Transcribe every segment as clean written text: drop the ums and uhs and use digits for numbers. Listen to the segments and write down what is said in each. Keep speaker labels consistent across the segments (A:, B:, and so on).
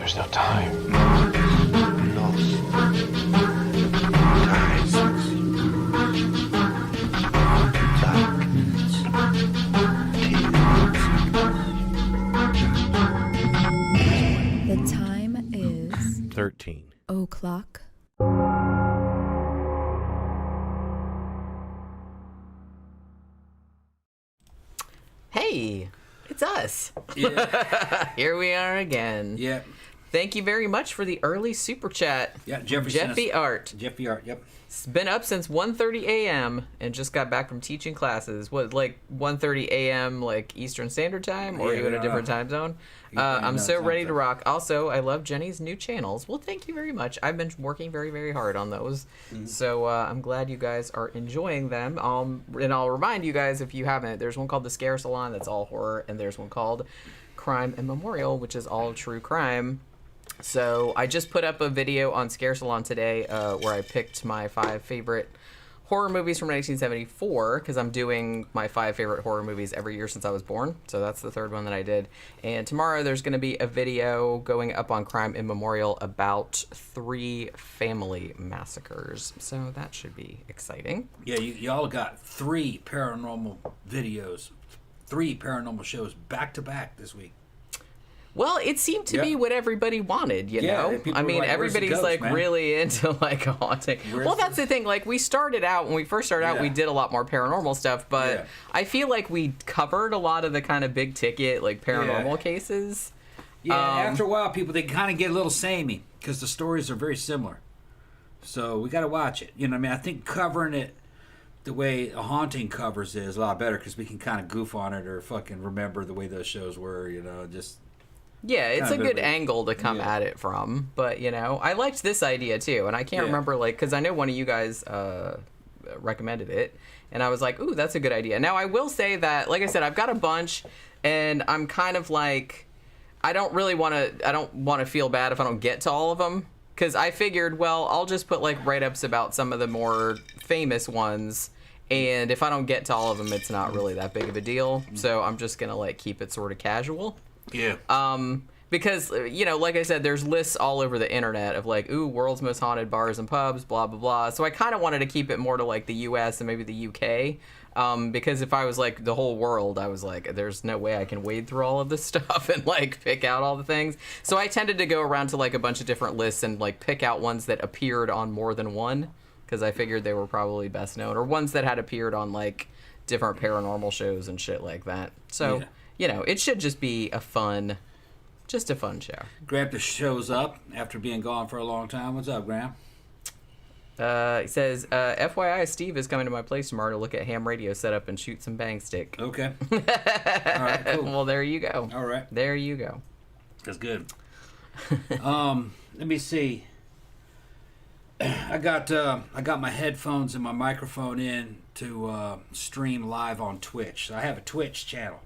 A: There's no time.
B: The time is
C: 13
B: o'clock.
D: Hey, it's us.
E: Yeah.
D: Here we are again.
E: Yeah.
D: Thank you very much for the early super chat.
E: Yeah,
D: Jeffy Art.
E: Jeffy Art, yep.
D: It's been up since 1:30 a.m. and just got back from teaching classes. What, like 1:30 a.m. like Eastern Standard Time, or are you in a different time zone? I'm so ready to rock. Also, I love Jenny's new channels. Well, thank you very much. I've been working very, very hard on those. Mm-hmm. So I'm glad you guys are enjoying them. And I'll remind you guys, if you haven't, there's one called The Scare Salon that's all horror, and there's one called Crime and Memorial, which is all true crime. So I just put up a video on Scare Salon today where I picked my 5 favorite horror movies from 1974, because I'm doing my 5 favorite horror movies every year since I was born. So that's the 3rd one that I did. And tomorrow there's going to be a video going up on Crime and Memorial about 3 family massacres. So that should be exciting.
E: Yeah, y'all got 3 paranormal videos, 3 paranormal shows back to back this week.
D: Well, it seemed to be what everybody wanted, you know? I mean,
E: like,
D: everybody's
E: ghost,
D: like
E: man?
D: really into like haunting. Well, that's the thing. Like, we started out, when we first started out, we did a lot more paranormal stuff, but I feel like we covered a lot of the kind of big ticket, like paranormal cases.
E: Yeah, after a while, people, they kind of get a little samey because the stories are very similar. So we got to watch it. You know what I mean? I think covering it the way a haunting covers it is a lot better because we can kind of goof on it or fucking remember the way those shows were, you know, just...
D: Yeah, it's a good angle to come at it from, but, you know, I liked this idea, too, and I can't remember, like, because I know one of you guys recommended it, and I was like, ooh, that's a good idea. Now, I will say that, like I said, I've got a bunch, and I'm kind of like, I don't want to feel bad if I don't get to all of them, because I figured, well, I'll just put, like, write-ups about some of the more famous ones, and if I don't get to all of them, it's not really that big of a deal, so I'm just going to, like, keep it sort of casual.
E: Yeah.
D: Because, you know, like I said, there's lists all over the internet of like, ooh, world's most haunted bars and pubs, blah, blah, blah. So I kind of wanted to keep it more to like the US and maybe the UK. Because if I was like the whole world, I was like, there's no way I can wade through all of this stuff and like pick out all the things. So I tended to go around to like a bunch of different lists and like pick out ones that appeared on more than one. Because I figured they were probably best known. Or ones that had appeared on like different paranormal shows and shit like that. So... You know, it should just be a fun show.
E: Graham just shows up after being gone for a long time. What's up, Graham?
D: He says, FYI, Steve is coming to my place tomorrow to look at ham radio setup and shoot some bang stick.
E: Okay. All right, cool.
D: Well, there you go.
E: All right.
D: There you go.
E: That's good. Let me see. I got my headphones and my microphone in to stream live on Twitch. So I have a Twitch channel.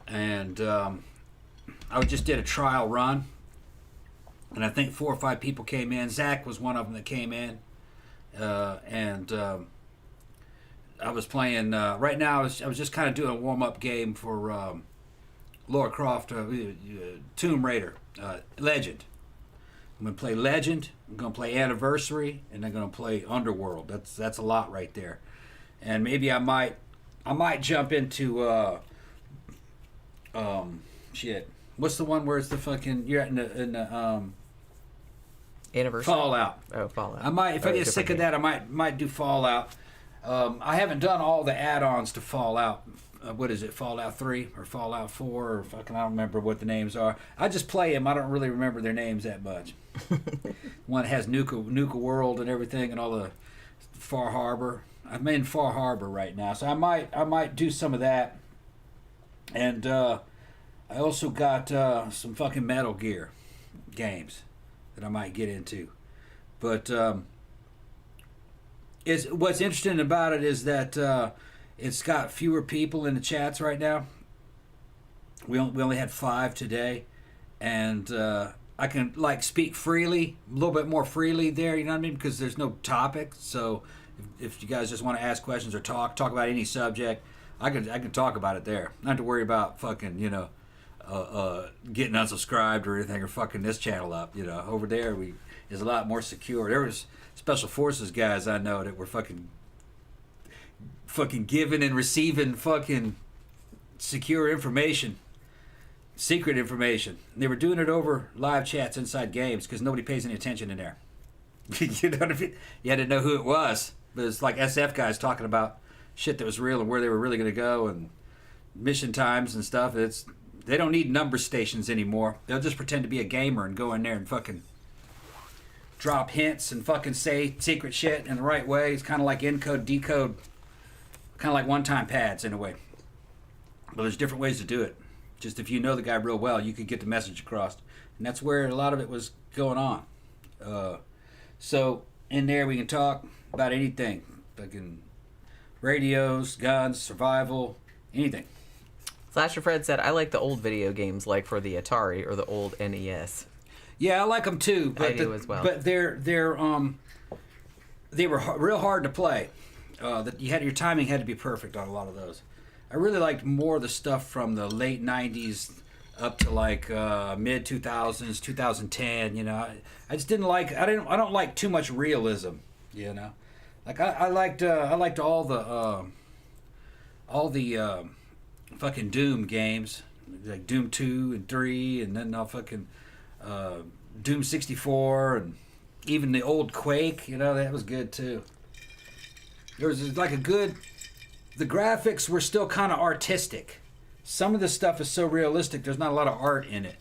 E: And I just did a trial run, and I think 4 or 5 people came in. Zach was one of them that came in, and I was playing. Right now, I was just kind of doing a warm up game for Lara Croft, Tomb Raider, Legend. I'm gonna play Legend. I'm gonna play Anniversary, and I'm gonna play Underworld. That's a lot right there, and maybe I might jump into. Shit. What's the one where it's the fucking you're in the
D: Anniversary?
E: Fallout.
D: Oh, Fallout.
E: I might if I get sick of that, I might do Fallout. I haven't done all the add-ons to Fallout. What is it? Fallout 3 or Fallout 4 or fucking I don't remember what the names are. I just play them. I don't really remember their names that much. One has Nuka World and everything and all the Far Harbor. I'm in Far Harbor right now, so I might do some of that. And I also got some fucking Metal Gear games that I might get into. But what's interesting about it is that it's got fewer people in the chats right now. We only had 5 today. And I can like speak freely, a little bit more freely there, you know what I mean? Because there's no topic. So if you guys just want to ask questions or talk about any subject, I can talk about it there. Not to worry about fucking, getting unsubscribed or anything or fucking this channel up. You know, over there is a lot more secure. There was special forces guys I know that were fucking giving and receiving fucking secure information, secret information. And they were doing it over live chats inside games because nobody pays any attention in there. You know what I mean? You had to know who it was. But it's like SF guys talking about shit that was real and where they were really going to go and mission times and stuff. They don't need number stations anymore. They'll just pretend to be a gamer and go in there and fucking drop hints and fucking say secret shit in the right way. It's kind of like encode, decode, kind of like one-time pads in a way. But there's different ways to do it. Just if you know the guy real well, you could get the message across. And that's where a lot of it was going on. So in there we can talk about anything. Fucking radios, guns, survival, anything.
D: Slasher Fred said, I like the old video games like for the Atari or the old NES.
E: Yeah, I like them too. But
D: I do as well.
E: But they were real hard to play. Your timing had to be perfect on a lot of those. I really liked more of the stuff from the late 90s up to like mid 2000s, 2010. You know, I just didn't like. I don't like too much realism. You know, like I liked all the fucking Doom games, like Doom 2 and 3, and then fucking Doom 64, and even the old Quake. You know, that was good too. There was like the graphics were still kind of artistic. Some of the stuff is so realistic, there's not a lot of art in it.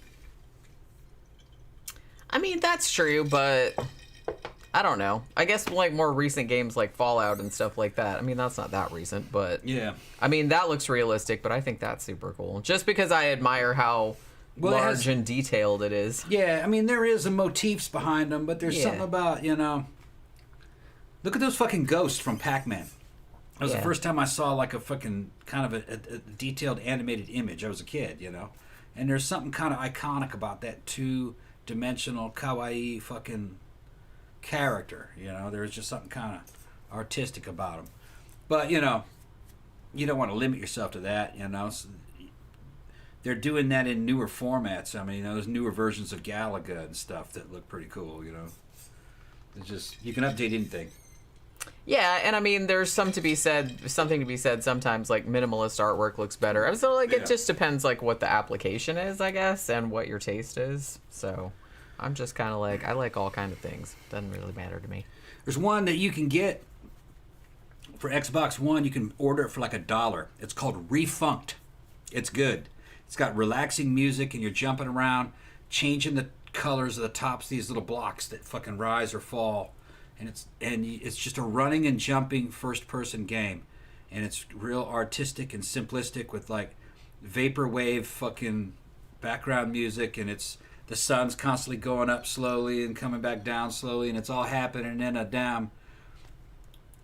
D: I mean, that's true, but I don't know. I guess like more recent games like Fallout and stuff like that. I mean, that's not that recent, but
E: yeah.
D: I mean, that looks realistic, but I think that's super cool. Just because I admire how large and detailed it is.
E: Yeah, I mean, there is motifs behind them, but there's something about, you know... Look at those fucking ghosts from Pac-Man. That was the first time I saw like a fucking kind of a detailed animated image. I was a kid, you know? And there's something kind of iconic about that two-dimensional kawaii fucking character, you know? There's just something kind of artistic about them. But, you know, you don't want to limit yourself to that, you know? So they're doing that in newer formats. I mean, you know, there's newer versions of Galaga and stuff that look pretty cool, you know? It's just, you can update anything.
D: Yeah, and I mean, there's something to be said sometimes, like, minimalist artwork looks better. So, like, it just depends, like, what the application is, I guess, and what your taste is. So, I'm just kind of like, I like all kind of things. Doesn't really matter to me.
E: There's one that you can get for Xbox One. You can order it for, like, $1. It's called Refunked. It's good. It's got relaxing music, and you're jumping around, changing the colors of the tops of these little blocks that fucking rise or fall. And it's just a running and jumping first-person game, and it's real artistic and simplistic with like vaporwave fucking background music, and it's the sun's constantly going up slowly and coming back down slowly, and it's all happening in a damn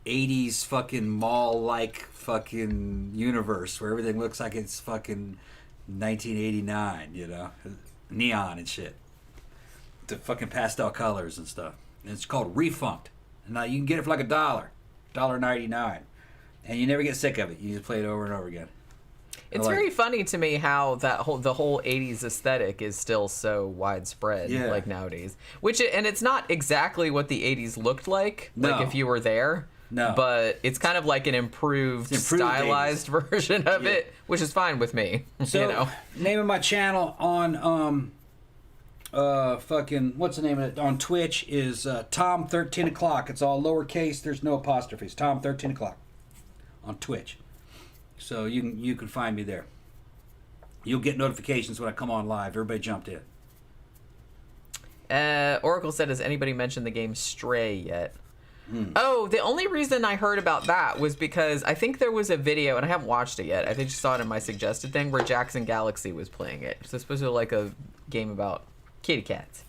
E: 80s fucking mall-like fucking universe where everything looks like it's fucking 1989, you know, neon and shit, the fucking pastel colors and stuff. And it's called Refunked. And now you can get it for like $1.99. And you never get sick of it. You just play it over and over again.
D: It's very funny to me how the whole 80s aesthetic is still so widespread, like nowadays. And it's not exactly what the 80s looked like, like if you were there.
E: No.
D: But it's kind of like an improved stylized 80s version of it, which is fine with me.
E: So,
D: you know?
E: Name of my channel on what's the name of it on Twitch is Tom 13 o'clock. It's all lowercase. There's no apostrophes. Tom 13 o'clock on Twitch. So you can find me there. You'll get notifications when I come on live. Everybody jumped in.
D: Oracle said, has anybody mentioned the game Stray yet? Oh, the only reason I heard about that was because I think there was a video, and I haven't watched it yet. I think I saw it in my suggested thing where Jackson Galaxy was playing it. So it's supposed to be like a game about kitty cats.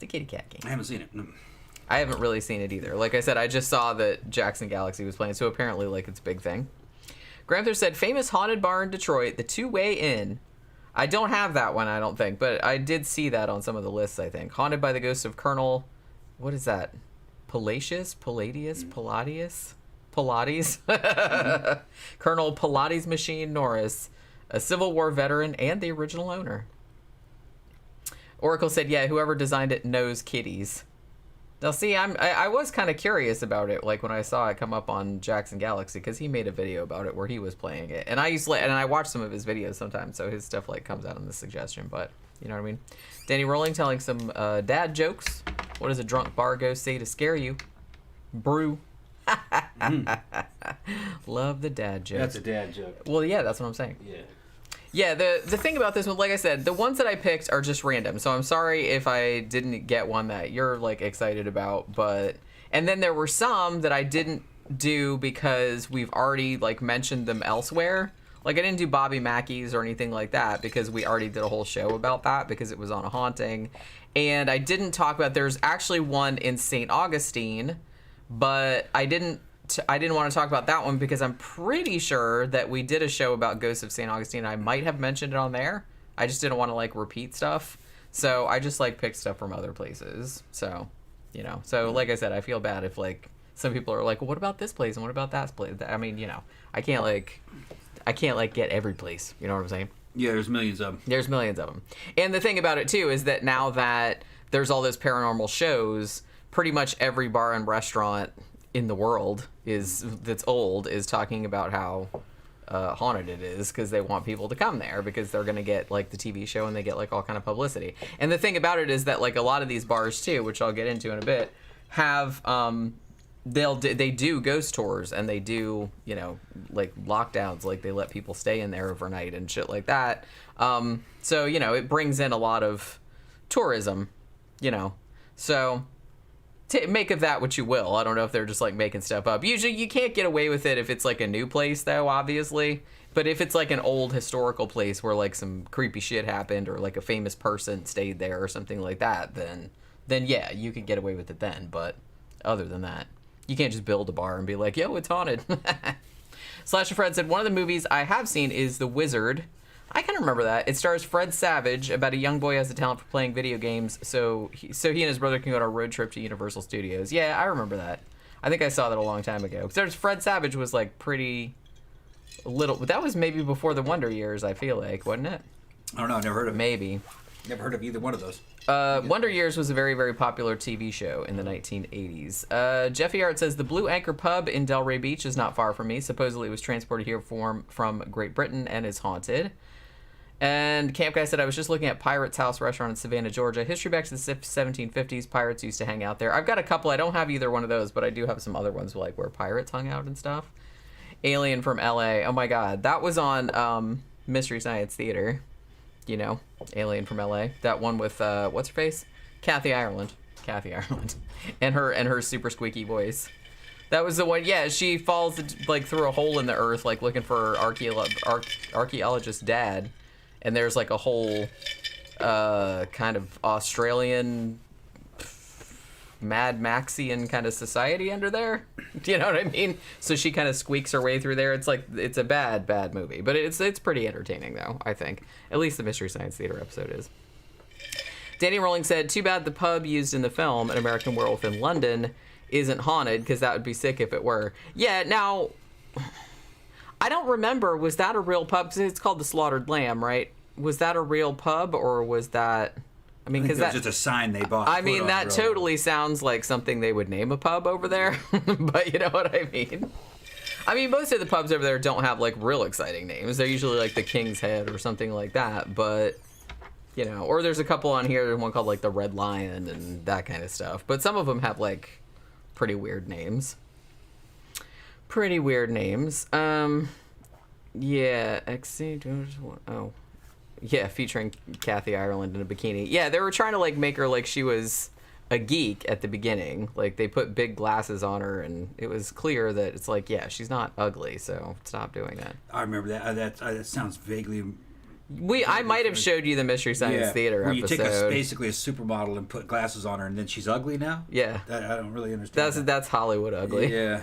D: The kitty cat game.
E: I haven't seen it. No.
D: I haven't really seen it either. Like I said, I just saw that Jackson Galaxy was playing, so apparently like it's a big thing. Granther said, famous haunted bar in Detroit, the Two-Way Inn. I don't have that one, I don't think, but I did see that on some of the lists, I think. Haunted by the ghost of Colonel... What is that? Palladius? Pilates? Colonel Pilates Machine Norris. a Civil War veteran, and the original owner. Oracle said, yeah, whoever designed it knows kitties. Now, see, I was kind of curious about it, like when I saw it come up on Jackson Galaxy, because he made a video about it where he was playing it, and I watch some of his videos sometimes, so his stuff like comes out in the suggestion. But you know what I mean. Danny Rolling telling some dad jokes. What does a drunk bar ghost say to scare you? Brew. Love the dad joke.
E: That's a dad joke.
D: Well, yeah, that's what I'm saying.
E: Yeah.
D: Yeah, the thing about this one, like I said, the ones that I picked are just random. So I'm sorry if I didn't get one that you're like excited about, and then there were some that I didn't do because we've already like mentioned them elsewhere. Like I didn't do Bobby Mackey's or anything like that because we already did a whole show about that because it was on a haunting. And I didn't talk about, there's actually one in St. Augustine, but I didn't want to talk about that one because I'm pretty sure that we did a show about Ghosts of St. Augustine. I might have mentioned it on there. I just didn't want to like repeat stuff. So I just like picked stuff from other places. So, you know, like I said, I feel bad if like some people are like, well, what about this place and what about that place? I mean, you know, I can't get every place. You know what I'm saying?
E: Yeah, there's millions of them.
D: There's millions of them. And the thing about it too is that now that there's all those paranormal shows, pretty much every bar and restaurant in the world that's old is talking about how haunted it is because they want people to come there because they're going to get like the TV show and they get like all kind of publicity. And the thing about it is that like a lot of these bars too, which I'll get into in a bit, have they do ghost tours and they do, you know, like lockdowns, like they let people stay in there overnight and shit like that. So, you know, it brings in a lot of tourism, you know. So make of that what you will. I don't know if they're just like making stuff up. Usually you can't get away with it if it's like a new place though, obviously. But if it's like an old historical place where like some creepy shit happened or like a famous person stayed there or something like that, then yeah, you can get away with it then. But other than that, you can't just build a bar and be like, yo, it's haunted. Slasher Fred said, one of the movies I have seen is The Wizard. I kind of remember that. It stars Fred Savage about a young boy who has a talent for playing video games, so he and his brother can go on a road trip to Universal Studios. Yeah, I remember that. I think I saw that a long time ago. Because Fred Savage was like pretty little. That was maybe before the Wonder Years, I feel like, wasn't it?
E: I don't know. Never heard of it.
D: Maybe.
E: Never heard of either one of those.
D: Wonder Years was a very, very popular TV show in the 1980s. Jeffy Art says, the Blue Anchor Pub in Delray Beach is not far from me. Supposedly it was transported here from Great Britain and is haunted. And Camp Guy said, I was just looking at Pirates House restaurant in Savannah, Georgia. History back to the 1750s. Pirates used to hang out there. I've got a couple. I don't have either one of those, but I do have some other ones like where pirates hung out and stuff. Alien from LA. Oh my God. That was on Mystery Science Theater. You know, Alien from LA. That one with what's her face? Kathy Ireland. And her super squeaky voice. That was the one. Yeah, she falls like through a hole in the earth, like looking for her archaeologist dad. And there's like a whole kind of Australian Mad Maxian kind of society under there. Do you know what I mean? So she kind of squeaks her way through there. It's like, it's a bad movie, but it's pretty entertaining though, I think. At least the Mystery Science Theater episode is. Danny Rowling said, too bad the pub used in the film, An American Werewolf in London, isn't haunted, because that would be sick if it were. Yeah, now, I don't remember, was that a real pub? Because it's called the Slaughtered Lamb, right? Was that a real pub, or was that... I mean, because
E: that's just a sign they bought.
D: I mean, that totally sounds like something they would name a pub over there, but you know what I mean? I mean, most of the pubs over there don't have, like, real exciting names. They're usually, like, the King's Head or something like that, but, you know, or there's a couple on here, there's one called, like, the Red Lion and that kind of stuff, but some of them have, like, pretty weird names. Yeah, yeah, featuring Kathy Ireland in a bikini. Yeah, they were trying to, like, make her like she was a geek at the beginning. Like, they put big glasses on her, and it was clear that it's like, yeah, she's not ugly, so stop doing that.
E: I remember that. That sounds vaguely...
D: I might have showed you the Mystery Science Theater
E: where
D: episode.
E: You take basically a supermodel and put glasses on her, and then she's ugly now?
D: Yeah.
E: I don't really understand
D: That's Hollywood ugly.
E: Yeah.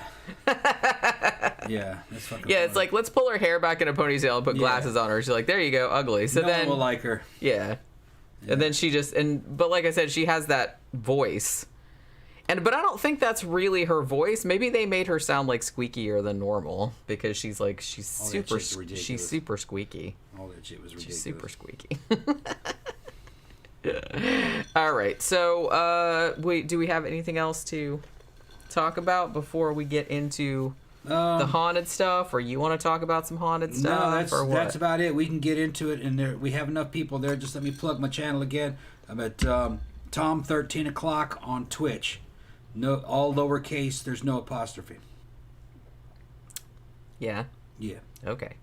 E: Yeah, that's fucking
D: Yeah,
E: funny.
D: it's like, let's pull her hair back in a ponytail and put glasses on her. She's like, there you go, ugly. So
E: no
D: then
E: one will like her.
D: Yeah. And then she just, but like I said, she has that voice. But I don't think that's really her voice. Maybe they made her sound like squeakier than normal because she's super squeaky.
E: All that shit was ridiculous.
D: She's super squeaky. All right. So, do we have anything else to talk about before we get into the haunted stuff, or you want to talk about some haunted stuff?
E: No, that's about it. We can get into it, and we have enough people there. Just let me plug my channel again. I'm at Tom 13 o'clock on Twitch. No, all lowercase. There's no apostrophe.
D: Yeah.
E: Yeah.
D: Okay.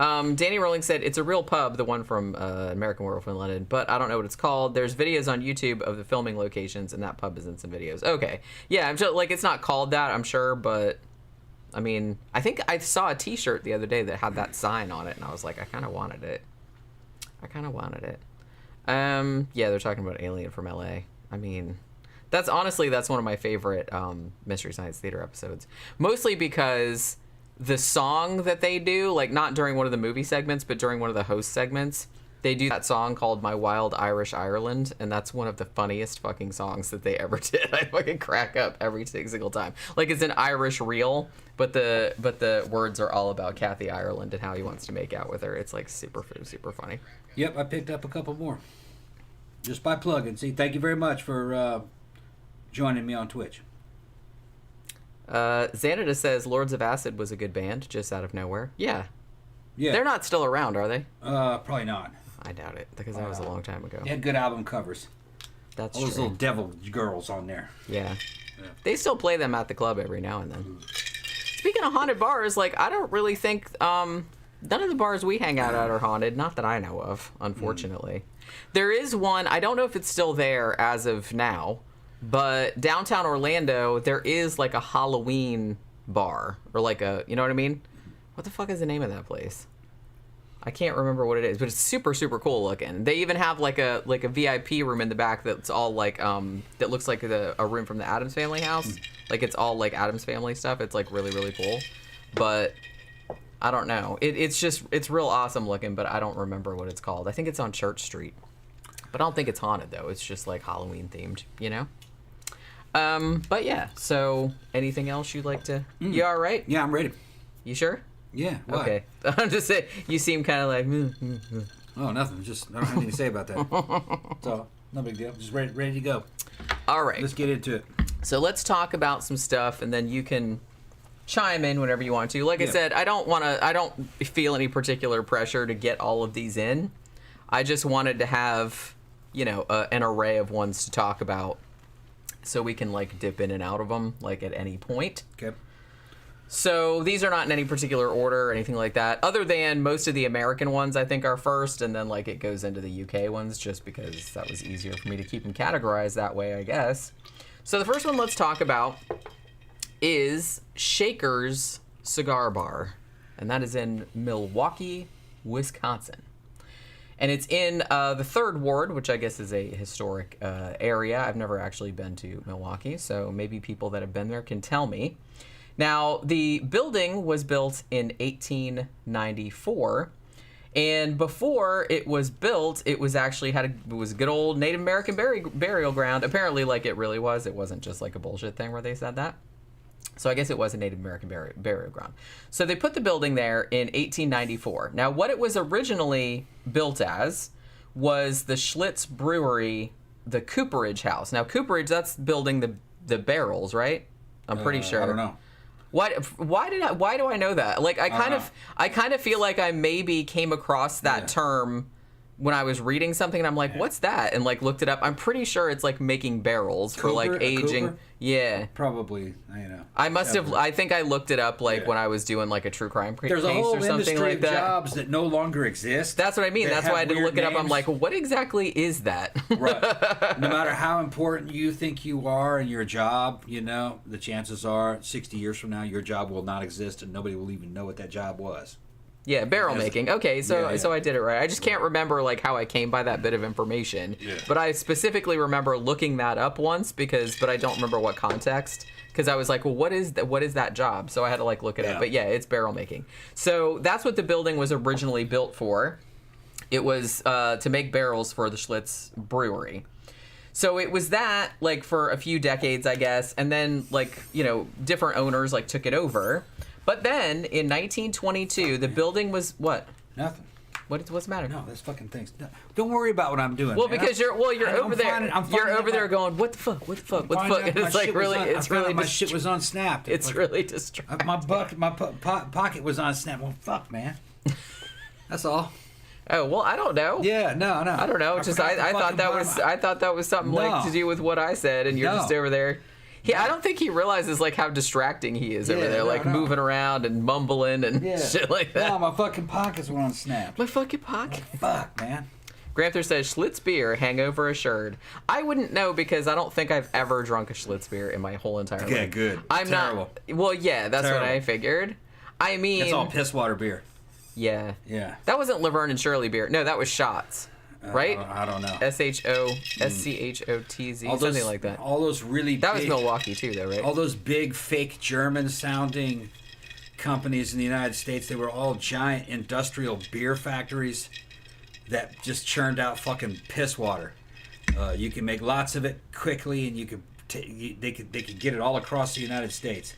D: Danny Rowling said it's a real pub, the one from American Werewolf in London, but I don't know what it's called. There's videos on YouTube of the filming locations, and that pub is in some videos. Okay. Yeah, I'm just it's not called that, I'm sure, but I mean, I think I saw a T-shirt the other day that had that sign on it, and I was like, I kind of wanted it. Yeah, they're talking about Alien from LA. I mean, that's one of my favorite Mystery Science Theater episodes. Mostly because the song that they do, like not during one of the movie segments, but during one of the host segments, they do that song called My Wild Irish Ireland, and that's one of the funniest fucking songs that they ever did. I fucking crack up every single time. Like it's an Irish reel, but the words are all about Kathy Ireland and how he wants to make out with her. It's like super funny.
E: Yep, I picked up a couple more. Just by plugging. See, thank you very much for joining me on Twitch.
D: Xanada says Lords of Acid was a good band, just out of nowhere. Yeah. They're not still around, are they?
E: Probably not.
D: I doubt it, because that was a long time ago.
E: They had good album covers.
D: That's
E: all those little devil girls on there.
D: Yeah. They still play them at the club every now and then. Speaking of haunted bars, I don't really think none of the bars we hang out at are haunted. Not that I know of, unfortunately. There is one, I don't know if it's still there as of now, but downtown Orlando, there is a Halloween bar, or you know what I mean? What the fuck is the name of that place? I can't remember what it is, but it's super cool looking. They even have a VIP room in the back that's all that looks like a room from the Addams Family house. It's all Addams Family stuff. It's really cool. But I don't know. It's real awesome looking, but I don't remember what it's called. I think it's on Church Street. But I don't think it's haunted though. It's just Halloween themed, you know? But yeah, so anything else you'd like to... You all right?
E: Yeah, I'm ready.
D: You sure?
E: Yeah. What?
D: Okay. I'm just saying, you seem kind of
E: Oh, nothing. Just, I don't have anything to say about that. So, no big deal. Just ready to go.
D: All right.
E: Let's get into it.
D: So let's talk about some stuff, and then you can chime in whenever you want to. I said, I don't feel any particular pressure to get all of these in. I just wanted to have, an array of ones to talk about so we can, dip in and out of them, at any point.
E: Okay.
D: So these are not in any particular order or anything like that, other than most of the American ones I think are first, and then it goes into the UK ones just because that was easier for me to keep them categorized that way, I guess. So the first one let's talk about is Shaker's Cigar Bar, and that is in Milwaukee, Wisconsin. And it's in the 3rd Ward, which I guess is a historic area. I've never actually been to Milwaukee, so maybe people that have been there can tell me. Now, the building was built in 1894, and before it was built, it was actually it was a good old Native American burial ground. Apparently, it really was. It wasn't just a bullshit thing where they said that. So I guess it was a Native American burial ground. So they put the building there in 1894. Now, what it was originally built as was the Schlitz Brewery, the Cooperage House. Now, Cooperage, that's building the barrels, right? I'm pretty sure.
E: I don't know.
D: Why do I know that? I kind of feel like I maybe came across that term when I was reading something, and I'm like, what's that? And looked it up. I'm pretty sure it's making barrels for aging. Yeah.
E: Probably,
D: I must have. I think I looked it up when I was doing a true crime case
E: There's a whole
D: or something
E: industry
D: like that.
E: of jobs that no longer exist.
D: That's what I mean. That's why I had to look it up. I'm like, what exactly is that?
E: Right. No matter how important you think you are in your job, the chances are 60 years from now your job will not exist and nobody will even know what that job was.
D: Yeah, barrel making. Okay, so I did it right. I just can't remember how I came by that bit of information. Yeah. But I specifically remember looking that up once but I don't remember what context, because I was like, well, what is that job? So I had to look it up. But yeah, it's barrel making. So that's what the building was originally built for. It was to make barrels for the Schlitz Brewery. So it was that, like, for a few decades, I guess, and then, like, you know, different owners, like, took it over. But then, in 1922, the building was, what?
E: Nothing.
D: What's the matter?
E: No, that's fucking things. No, don't worry about what I'm doing.
D: Well,
E: man.
D: because you're over there. You're over there going, what the fuck? What the fuck? What the fuck? And it's like really, it's really.
E: My shit was unsnapped.
D: It's really distracting.
E: My pocket was unsnapped. Well, fuck, man. That's all.
D: Oh well, I don't know.
E: Yeah, no.
D: I don't know. Just I thought that was something like to do with what I said, and you're just over there. I don't think he realizes like how distracting he is over there, like moving around and mumbling and shit like that.
E: No, my fucking pockets were unsnapped.
D: My fucking pocket.
E: Fuck, man.
D: Granther says Schlitz beer, hangover assured. I wouldn't know because I don't think I've ever drunk a Schlitz beer in my whole entire life.
E: Yeah, good.
D: I'm
E: terrible.
D: Not. Well, yeah, that's
E: terrible.
D: what I figured. I mean,
E: it's all piss water beer.
D: Yeah.
E: Yeah.
D: That wasn't Laverne and Shirley beer. No, that was Shots. Right?
E: I don't know.
D: SHOTZ, something like that.
E: All those really
D: that
E: big,
D: was Milwaukee too, though, right?
E: All those big fake German-sounding companies in the United States, they were all giant industrial beer factories that just churned out fucking piss water. You can make lots of it quickly, and you could they could get it all across the United States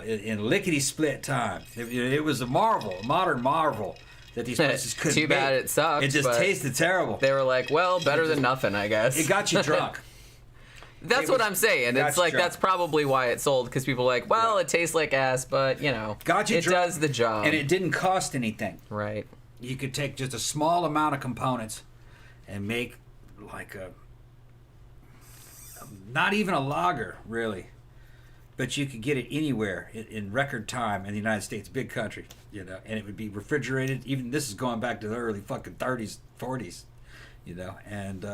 E: in lickety-split time. It was a modern marvel. That these places couldn't
D: Too bad
E: make.
D: It sucked.
E: It just tasted terrible.
D: They were like, well, better than nothing, I guess.
E: It got you drunk.
D: That's what I'm saying. It's like that's probably why it sold, because people are like, well, it tastes like ass, but, you know, it does the job.
E: And it didn't cost anything.
D: Right.
E: You could take just a small amount of components and make like not even a lager, really. But you could get it anywhere in record time in the United States, big country, you know, and it would be refrigerated. Even this is going back to the early fucking 30s, 40s, you know, and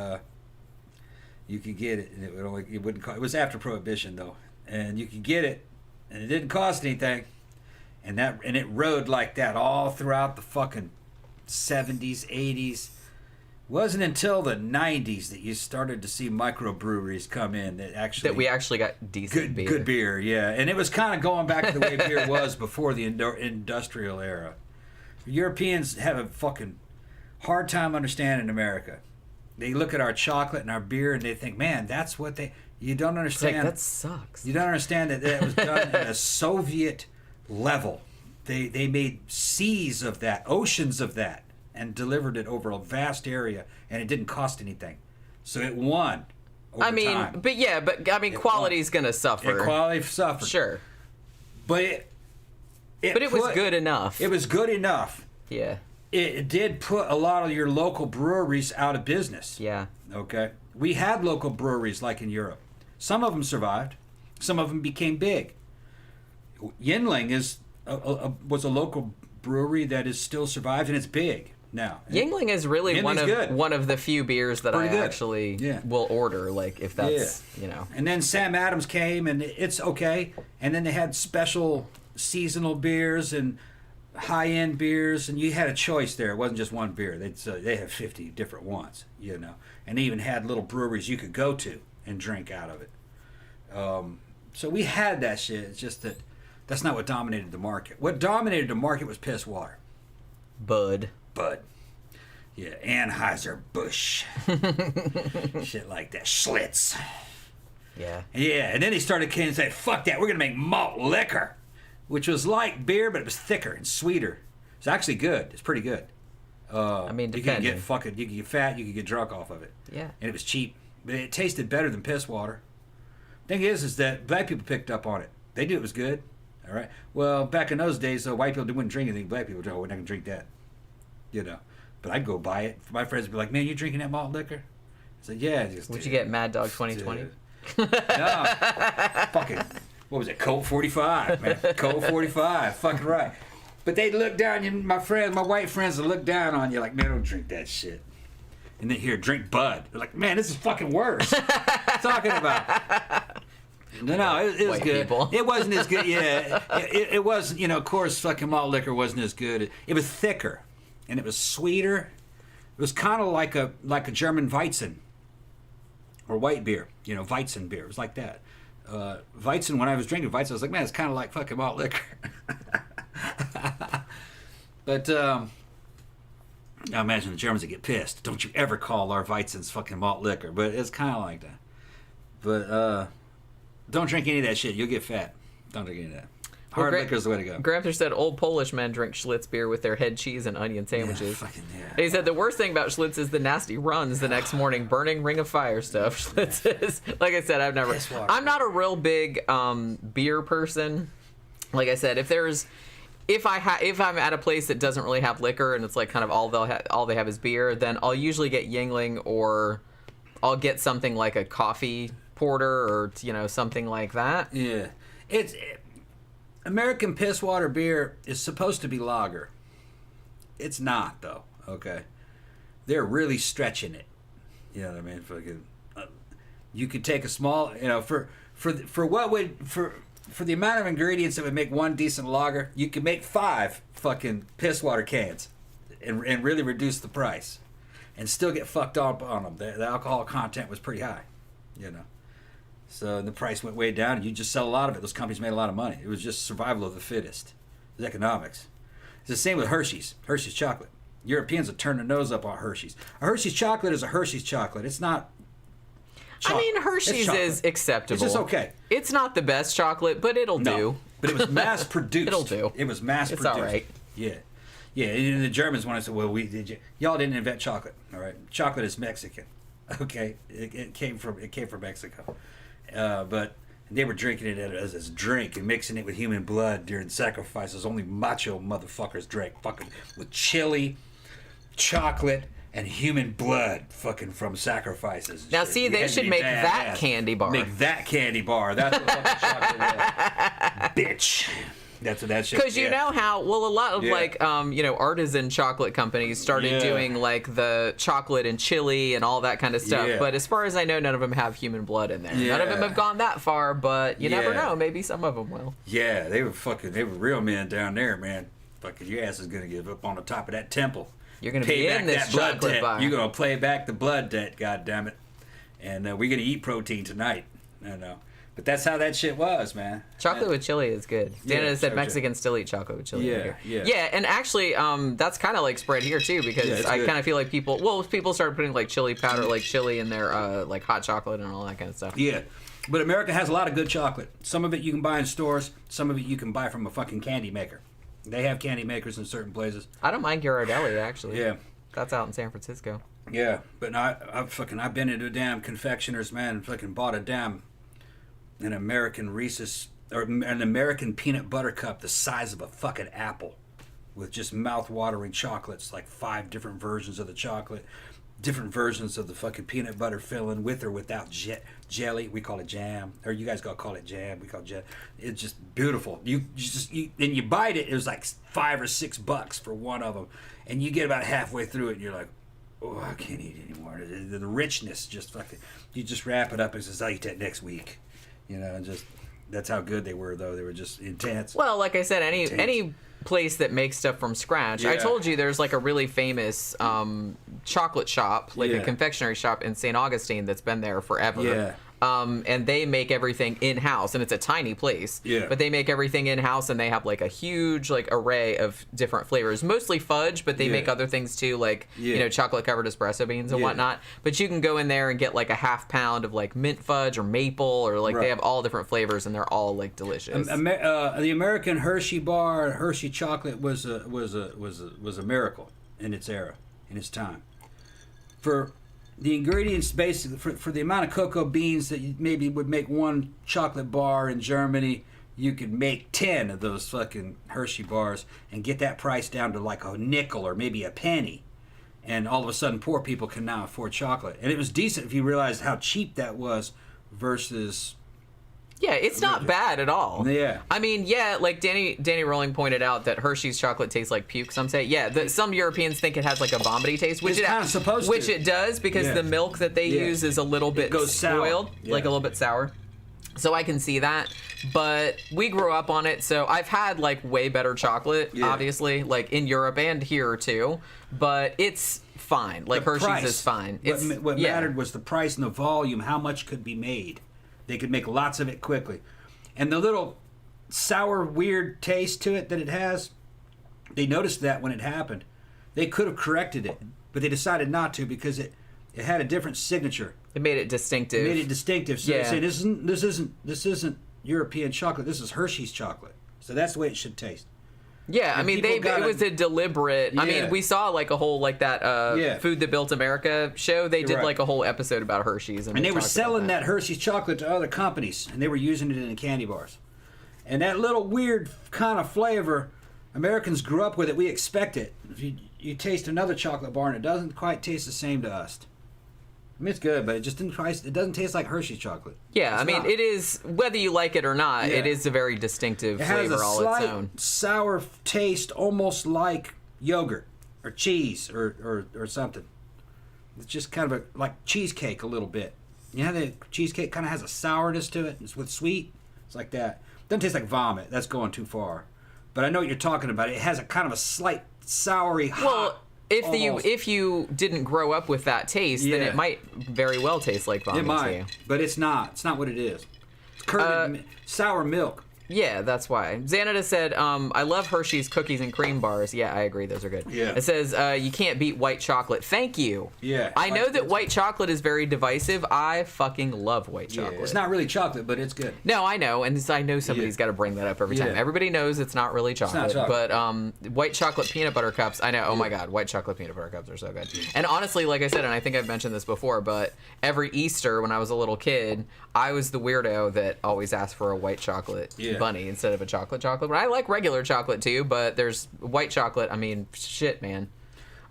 E: you could get it, and it wouldn't cost. It was after Prohibition though, and you could get it, and it didn't cost anything, and it rode like that all throughout the fucking 70s, 80s. Wasn't until the 90s that you started to see microbreweries come in that we actually got
D: decent beer.
E: Good beer, yeah. And it was kind of going back to the way beer was before the industrial era. Europeans have a fucking hard time understanding America. They look at our chocolate and our beer and they think, man, that's what you don't understand.
D: Like, that sucks.
E: You don't understand that was done at a Soviet level. They made seas of that, oceans of that, and delivered it over a vast area, and it didn't cost anything. So it won over time.
D: Quality's going to suffer.
E: Quality suffered.
D: Sure.
E: But it
D: was good enough.
E: It was good enough.
D: Yeah.
E: It did put a lot of your local breweries out of business.
D: Yeah.
E: Okay? We had local breweries like in Europe. Some of them survived. Some of them became big. Yingling was a local brewery that is still survived, and it's big now.
D: Yingling is really one of the few beers that I actually will order, like, if that's, you know.
E: And then Sam Adams came, and it's okay. And then they had special seasonal beers and high-end beers, and you had a choice there. It wasn't just one beer. They have 50 different ones, you know. And they even had little breweries you could go to and drink out of it. So we had that shit. It's just that that's not what dominated the market. What dominated the market was piss water.
D: Bud.
E: Yeah, Anheuser-Busch. Shit like that. Schlitz.
D: Yeah.
E: Yeah, and then they started and said, fuck that, we're going to make malt liquor, which was like beer, but it was thicker and sweeter. It's actually good. It's pretty good.
D: Depending.
E: You can get fat, you can get drunk off of it.
D: Yeah.
E: And it was cheap. But it tasted better than piss water. Thing is that black people picked up on it. They knew it was good. All right. Well, back in those days, white people wouldn't drink anything. Black people, we're not going to drink that. You know. But I'd go buy it. My friends would be like, man, you drinking that malt liquor? I said, yeah.
D: Would you get Mad Dog 2020?
E: No. Fucking, what was it? Colt 45, man. Colt 45. Fucking right. But they'd look down, my white friends would look down on you like, man, don't drink that shit. And then here, drink Bud. They're like, man, this is fucking worse. What are you talking about? No, it was good.
D: People.
E: It wasn't as good. Yeah, it wasn't. You know, of course, fucking malt liquor wasn't as good. It was thicker, and it was sweeter. It was kind of like a German Weizen or white beer. You know, Weizen beer. It was like that. Weizen. When I was drinking Weizen, I was like, man, it's kind of like fucking malt liquor. But I imagine the Germans would get pissed. Don't you ever call our Weizens fucking malt liquor. But it's kind of like that. But don't drink any of that shit. You'll get fat. Don't drink any of that. Hard liquor is the way to go.
D: Granther said old Polish men drink Schlitz beer with their head cheese and onion sandwiches.
E: Yeah.
D: He said the worst thing about Schlitz is the nasty runs the next morning, burning ring of fire stuff. Schlitz is, like I said, I'm not a real big beer person. Like I said, if I'm at a place that doesn't really have liquor and it's like kind of all they have is beer, then I'll usually get Yingling, or I'll get something like a coffee porter, or something like that.
E: Yeah, American piss water beer is supposed to be lager. It's not, though. Okay, they're really stretching it. You know what I mean? Fucking, you could take a small, for the amount of ingredients that would make one decent lager, you could make 5 fucking piss water cans, and really reduce the price, and still get fucked up on them. The alcohol content was pretty high, So the price went way down, and you just sell a lot of it. Those companies made a lot of money. It was just survival of the fittest. It was economics. It's the same with Hershey's chocolate. Europeans have turned their nose up on Hershey's. A Hershey's chocolate is a Hershey's chocolate. It's not chocolate.
D: I mean, Hershey's is acceptable.
E: It's just okay.
D: It's not the best chocolate, but it'll do.
E: But it was mass produced.
D: It'll do.
E: It was mass produced.
D: It's all right.
E: Yeah. Yeah, and the Germans wanted to say, well, y'all didn't invent chocolate, all right? Chocolate is Mexican, okay? It came from Mexico. But they were drinking it as a drink and mixing it with human blood during sacrifices. Only macho motherfuckers drank fucking with chili, chocolate, and human blood fucking from sacrifices.
D: Now, see, they should make that candy bar.
E: Make that candy bar. That's what fucking chocolate was. Bitch. That's what that shit.
D: Because you know how, well, a lot of artisan chocolate companies started doing like the chocolate and chili and all that kind of stuff.
E: Yeah.
D: But as far as I know, none of them have human blood in there.
E: Yeah.
D: None of them have gone that far, but you never know. Maybe some of them will.
E: Yeah, they were real men down there, man. Fucking your ass is going to give up on the top of that temple.
D: You're going to be in this chocolate bar.
E: You're going to pay back the blood debt, goddammit. And we're going to eat protein tonight. I know. But that's how that shit was, man.
D: Chocolate with chili is good. Dana said Mexicans still eat chocolate with chili. Yeah, and actually, that's kind of like spread here too, because I kind of feel like people started putting like chili powder, like chili in their like hot chocolate and all that kind of stuff.
E: Yeah, but America has a lot of good chocolate. Some of it you can buy in stores. Some of it you can buy from a fucking candy maker. They have candy makers in certain places.
D: I don't mind Ghirardelli, actually.
E: Yeah,
D: that's out in San Francisco.
E: Yeah, but I've been into a damn confectioner's, man, and fucking bought an American Reese's, or an American peanut butter cup the size of a fucking apple, with just mouth-watering chocolates, like 5 different versions of the chocolate, different versions of the fucking peanut butter filling, with or without jelly. We call it jam, or you guys call it jam. We call it jam. It's just beautiful. You bite it. It was like $5 or $6 for one of them, and you get about halfway through it, and you're like, oh, I can't eat anymore. The richness just fucking. You just wrap it up and says, I'll eat that next week. Just that's how good they were, though. They were just intense.
D: Well, like I said, any place that makes stuff from scratch. I told you there's like a really famous chocolate shop, like a confectionery shop in St. Augustine that's been there forever.
E: Yeah.
D: And they make everything in-house, and it's a tiny place.
E: Yeah.
D: But they make everything in-house, and they have like a huge like array of different flavors, mostly fudge, but they make other things too, like chocolate covered espresso beans and whatnot. But you can go in there and get like a half pound of like mint fudge or maple, or like they have all different flavors, and they're all like delicious.
E: The American Hershey bar, Hershey chocolate was a miracle in its era, in its time. For the ingredients, basically, for the amount of cocoa beans that you maybe would make one chocolate bar in Germany, you could make 10 of those fucking Hershey bars and get that price down to like a nickel or maybe a penny. And all of a sudden, poor people can now afford chocolate. And it was decent if you realized how cheap that was versus...
D: Yeah, it's not bad at all.
E: Yeah.
D: I mean, like Danny Rowling pointed out that Hershey's chocolate tastes like puke. Some say, some Europeans think it has like a vomity taste, which
E: it's kind of supposed to.
D: Which it does, because the milk that they use is a little bit spoiled, like a little bit sour. So I can see that. But we grew up on it, so I've had like way better chocolate, obviously, like in Europe and here too. But it's fine. Like Hershey's is fine.
E: What mattered was the price and the volume, how much could be made. They could make lots of it quickly. And the little sour, weird taste to it that it has, they noticed that when it happened. They could have corrected it, but they decided not to because it had a different signature.
D: It made it distinctive.
E: So they say this isn't European chocolate. This is Hershey's chocolate. So that's the way it should taste.
D: Yeah,
E: And
D: I mean,
E: people
D: it was a deliberate. I mean, we saw like a whole like that Food That Built America show. They did like a whole episode about Hershey's, and
E: they were selling that Hershey's chocolate to other companies, and they were using it in the candy bars. And that little weird kind of flavor, Americans grew up with it. We expect it. If you taste another chocolate bar, and it doesn't quite taste the same to us. I mean, it's good, but it just it doesn't taste like Hershey's chocolate.
D: Yeah, it is, whether you like it or not, it is a very distinctive flavor all its own.
E: It has a slight sour taste, almost like yogurt or cheese or something. It's just kind of like cheesecake a little bit. You know how the cheesecake kind of has a sourness to it? It's with sweet. It's like that. Doesn't taste like vomit. That's going too far. But I know what you're talking about. It has a kind of a slight soury hot.
D: Well, if you didn't grow up with that taste, then it might very well taste like vomit.
E: It might,
D: to you.
E: but it's not. It's not what it is. It's curded sour milk.
D: Yeah, that's why. Xanada said, I love Hershey's cookies and cream bars. Yeah, I agree. Those are good.
E: Yeah.
D: It says, you can't beat white chocolate. Thank you.
E: Yeah.
D: I know that white chocolate is very divisive. I fucking love white chocolate.
E: Yeah, it's not really chocolate, but it's good.
D: No, I know. And I know somebody's got to bring that up every time. Everybody knows it's not really chocolate.
E: It's not chocolate.
D: But white chocolate peanut butter cups, I know. Oh, my God. White chocolate peanut butter cups are so good. And honestly, like I said, and I think I've mentioned this before, but every Easter when I was a little kid, I was the weirdo that always asked for a white chocolate bunny instead of a chocolate. But I like regular chocolate too, but there's white chocolate. I mean, shit, man.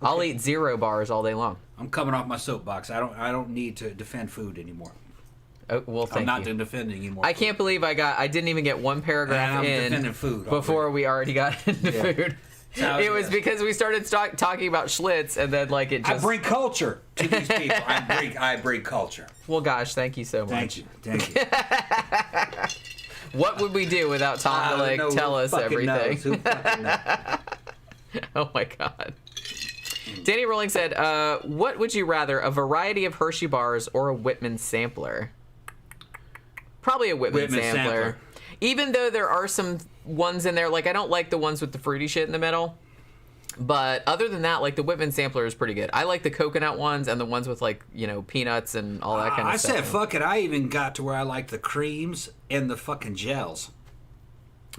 D: Okay. I'll eat 0 bars all day long.
E: I'm coming off my soapbox. I don't need to defend food anymore.
D: Oh, well, thank you.
E: I'm not defending anymore.
D: I can't believe I didn't even get one paragraph in
E: food
D: before we already got into food. It was because we started talking about Schlitz, and then like it just...
E: I bring culture to these people. I bring culture.
D: Well, gosh, thank you so much.
E: Thank you.
D: What would we do without Tom to tell us everything?
E: Who fucking knows?
D: Oh my God. Danny Rolling said, what would you rather, a variety of Hershey bars or a Whitman sampler? Probably a Whitman sampler. Even though there are some ones in there, like I don't like the ones with the fruity shit in the middle. But other than that, like the Whitman sampler is pretty good. I like the coconut ones and the ones with like, peanuts and all that kind of stuff.
E: I said fuck it. I even got to where I like the creams and the fucking gels.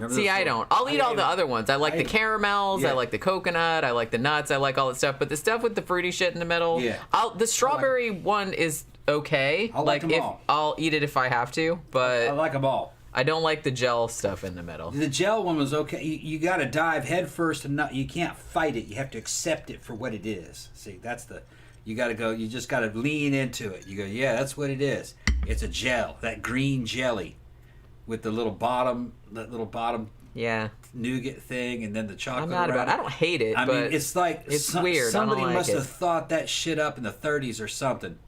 D: See, I don't. I'll eat all the other ones. I like the caramels. I like the coconut. I like the nuts. I like all that stuff. But the stuff with the fruity shit in the middle, the strawberry one is okay.
E: I like them all.
D: I'll eat it if I have to, but
E: I like them all.
D: I don't like the gel stuff in the middle.
E: The gel one was okay. You got to dive head first, and you can't fight it. You have to accept it for what it is. See, that's you got to go. You just got to lean into it. You go, yeah, that's what it is. It's a gel, that green jelly, with the little bottom, nougat thing, and then the chocolate.
D: I'm not about. I don't hate it.
E: I mean, it's like
D: it's weird.
E: Somebody must have
D: it.
E: thought that shit up in the 30s or something.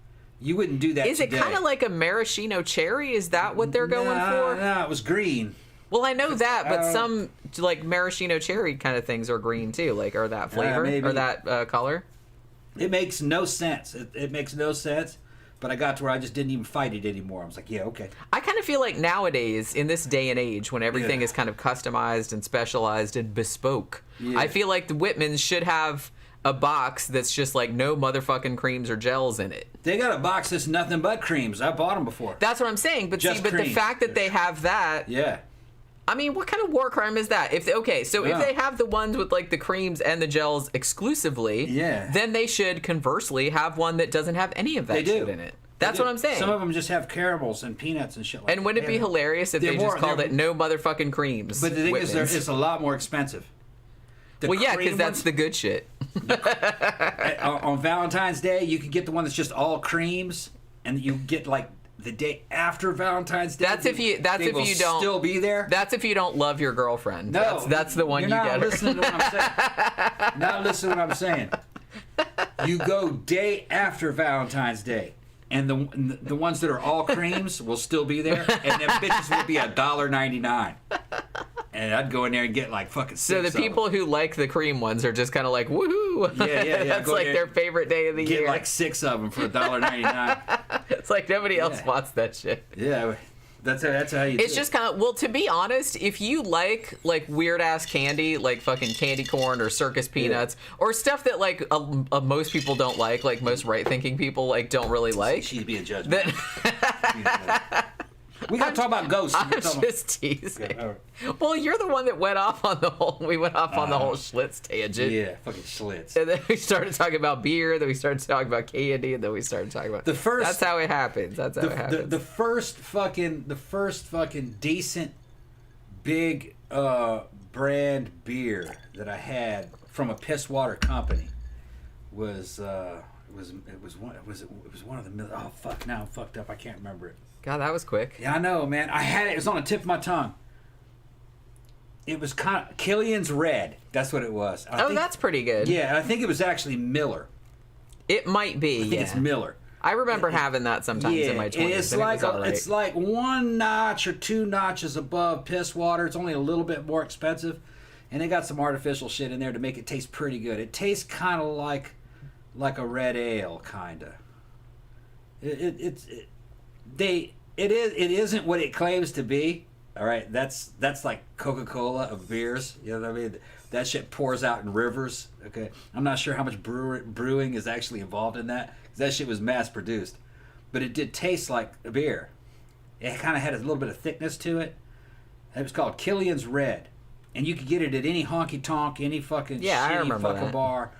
E: You wouldn't do that.
D: Is
E: today.
D: It kind of like a maraschino cherry? Is that what they're going for?
E: No, it was green.
D: Well, I know that, but some like maraschino cherry kind of things are green too, like or that flavor or that color.
E: It makes no sense. It makes no sense. But I got to where I just didn't even fight it anymore. I was like, yeah, okay.
D: I kind of feel like nowadays, in this day and age, when everything is kind of customized and specialized and bespoke, I feel like the Whitmans should have a box that's just like no motherfucking creams or gels in it.
E: They got a box that's nothing but creams. I bought them before.
D: That's what I'm saying. But
E: just
D: the fact that they have that, I mean, what kind of war crime is that? If they have the ones with like the creams and the gels exclusively, then they should conversely have one that doesn't have any of that shit in it. That's what I'm saying.
E: Some of them just have caramels and peanuts and shit like that.
D: And wouldn't it be hilarious if they just called it no motherfucking creams?
E: But the thing is, it's a lot more expensive.
D: Because that's the good shit.
E: On Valentine's Day, you can get the one that's just all creams, and you get like the day after Valentine's Day.
D: That's if you don't
E: still be there.
D: That's if you don't love your girlfriend.
E: No,
D: that's the one you get.
E: Not listening to what I'm saying. Not listening to what I'm saying. You go day after Valentine's Day. And the ones that are all creams will still be there, and them bitches will be $1.99. And I'd go in there and get like fucking 6
D: So the people who like the cream ones are just kind of like, woohoo!
E: Yeah.
D: That's like their favorite day of the year.
E: Get like 6 of them for $1.99.
D: It's like nobody else wants that shit.
E: Yeah, That's how you do
D: It's just kind of, well, to be honest, if you like weird ass candy, like fucking candy corn or circus peanuts, or stuff that like most people don't like most right thinking people like don't really like.
E: She'd be a judgment. We gotta talk about ghosts.
D: I'm just teasing. Okay, right. Well, you're the one that went off on the whole. We went off on the whole Schlitz tangent.
E: Yeah, fucking Schlitz.
D: And then we started talking about beer. Then we started talking about candy. And then we stared talking about
E: the first.
D: That's how it happens. That's how it happens.
E: The first fucking decent big brand beer that I had from a piss water company was one of the. Oh fuck! Now I'm fucked up. I can't remember it.
D: God, that was quick.
E: Yeah, I know, man. I had it. It was on the tip of my tongue. It was kind of Killian's Red. That's what it was.
D: That's pretty good.
E: Yeah, I think it was actually Miller.
D: It might be.
E: I think it's Miller.
D: I remember having that sometimes in my 20s.
E: It's like one notch or two notches above piss water. It's only a little bit more expensive, and they got some artificial shit in there to make it taste pretty good. It tastes kind of like a red ale, kind of. It isn't what it claims to be. All right, that's like Coca-Cola of beers. You know what I mean? That shit pours out in rivers. Okay, I'm not sure how much brewing is actually involved in that. 'Cause that shit was mass produced, but it did taste like a beer. It kind of had a little bit of thickness to it. It was called Killian's Red, and you could get it at any honky tonk, any fucking shitty fucking bar.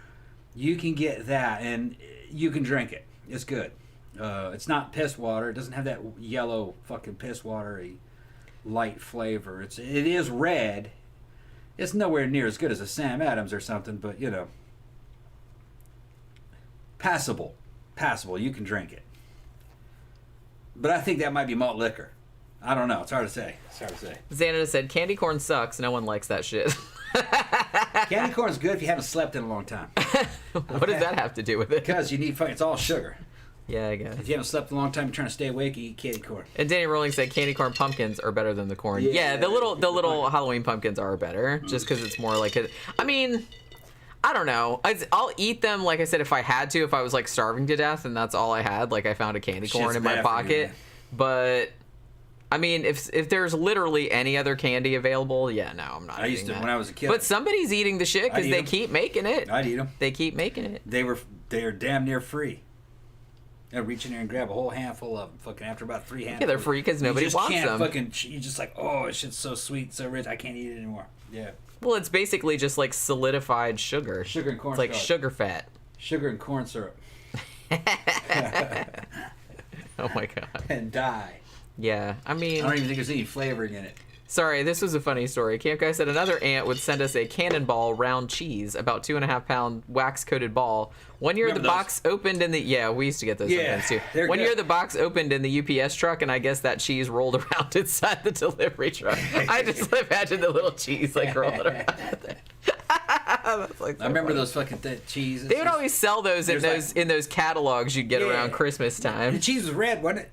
E: You can get that, and you can drink it. It's good. It's not piss water. It doesn't have that yellow fucking piss watery light flavor. It is red. It's nowhere near as good as a Sam Adams or something, but you know, passable. You can drink it. But I think that might be malt liquor. I don't know. It's hard to say.
D: Xanada said, candy corn sucks. No one likes that shit.
E: Candy corn's good if you haven't slept in a long time.
D: What does that have to do with it?
E: Because you need it's all sugar.
D: Yeah, I guess.
E: If you haven't slept in a long time, you're trying to stay awake, you eat candy corn.
D: And Danny Rolling said candy corn pumpkins are better than the corn. Yeah, the little Halloween pumpkins are better, just because it's more like I mean, I don't know. I'll eat them, like I said, if I had to, if I was like starving to death and that's all I had, like I found a candy corn in my pocket. But I mean, if there's literally any other candy available, yeah, no, I'm not.
E: I used to when I was a kid.
D: But somebody's eating the shit because they keep making it.
E: I'd eat them.
D: They keep making it.
E: They are damn near free. I'd reach in there and grab a whole handful of them. Fucking after about 3 handfuls.
D: Yeah, they're free because nobody wants them.
E: You just like, oh, this shit's so sweet, so rich, I can't eat it anymore. Yeah.
D: Well, it's basically just like solidified sugar.
E: Sugar and corn
D: It's like sugar fat.
E: Sugar and corn syrup.
D: Oh my god.
E: And dye.
D: Yeah, I mean,
E: I don't even think there's any flavoring in it.
D: Sorry, this was a funny story. Camp Guy said another aunt would send us a cannonball round cheese, about 2.5 pound wax coated ball. One year the box opened in the we used to get those sometimes too. One year the box opened in the UPS truck, and I guess that cheese rolled around inside the delivery truck. I just imagine the little cheese like rolling around. That's like so
E: I remember
D: funny.
E: Those fucking cheeses.
D: They would always sell those in those catalogs you'd get around Christmas time.
E: The cheese was red, wasn't it?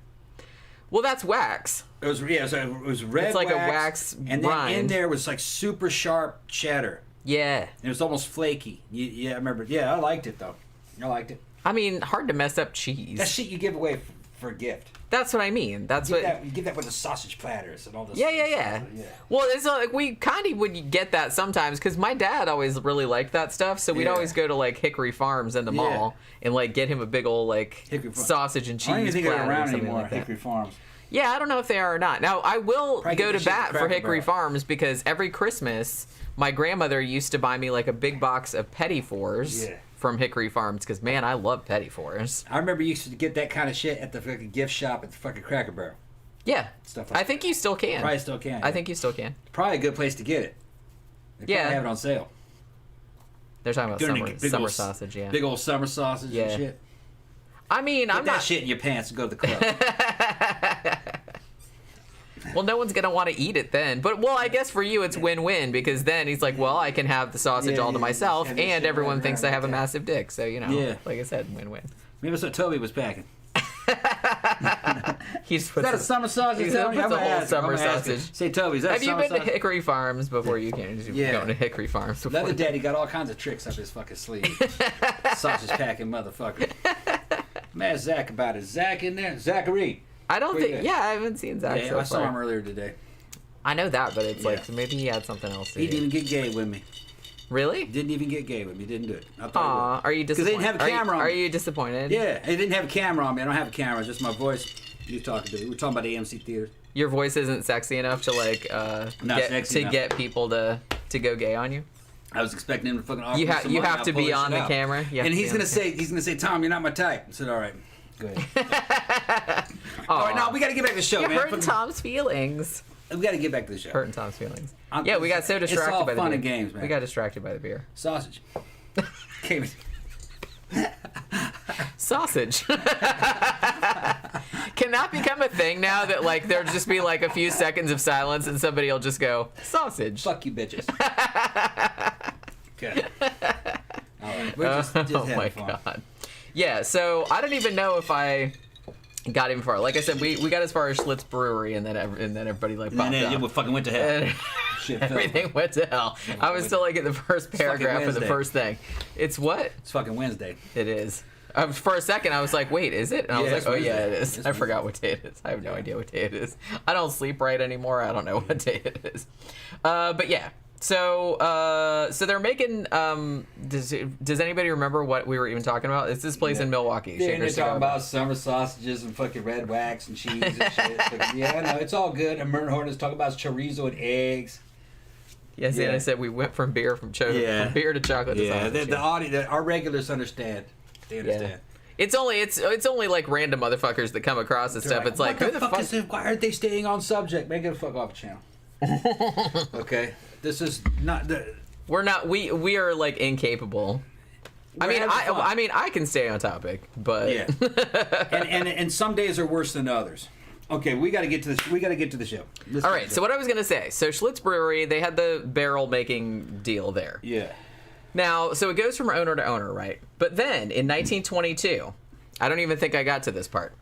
D: Well, that's wax.
E: It was red.
D: It's like a wax
E: and
D: rind.
E: then in there was like super sharp cheddar.
D: Yeah.
E: It was almost flaky. Yeah, I remember. Yeah, I liked it though. I liked it.
D: I mean, hard to mess up cheese.
E: That shit you give away for a gift.
D: That's what I mean.
E: You give that with the sausage platters and all this.
D: Yeah. Well, it's like we kind of would get that sometimes because my dad always really liked that stuff. So we'd always go to like Hickory Farms in the mall and like get him a big old like sausage and cheese.
E: I don't even think they're around anymore.
D: Like
E: Hickory Farms.
D: Yeah, I don't know if they are or not. Now, I will go to bat for Hickory Farms because every Christmas, my grandmother used to buy me like a big box of Petit Fours from Hickory Farms because, man, I love Petit Fours.
E: I remember you used to get that kind of shit at the fucking gift shop at the fucking Cracker Barrel.
D: Yeah.
E: Stuff like
D: I think you still can.
E: Probably still can.
D: I think you still can.
E: Probably a good place to get it. They probably have it on sale.
D: They're talking about summer sausage, yeah.
E: Big old summer sausage and shit.
D: I mean,
E: Put that shit in your pants and go to the club.
D: Well, no one's going to want to eat it then. But, well, I guess for you it's win-win because then he's like, well, I can have the sausage all to myself and everyone thinks I have a massive dick. So, you know, like I said, win-win.
E: Maybe that's what Toby was packing.
D: Is
E: that a summer sausage?
D: He's puts a whole summer sausage.
E: Say, Toby, is that
D: Have you been to Hickory Farms before you came? Going to Hickory Farms before.
E: Another daddy got all kinds of tricks up his fucking sleeve. Sausage packing motherfucker. I'm ask Zach about it. Zach in there? Zachary.
D: I don't
E: Pretty
D: think.
E: good.
D: Yeah, I haven't seen Zach.
E: Yeah,
D: so
E: I saw
D: far.
E: him earlier today.
D: I know that, but it's
E: Yeah.
D: like so maybe he had something else to
E: He
D: do.
E: didn't even get gay with me.
D: Really?
E: Didn't even get gay with me. Didn't do it. I thought
D: Aw, are you
E: Because they
D: disappointed?
E: didn't have a camera on
D: Are
E: me.
D: you disappointed?
E: Yeah, they didn't have a camera on me. I don't have a camera. It's just my voice. You're talking to. We're talking about AMC theaters.
D: Your voice isn't sexy enough to like
E: Not sexy enough.
D: get people to go gay on you.
E: I was expecting him to fucking offer
D: You
E: me
D: have
E: some
D: you
E: money.
D: have
E: I'll
D: to
E: pull
D: be
E: this
D: on
E: shit
D: the
E: out.
D: camera. You have
E: And
D: to
E: he's
D: be on
E: gonna say, Tom, you're not my type. I said, all right, go ahead.
D: Aw.
E: All right, now we got to get back to the show,
D: You're
E: man.
D: hurting Tom's feelings.
E: We got to get back to the show.
D: Hurting Tom's feelings.
E: I'm-
D: Yeah, we got so
E: it's
D: distracted
E: all
D: by the
E: fun
D: beer.
E: and games, man.
D: We got distracted by the beer.
E: Sausage. Came in.
D: Sausage. Can that become a thing now that like there'll just be like a few seconds of silence and somebody will just go sausage?
E: Fuck you, bitches. Okay. All right. We're just
D: Oh
E: having
D: my
E: fun.
D: god. Yeah, so I don't even know if I got even far. Like I said, we got as far as Schlitz Brewery and then everybody like popped
E: And then
D: out.
E: we fucking went to hell.
D: And
E: Shit fell.
D: everything went to hell. I was still like in the first
E: fucking
D: paragraph of the
E: Wednesday.
D: first thing. It's what?
E: It's fucking Wednesday.
D: It is. For a second, I was like, wait, is it? And I was
E: Yeah,
D: like,
E: it's
D: oh, yeah,
E: Wednesday.
D: it is.
E: It's
D: I forgot what day it is. I have no idea what day it is. I don't sleep right anymore. I don't know what day it is. But yeah. So they're making. Does anybody remember what we were even talking about? It's this place in Milwaukee.
E: Yeah,
D: Shaker
E: they're
D: Cigar
E: talking
D: Bar.
E: about summer sausages and fucking red wax and cheese and shit. Fucking- yeah, I know. It's all good. And Mernhorn is talking about chorizo and eggs.
D: Yes,
E: Yeah.
D: and I said we went from beer from beer to chocolate. to
E: Yeah,
D: sausage,
E: the audience, our regulars understand. They understand.
D: It's only like random motherfuckers that come across this stuff.
E: Right.
D: It's like
E: what
D: who
E: the
D: the
E: fuck is this? Why aren't they staying on subject? Make it a fuck off channel. Okay, this is not the.
D: We're not. We are like incapable. I
E: We're
D: mean,
E: having fun.
D: I mean, I can stay on topic, but
E: Yeah, and some days are worse than others. Okay, we got to get to the. We got to get to the show. Let's
D: all
E: get
D: right.
E: to
D: So what I was gonna say. So Schlitz Brewery, they had the barrel making deal there.
E: Yeah.
D: Now, so it goes from owner to owner, right? But then in 1922, I don't even think I got to this part.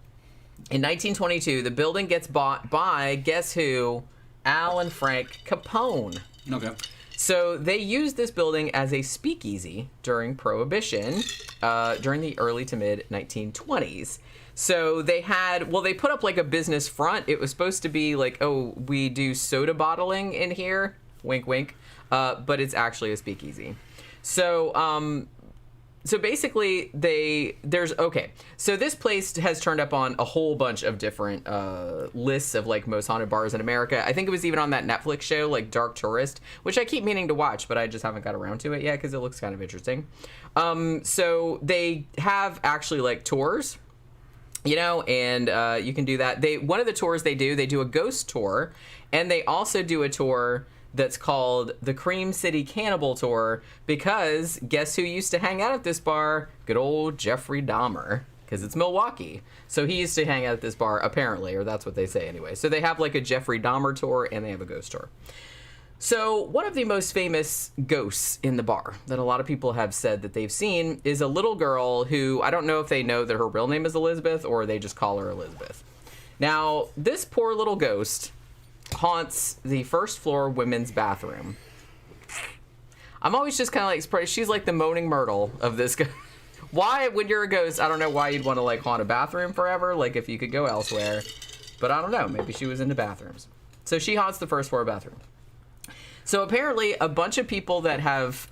D: In 1922, the building gets bought by guess who? Al and Frank Capone.
E: Okay.
D: So they used this building as a speakeasy during Prohibition, during the early to mid 1920s. So they put up like a business front. It was supposed to be like, oh, we do soda bottling in here, wink, wink, but it's actually a speakeasy. So, so basically, so this place has turned up on a whole bunch of different lists of like most haunted bars in America. I think it was even on that Netflix show, like Dark Tourist, which I keep meaning to watch, but I just haven't got around to it yet because it looks kind of interesting. So they have actually like tours, and you can do that. One of the tours they do a ghost tour, and they also do a tour that's called the Cream City Cannibal Tour, because guess who used to hang out at this bar? Good old Jeffrey Dahmer, because it's Milwaukee. So he used to hang out at this bar, apparently, or that's what they say anyway. So they have like a Jeffrey Dahmer tour, and they have a ghost tour. So one of the most famous ghosts in the bar that a lot of people have said that they've seen is a little girl who, I don't know if they know that her real name is Elizabeth or they just call her Elizabeth. Now, this poor little ghost haunts the first floor women's bathroom. I'm always just kind of like surprised. She's like the moaning Myrtle of this guy. Why, when you're a ghost, I don't know why you'd want to like haunt a bathroom forever, like if you could go elsewhere. But I don't know, maybe she was into bathrooms. So she haunts the first floor bathroom. So apparently a bunch of people that have,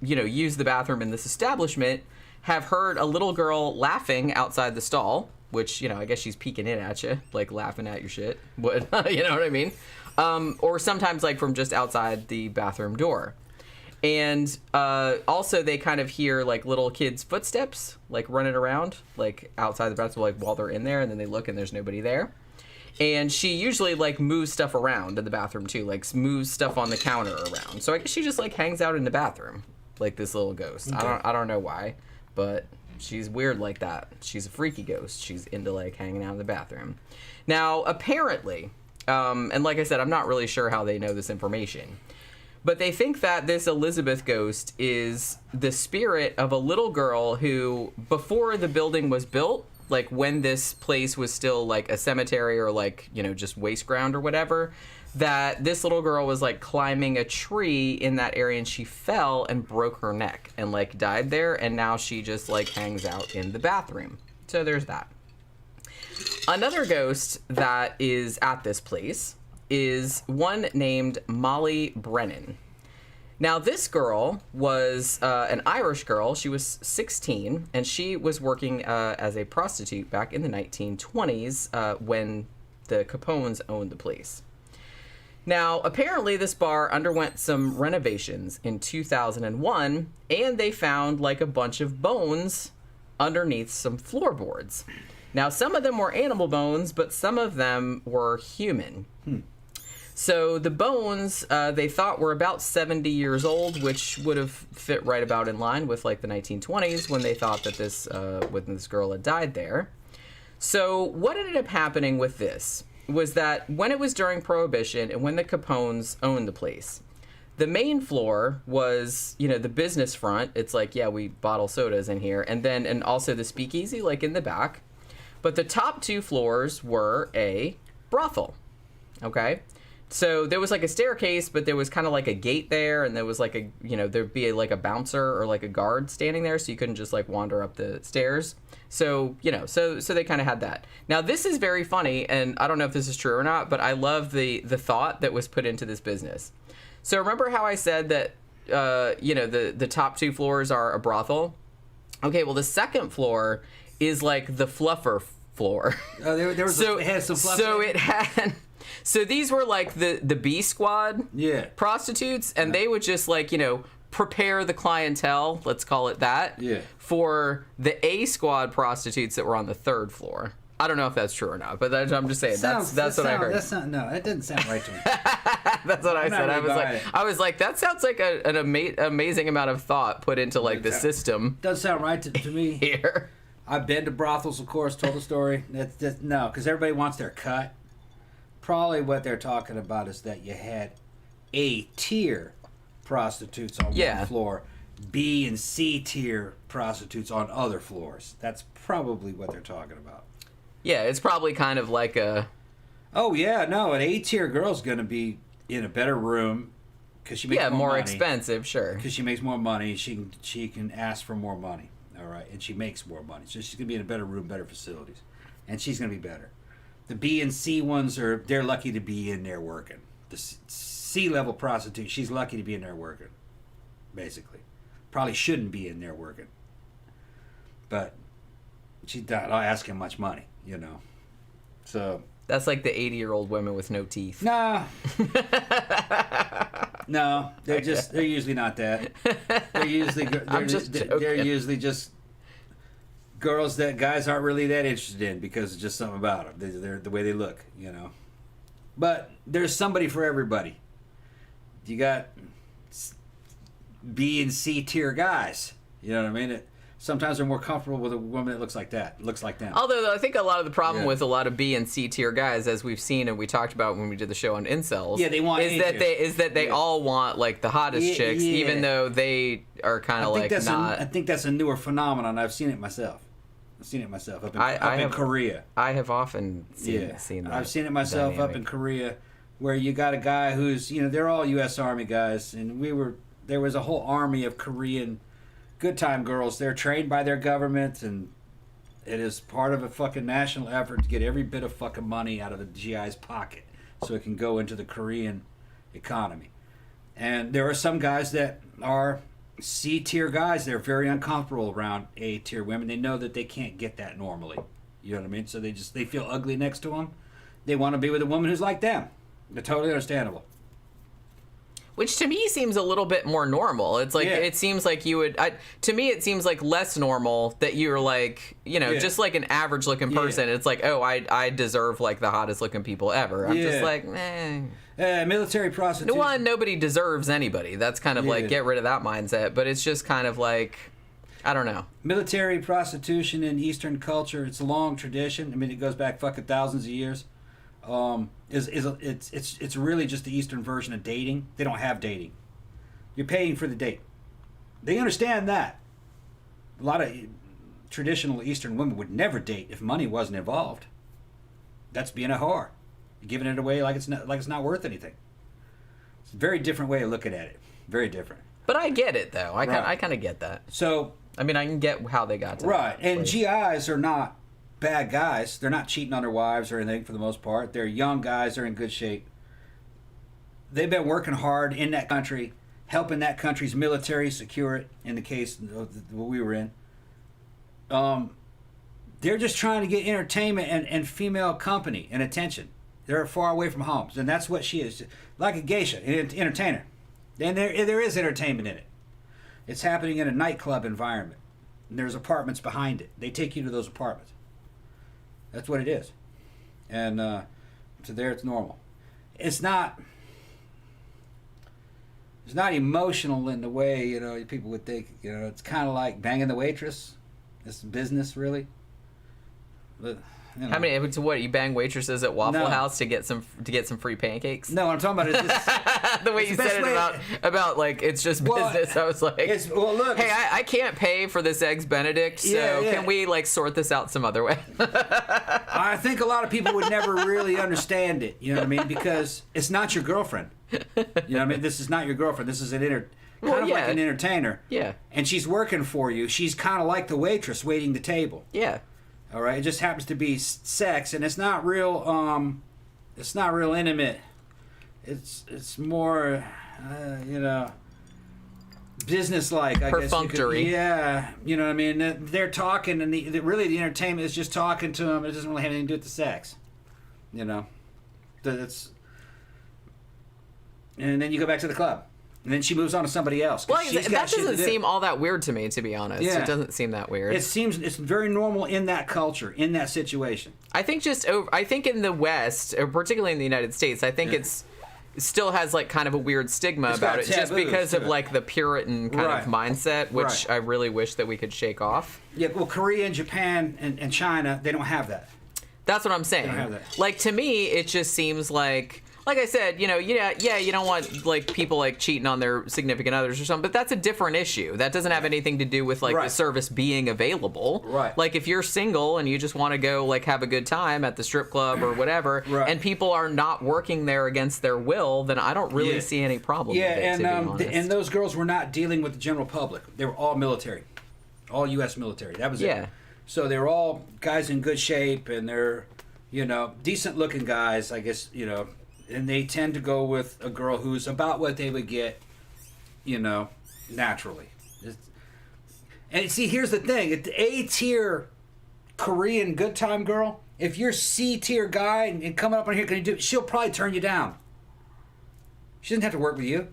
D: used the bathroom in this establishment have heard a little girl laughing outside the stall, which, I guess she's peeking in at you, like laughing at your shit. But, you know what I mean? Or sometimes like from just outside the bathroom door. And also they kind of hear like little kids' footsteps, like running around, like outside the bathroom, like while they're in there, and then they look and there's nobody there. And she usually like moves stuff around in the bathroom too, like moves stuff on the counter around. So I guess she just like hangs out in the bathroom, like this little ghost. Okay. I don't know why, but she's weird like that. She's a freaky ghost. She's into like hanging out in the bathroom. Now apparently, and like I said, I'm not really sure how they know this information, but they think that this Elizabeth ghost is the spirit of a little girl who, before the building was built, like when this place was still like a cemetery or like, just waste ground or whatever, that this little girl was like climbing a tree in that area and she fell and broke her neck and like died there. And now she just like hangs out in the bathroom. So there's that. Another ghost that is at this place is one named Molly Brennan. Now, this girl was an Irish girl. She was 16, and she was working as a prostitute back in the 1920s when the Capones owned the place. Now, apparently this bar underwent some renovations in 2001, and they found like a bunch of bones underneath some floorboards. Now, some of them were animal bones, but some of them were human. So the bones, they thought were about 70 years old, which would have fit right about in line with like the 1920s when they thought that when this girl had died there. So what ended up happening with this was that when it was during Prohibition and when the Capones owned the place, the main floor was, the business front. It's like, yeah, we bottle sodas in here. And also the speakeasy, like in the back. But the top two floors were a brothel. Okay? So there was like a staircase, but there was kind of like a gate there. And there was like there'd be like a bouncer or like a guard standing there. So you couldn't just like wander up the stairs. So, so they kind of had that. Now, this is very funny, and I don't know if this is true or not, but I love the thought that was put into this business. So remember how I said that, the top two floors are a brothel? Okay, well, the second floor is like the fluffer floor. Oh, there was it had some fluff. So it had... So these were like the B squad prostitutes, and they would just like, prepare the clientele, let's call it that, for the A squad prostitutes that were on the third floor. I don't know if that's true or not, but I'm just saying that's what I heard.
E: No, that doesn't sound right to me.
D: That's what I said. I was like, that sounds like an amazing amount of thought put into like the system.
E: Doesn't sound right to me.
D: Here,
E: I've been to brothels, of course, told the story. No, because everybody wants their cut. Probably what they're talking about is that you had A tier prostitutes on one floor, B and C tier prostitutes on other floors. That's probably what they're talking about.
D: Yeah, it's probably kind of like a...
E: Oh, yeah, no, an A tier girl's going to be in a better room because she makes more money.
D: Expensive, sure.
E: Because she makes more money, she can ask for more money, all right? And she makes more money. So she's going to be in a better room, better facilities. And she's going to be better. The B and C ones, they're lucky to be in there working. The C-level prostitute, she's lucky to be in there working, basically. Probably shouldn't be in there working. But she's not asking much money, So...
D: That's like the 80-year-old women with no teeth.
E: Nah. No, they're usually not that. They're usually just girls that guys aren't really that interested in because it's just something about them. They're the way they look, But there's somebody for everybody. You got B and C tier guys. You know what I mean? Sometimes they're more comfortable with a woman that looks like them.
D: Although I think a lot of the problem with a lot of B and C tier guys, as we've seen and we talked about when we did the show on incels,
E: they want
D: is that they all want like the hottest chicks, even though they are kind of like not.
E: I think that's a newer phenomenon. I've seen it myself. Up in Korea.
D: I have often seen that.
E: I've seen it myself dynamic. Up in Korea, where you got a guy who's they're all U.S. Army guys, and there was a whole army of Korean good time girls. They're trained by their government, and it is part of a fucking national effort to get every bit of fucking money out of the GI's pocket so it can go into the Korean economy. And there are some guys that are C-tier guys. They're very uncomfortable around A-tier women. They know that they can't get that normally. You know what I mean? So they feel ugly next to them. They want to be with a woman who's like them. They're totally understandable.
D: Which to me seems a little bit more normal. It's like it seems like you would. To me, it seems like less normal that you're like just like an average looking person. It's like, oh, I deserve like the hottest looking people ever. I'm just like,
E: military prostitution.
D: One, nobody deserves anybody. That's kind of like get rid of that mindset. But it's just kind of like, I don't know.
E: Military prostitution in Eastern culture. It's a long tradition. I mean, it goes back fucking thousands of years. It's really just the Eastern version of dating. They don't have dating. You're paying for the date. They understand that. A lot of traditional Eastern women would never date if money wasn't involved. That's being a whore. You're giving it away like it's not worth anything. It's a very different way of looking at it. Very different.
D: But I get it though. I kind of get that.
E: So
D: I mean, I can get how they got to
E: right.
D: that
E: And
D: place.
E: GIs are not bad guys. They're not cheating on their wives or anything for the most part. They're young guys. They're in good shape. They've been working hard in that country, helping that country's military secure it in the case of what we were in. They're just trying to get entertainment and female company and attention. They're far away from homes, and that's what she is. Like a geisha, an entertainer. And there is entertainment in it. It's happening in a nightclub environment. And there's apartments behind it. They take you to those apartments. That's what it is. And so there it's normal. It's not emotional in the way, you know, people would think. You know, it's kind of like banging the waitress. It's business, really. But, you know.
D: How many? So what? You bang waitresses at Waffle House to get some free pancakes?
E: No, what I'm talking about is just
D: the way you said it about like it's just business. I was like,
E: look,
D: hey, I can't pay for this eggs Benedict, so can we like sort this out some other way?
E: I think a lot of people would never really understand it. You know what I mean? Because it's not your girlfriend. You know what I mean? This is not your girlfriend. This is like an entertainer.
D: Yeah.
E: And she's working for you. She's kind of like the waitress waiting the table.
D: Yeah.
E: All right, it just happens to be sex, and it's not real. It's not real intimate. It's more, you know, business-like. I
D: perfunctory.
E: guess. Yeah, you know what I mean. They're talking, and really the entertainment is just talking to them. It doesn't really have anything to do with the sex. You know, and then you go back to the club. And then she moves on to somebody else.
D: Well, that doesn't seem all that weird to me, to be honest.
E: Yeah.
D: It doesn't seem that weird.
E: It's very normal in that culture, in that situation.
D: I think in the West, or particularly in the United States, I think it still has like kind of a weird stigma about it, just because of like the Puritan kind of mindset, which I really wish that we could shake off. Yeah,
E: well, Korea and Japan and China, they don't have that.
D: That's what I'm saying.
E: They don't have that.
D: Like, to me, it just seems like I said, you know, you don't want like people like cheating on their significant others or something, but that's a different issue. That doesn't have anything to do with like the service being available.
E: Right.
D: Like if you're single and you just want to go like have a good time at the strip club or whatever, and people are not working there against their will, then I don't really see any problem with it, to be honest.
E: And those girls were not dealing with the general public. They were all military, all U.S. military. That was it. So they were all guys in good shape, and they're, you know, decent looking guys, I guess, you know. And they tend to go with a girl who's about what they would get, you know, naturally. And see, here's the thing. If the A-tier Korean good time girl, if you're C-tier guy and coming up on here, she'll probably turn you down. She doesn't have to work with you.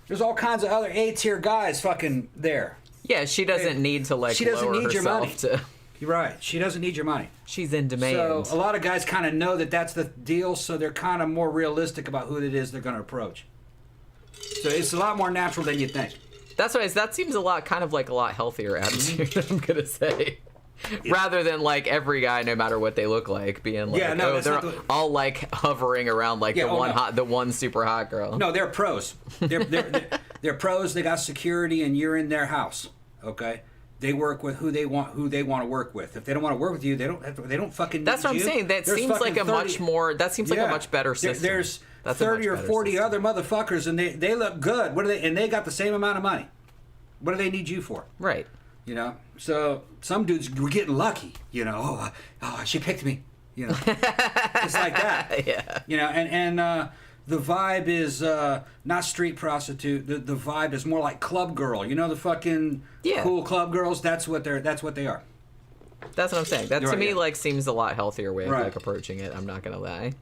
E: There's all kinds of other A-tier guys fucking there.
D: Yeah, she doesn't need to like lower herself
E: your money.
D: To...
E: You're right. She doesn't need your money.
D: She's in demand.
E: So a lot of guys kind of know that that's the deal, so they're kind of more realistic about who it is they're going to approach. So it's a lot more natural than you think.
D: That's why that seems a lot healthier attitude. I'm gonna say, rather than like every guy, no matter what they look like, being like, they're all like hovering around like the one super hot girl.
E: No, they're pros. They're pros. They got security, and you're in their house. Okay. They work with who they want to work with. If they don't want to work with you, they don't fucking.
D: That's what I'm saying. That seems like a much better system.
E: There's 30 or 40 other motherfuckers, and they look good. What do they? And they got the same amount of money. What do they need you for?
D: Right.
E: You know. So some dudes were getting lucky. You know. Oh, she picked me. You know. It's like that.
D: Yeah.
E: You know. And the vibe is not street prostitute. The vibe is more like club girl. You know, the fucking cool club girls. That's what they are. That's what I'm saying. That to me like seems a lot healthier way of like approaching it. I'm not gonna lie.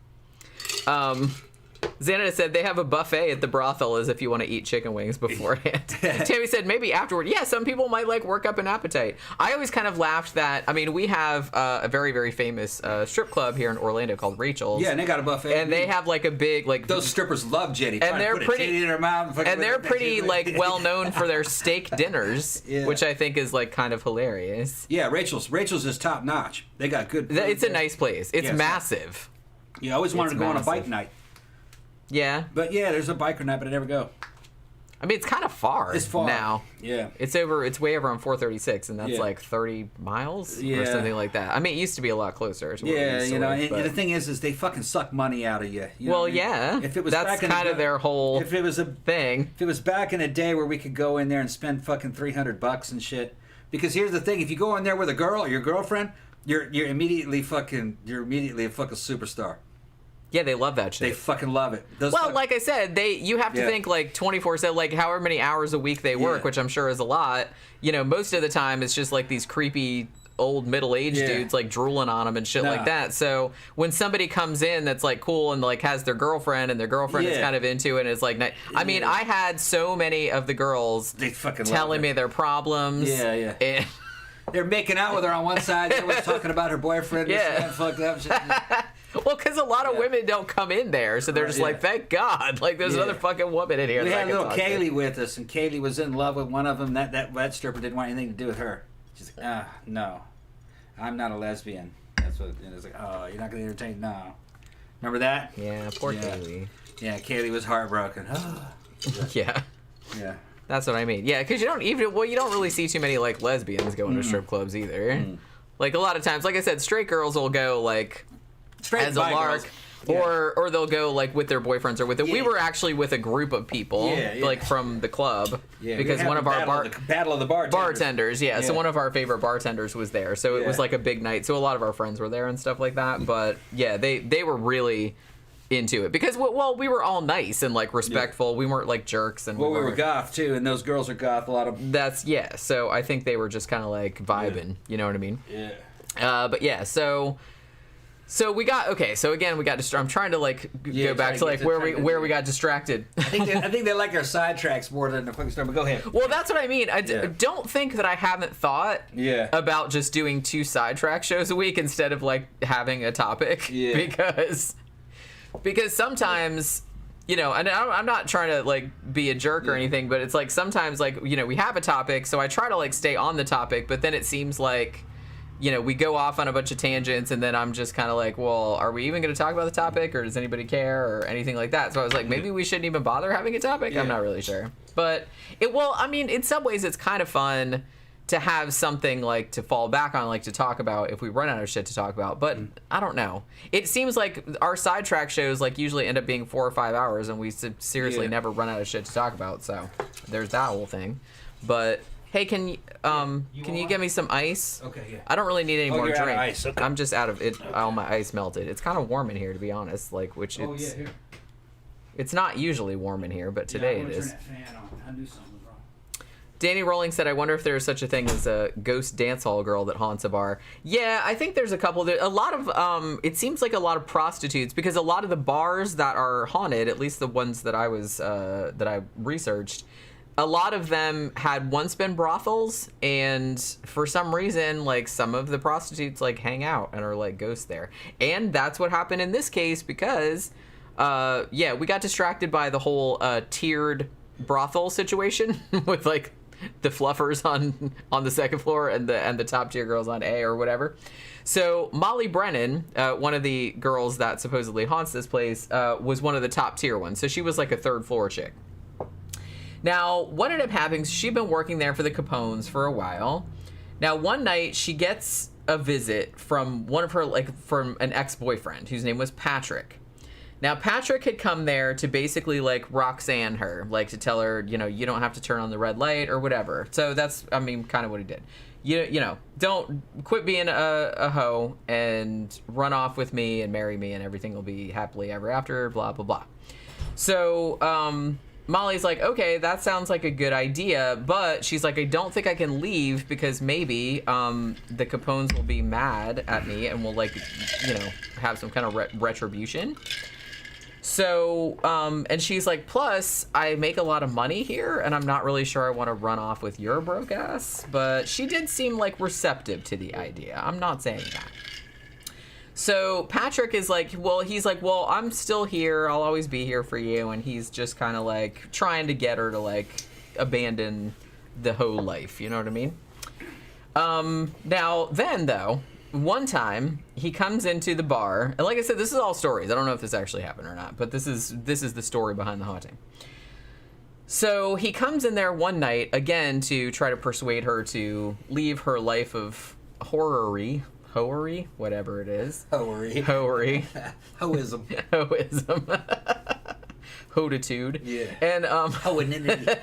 D: Xana said they have a buffet at the brothel as if you want to eat chicken wings beforehand. Tammy said maybe afterward. Yeah, some people might like work up an appetite. I always kind of laughed that. I mean, we have a very, very famous strip club here in Orlando called Rachel's.
E: Yeah, and they got a buffet.
D: And they have like a big like
E: those strippers love Jenny.
D: And they're pretty
E: in her mouth.
D: And they're pretty like well known for their steak dinners, which I think is like kind of hilarious.
E: Yeah, Rachel's is top notch. They got good food.
D: It's a nice place. It's massive.
E: Yeah, I always wanted to go on a bike night.
D: Yeah.
E: But yeah, there's a biker night, but I never go.
D: I mean, it's kind of far.
E: It's far
D: now.
E: Yeah.
D: It's way over on 436, and that's like 30 miles or something like that. I mean, it used to be a lot closer. To
E: you know, and the thing is they fucking suck money out of you. You know what I mean?
D: Yeah.
E: If it was
D: that's kind of their whole thing.
E: If it was back in a day where we could go in there and spend fucking $300 and shit. Because here's the thing, if you go in there with a girl or your girlfriend, you're immediately a fucking superstar.
D: Yeah, they love that shit.
E: They fucking love it.
D: Like I said, you have to think like 24/7, like however many hours a week they work, which I'm sure is a lot. You know, most of the time it's just like these creepy old middle-aged dudes like drooling on them and shit like that. So when somebody comes in that's like cool and like has their girlfriend and their girlfriend is kind of into it and is like, I mean, I had so many of the girls telling me their problems.
E: Yeah.
D: And
E: they're making out with her on one side, the other one's talking about her boyfriend.
D: Yeah.
E: Fucked up shit.
D: Well, because a lot of women don't come in there, so they're just like, thank God. Like, there's another fucking woman in here.
E: We
D: that
E: had
D: I can
E: little
D: talk to.
E: Kaylee with us, and Kaylee was in love with one of them. That stripper didn't want anything to do with her. She's like, no, I'm not a lesbian. That's what. And it's like, oh, you're not going to entertain? No. Remember that?
D: Yeah, poor Kaylee.
E: Yeah, Kaylee was heartbroken.
D: Yeah.
E: Yeah.
D: That's what I mean. Yeah, because you don't really see too many like lesbians going to strip clubs either. Like a lot of times, like I said, straight girls will go like as a lark, or they'll go like with their boyfriends or with it. We were actually with a group of people, like from the club, because one of our
E: battle of the bartenders.
D: So one of our favorite bartenders was there, so it was like a big night. So a lot of our friends were there and stuff like that. But yeah, they were really into it because we were all nice and like respectful. We weren't like jerks, and
E: we were goth too, and those girls are goth. A lot of
D: so I think they were just kind of like vibing. You know what I mean? But yeah, so we got So again, we got distracted. I'm trying to like go back to like where we got distracted.
E: I think they like our sidetracks more than the fucking story. But go ahead.
D: Well, that's what I mean. I don't think that I haven't thought about just doing 2 sidetrack shows a week instead of like having a topic. Because sometimes, you know, and I'm not trying to like be a jerk or anything, but it's like sometimes like, you know, we have a topic, so I try to like stay on the topic, but then it seems like, you know, we go off on a bunch of tangents, and then I'm just kind of like, well, are we even going to talk about the topic, or does anybody care, or anything like that? So I was like, maybe we shouldn't even bother having a topic. I'm not really sure, but I mean, in some ways, it's kind of fun to have something like to fall back on, like to talk about if we run out of shit to talk about. But I don't know. It seems like our sidetrack shows like usually end up being 4 or 5 hours, and we seriously never run out of shit to talk about. So there's that whole thing. But hey, can you get me some ice?
E: Okay, yeah.
D: I don't really need any more drink.
E: Out of ice. Okay.
D: I'm just out of it. All my ice melted. It's kind of warm in here, to be honest. Like,
E: here.
D: It's not usually warm in here, but today it is.
E: Turn that fan on. I knew something was wrong.
D: Danny Rolling said, I wonder if there's such a thing as a ghost dance hall girl that haunts a bar. Yeah, I think there's a couple. A lot of, it seems like a lot of prostitutes, because a lot of the bars that are haunted, at least the ones that I was, that I researched, a lot of them had once been brothels, and for some reason, like, some of the prostitutes, like, hang out and are, like, ghosts there. And that's what happened in this case, because, we got distracted by the whole, tiered brothel situation with, like, the fluffers on the second floor and the top tier girls on A or whatever. So Molly Brennan, one of the girls that supposedly haunts this place, was one of the top tier ones. So she was like a third floor chick. Now, what ended up happening, she'd been working there for the Capones for a while. Now, one night she gets a visit from one of her, like, from an ex-boyfriend whose name was Patrick. Now, Patrick had come there to basically, like, Roxanne her, like, to tell her, you know, you don't have to turn on the red light or whatever. So that's, I mean, kind of what he did. You know, don't quit being a hoe and run off with me and marry me and everything will be happily ever after, blah, blah, blah. So, Molly's like, okay, that sounds like a good idea, but she's like, I don't think I can leave because maybe the Capones will be mad at me and will, like, you know, have some kind of retribution. So, and she's like, plus, I make a lot of money here, and I'm not really sure I want to run off with your broke ass. But she did seem, like, receptive to the idea. I'm not saying that. So Patrick is like, he's like, well, I'm still here. I'll always be here for you. And he's just kind of, like, trying to get her to, like, abandon the hoe life. You know what I mean? Now, then, though, one time he comes into the bar, and like I said, this is all stories. I don't know if this actually happened or not, but this is the story behind the haunting. So he comes in there one night again to try to persuade her to leave her life of hoery, whatever it is. Hoery.
E: Hoism.
D: Hoditude.
E: Yeah.
D: And
E: Hoanimity.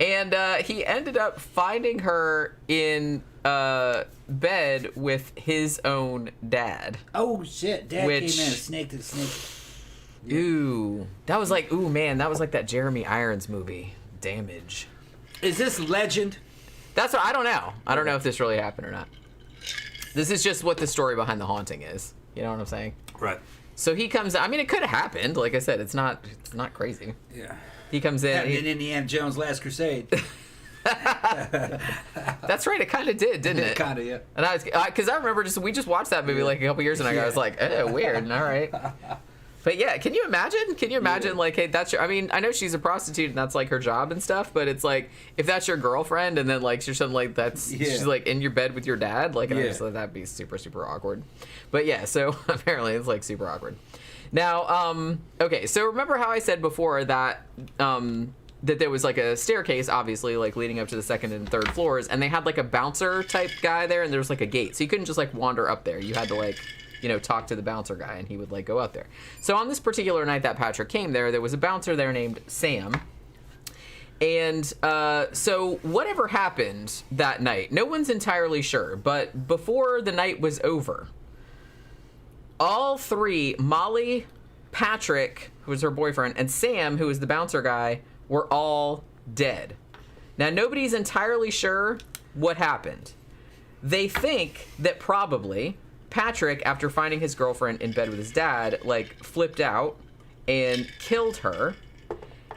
D: And he ended up finding her in bed with his own dad.
E: Oh shit! Dad
D: Which-
E: came in and snaked it. Yeah.
D: Ooh, that was like, that was like that Jeremy Irons movie, Damage.
E: Is this legend?
D: That's what I don't know. I don't know if this really happened or not. This is just what the story behind the haunting is. You know what I'm saying?
E: Right.
D: So he comes. I mean, it could have happened. Like I said, it's not crazy.
E: Yeah.
D: He comes in.
E: Happened in Indiana Jones' Last Crusade.
D: That's right. It kind of did, didn't it?
E: Kind of, yeah.
D: And I was, because I remember we just watched that movie like a couple years ago. I was like, weird. All right. But yeah, can you imagine? Like, hey, that's your. I mean, I know she's a prostitute and that's like her job and stuff. But it's like, if that's your girlfriend and then like you're something like she's like in your bed with your dad. Like, I just thought that'd be super super awkward. But yeah, so apparently it's like super awkward. Now, okay, so remember how I said before that that there was like a staircase, obviously, like leading up to the second and third floors, and they had like a bouncer type guy there, and there was like a gate, so you couldn't just like wander up there. You had to like, talk to the bouncer guy, and he would like go out there. So on this particular night that Patrick came there was a bouncer there named Sam. And so whatever happened that night, no one's entirely sure, but before the night was over, all three, Molly, Patrick, who was her boyfriend, and Sam, who was the bouncer guy, were all dead. Now, nobody's entirely sure what happened. They think that probably Patrick, after finding his girlfriend in bed with his dad, like, flipped out and killed her.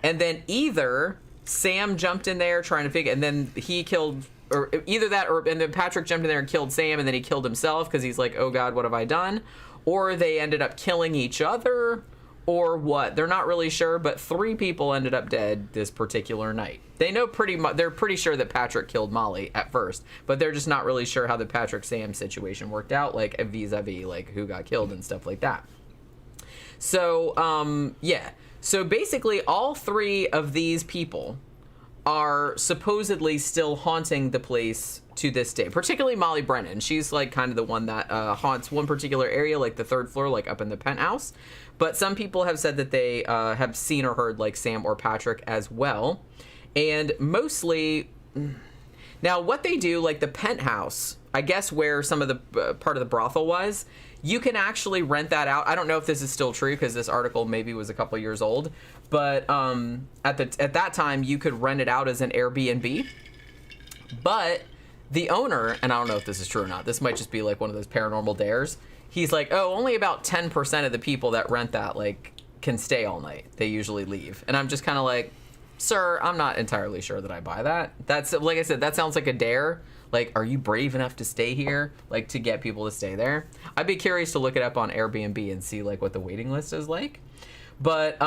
D: And then either Sam jumped in there trying to figure, and then he killed, or either that, or and then Patrick jumped in there and killed Sam, and then he killed himself because he's like, oh God, what have I done? Or they ended up killing each other, or what? They're not really sure, but 3 people ended up dead this particular night. They know they're pretty sure that Patrick killed Molly at first, but they're just not really sure how the Patrick-Sam situation worked out, like vis-a-vis, like who got killed and stuff like that. So, yeah. So basically, all 3 of these people are supposedly still haunting the place to this day, particularly Molly Brennan. She's like kind of the one that haunts one particular area, like the 3rd floor, like up in the penthouse. But some people have said that they have seen or heard like Sam or Patrick as well. And mostly, now what they do, like the penthouse, I guess where some of the part of the brothel was, you can actually rent that out. I don't know if this is still true because this article maybe was a couple years old, but at that time you could rent it out as an Airbnb. But the owner, and I don't know if this is true or not, this might just be like one of those paranormal dares. He's like, oh, only about 10% of the people that rent that like can stay all night. They usually leave. And I'm just kind of like, sir, I'm not entirely sure that I buy that. That's, like I said, that sounds like a dare. Like, are you brave enough to stay here, like, to get people to stay there? I'd be curious to look it up on Airbnb and see, like, what the waiting list is like. But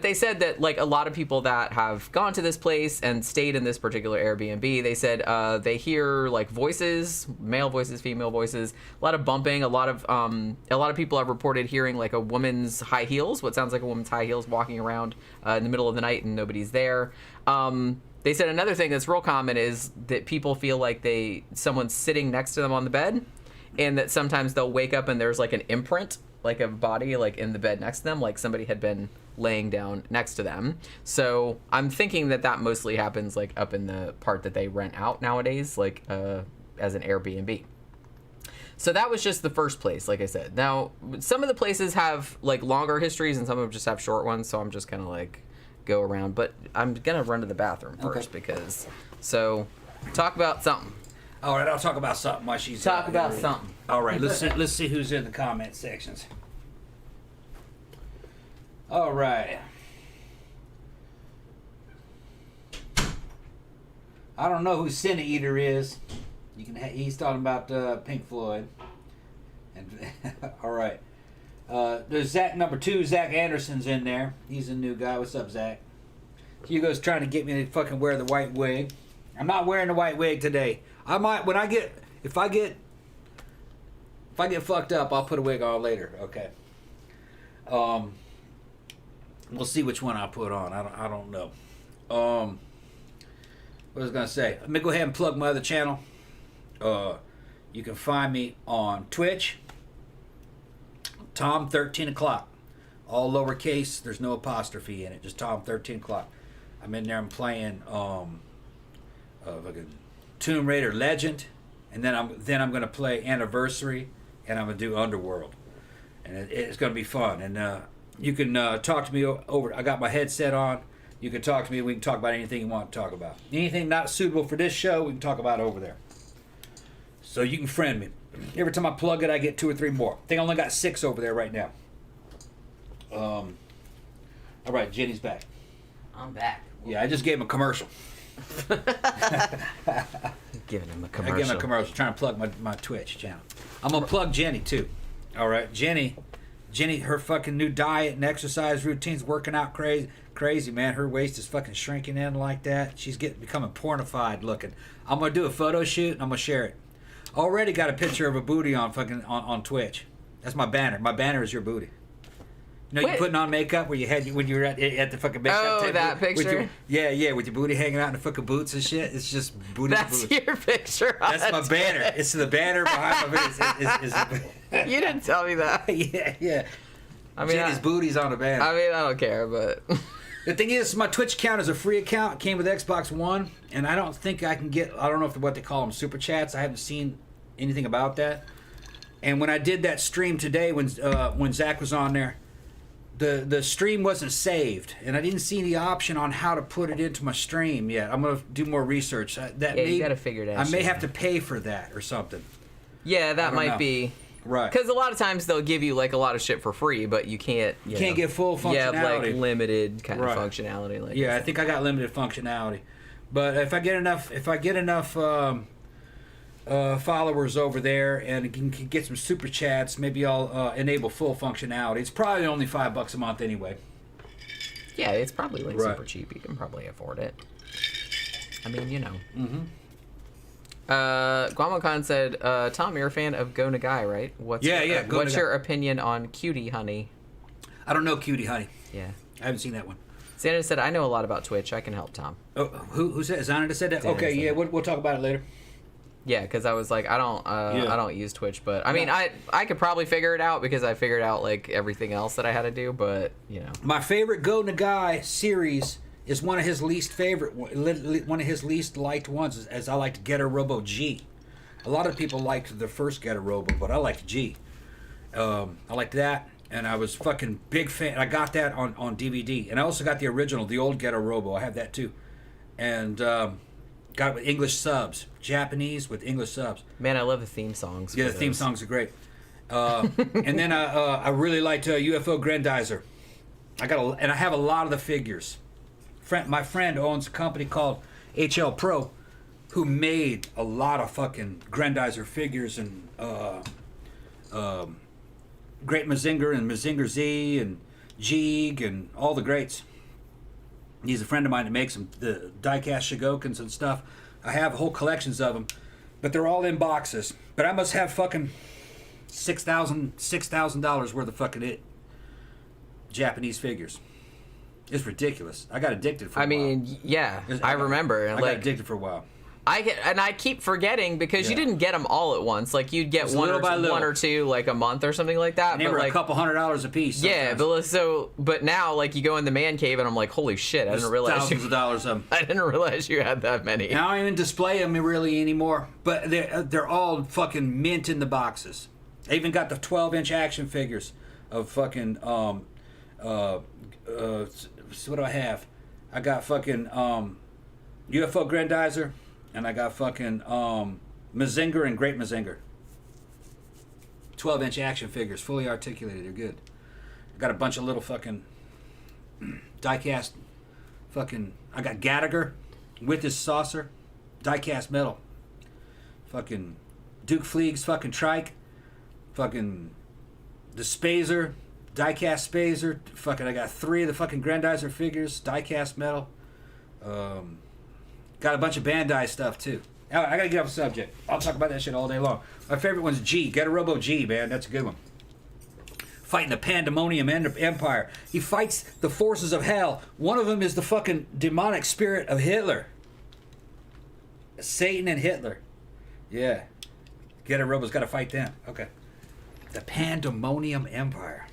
D: they said that, like, a lot of people that have gone to this place and stayed in this particular Airbnb, they said they hear, like, voices, male voices, female voices, a lot of bumping, a lot of people have reported hearing, like, a woman's high heels, what sounds like a woman's high heels walking around in the middle of the night and nobody's there. They said another thing that's real common is that people feel like someone's sitting next to them on the bed, and that sometimes they'll wake up and there's like an imprint, like a body, like in the bed next to them, like somebody had been laying down next to them. So I'm thinking that mostly happens like up in the part that they rent out nowadays, like as an Airbnb. So that was just the first place, like I said. Now, some of the places have like longer histories and some of them just have short ones, so I'm just kind of like go around, but I'm gonna run to the bathroom first because talk about something.
E: All right, I'll talk about something while she's
D: talk about something.
E: All right, let's see who's in the comment sections. All right. I don't know who Cine Eater is. He's talking about Pink Floyd. And all right. There's Zach number 2. Zach Anderson's in there. He's a new guy. What's up, Zach? Hugo's trying to get me to fucking wear the white wig. I'm not wearing the white wig today. I might if I get fucked up, I'll put a wig on later. Okay. We'll see which one I put on. I don't know. What was I gonna say? Let me go ahead and plug my other channel. You can find me on Twitch. Tom 13 o'clock, all lowercase. There's no apostrophe in it. Just Tom 13 o'clock. I'm in there. I'm playing fucking Tomb Raider Legend. and then I'm gonna play Anniversary, and I'm gonna do Underworld, and it's gonna be fun. And you can talk to me over. I got my headset on. You can talk to me. We can talk about anything you want to talk about. Anything not suitable for this show, we can talk about over there. So you can friend me. Every time I plug it, I get 2 or 3 more. I think I only got 6 over there right now. All right, Jenny's back.
D: I'm back.
E: Yeah, I just gave him a commercial.
D: Giving him a
E: I
D: commercial.
E: gave him a commercial, trying to plug my Twitch channel. I'm going to plug Jenny, too. All right, Jenny, her fucking new diet and exercise routine's working out crazy, man. Her waist is fucking shrinking in like that. She's becoming pornified looking. I'm going to do a photo shoot, and I'm going to share it. Already got a picture of a booty on Twitch. That's my banner. My banner is your booty. You know, you putting on makeup when you were at the fucking makeup table.
D: Oh, that picture?
E: With your booty hanging out in the fucking boots and shit. It's just booty to boots.
D: That's your picture.
E: That's my banner. It's the banner behind my video.
D: You didn't tell me that.
E: Yeah. I mean, Jenny's booty's on the banner.
D: I mean, I don't care, but...
E: The thing is, my Twitch account is a free account. It came with Xbox One, and I don't think I can get... I don't know what they call them, super chats. I haven't seen anything about that. And when I did that stream today, when Zach was on there, the stream wasn't saved, and I didn't see the option on how to put it into my stream yet. I'm gonna do more research.
D: You gotta figure it out.
E: I may have to pay for that or something.
D: Yeah, that might be
E: right.
D: Because a lot of times they'll give you like a lot of shit for free, but you can't. You
E: can't get full functionality.
D: Yeah, like limited kind of functionality. Like
E: I think I got limited functionality, but if I get enough followers over there and can get some super chats, maybe I'll enable full functionality. It's probably only $5 a month anyway.
D: Yeah, it's probably like super cheap. You can probably afford it. I mean, you know. Guamocon said, Tom, you're a fan of Go Nagai, right? What's your opinion on Cutie Honey? I
E: don't know Cutie Honey.
D: Yeah.
E: I haven't seen that one.
D: Xander said, I know a lot about Twitch. I can help Tom.
E: Oh, who said? Xander said that? Okay, yeah, we'll talk about it later.
D: Yeah, because I was like, I don't use Twitch, but I mean, I could probably figure it out because I figured out like everything else that I had to do, but you know. My
E: favorite Go Nagai series is one of his least liked ones, as I liked Getter Robo G. A lot of people liked the first Getter Robo, but I liked G. I liked that, and I was fucking big fan. I got that on DVD, and I also got the original, the old Getter Robo. I have that too, and got it with English subs, Japanese with English subs.
D: Man, I love the theme songs.
E: Yeah, the theme songs are great. And then I really liked UFO Grenadier. I have a lot of the figures. My friend owns a company called HL Pro, who made a lot of fucking Grenadier figures and Great Mazinger and Mazinger Z and Jeeg and all the greats. He's a friend of mine that makes them, the die-cast Shigokins and stuff. I have whole collections of them, but they're all in boxes. But I must have fucking $6,000 worth of fucking Japanese figures. It's ridiculous. I got addicted for a while.
D: Yeah, I remember.
E: I got addicted for a while.
D: I keep forgetting because you didn't get them all at once. Like you'd get one or two like a month or something like that.
E: And they were like a couple $100 a piece. Sometimes.
D: Yeah, but now like you go in the man cave and I'm like, holy shit! I didn't realize
E: thousands of dollars of them.
D: I didn't realize you had that many.
E: And I don't even display them really anymore. But they're all fucking mint in the boxes. I even got the 12-inch action figures of fucking what do I have? I got fucking UFO Grenadier, and I got fucking Mazinger and Great Mazinger. 12-inch action figures, fully articulated. They're good. I got a bunch of little fucking die-cast fucking... I got Gallagher with his saucer, die-cast metal. Fucking Duke Fleeg's fucking trike. Fucking the Spazer, die-cast Spazer. Fucking, I got 3 of the fucking Grenadier figures, die-cast metal. Got a bunch of Bandai stuff too. I gotta get off the subject. I'll talk about that shit all day long. My favorite one's G. Get a Robo G, man. That's a good one. Fighting the Pandemonium Empire. He fights the forces of hell. One of them is the fucking demonic spirit of Hitler. Satan and Hitler. Yeah. Get a Robo's gotta fight them. Okay. The Pandemonium Empire.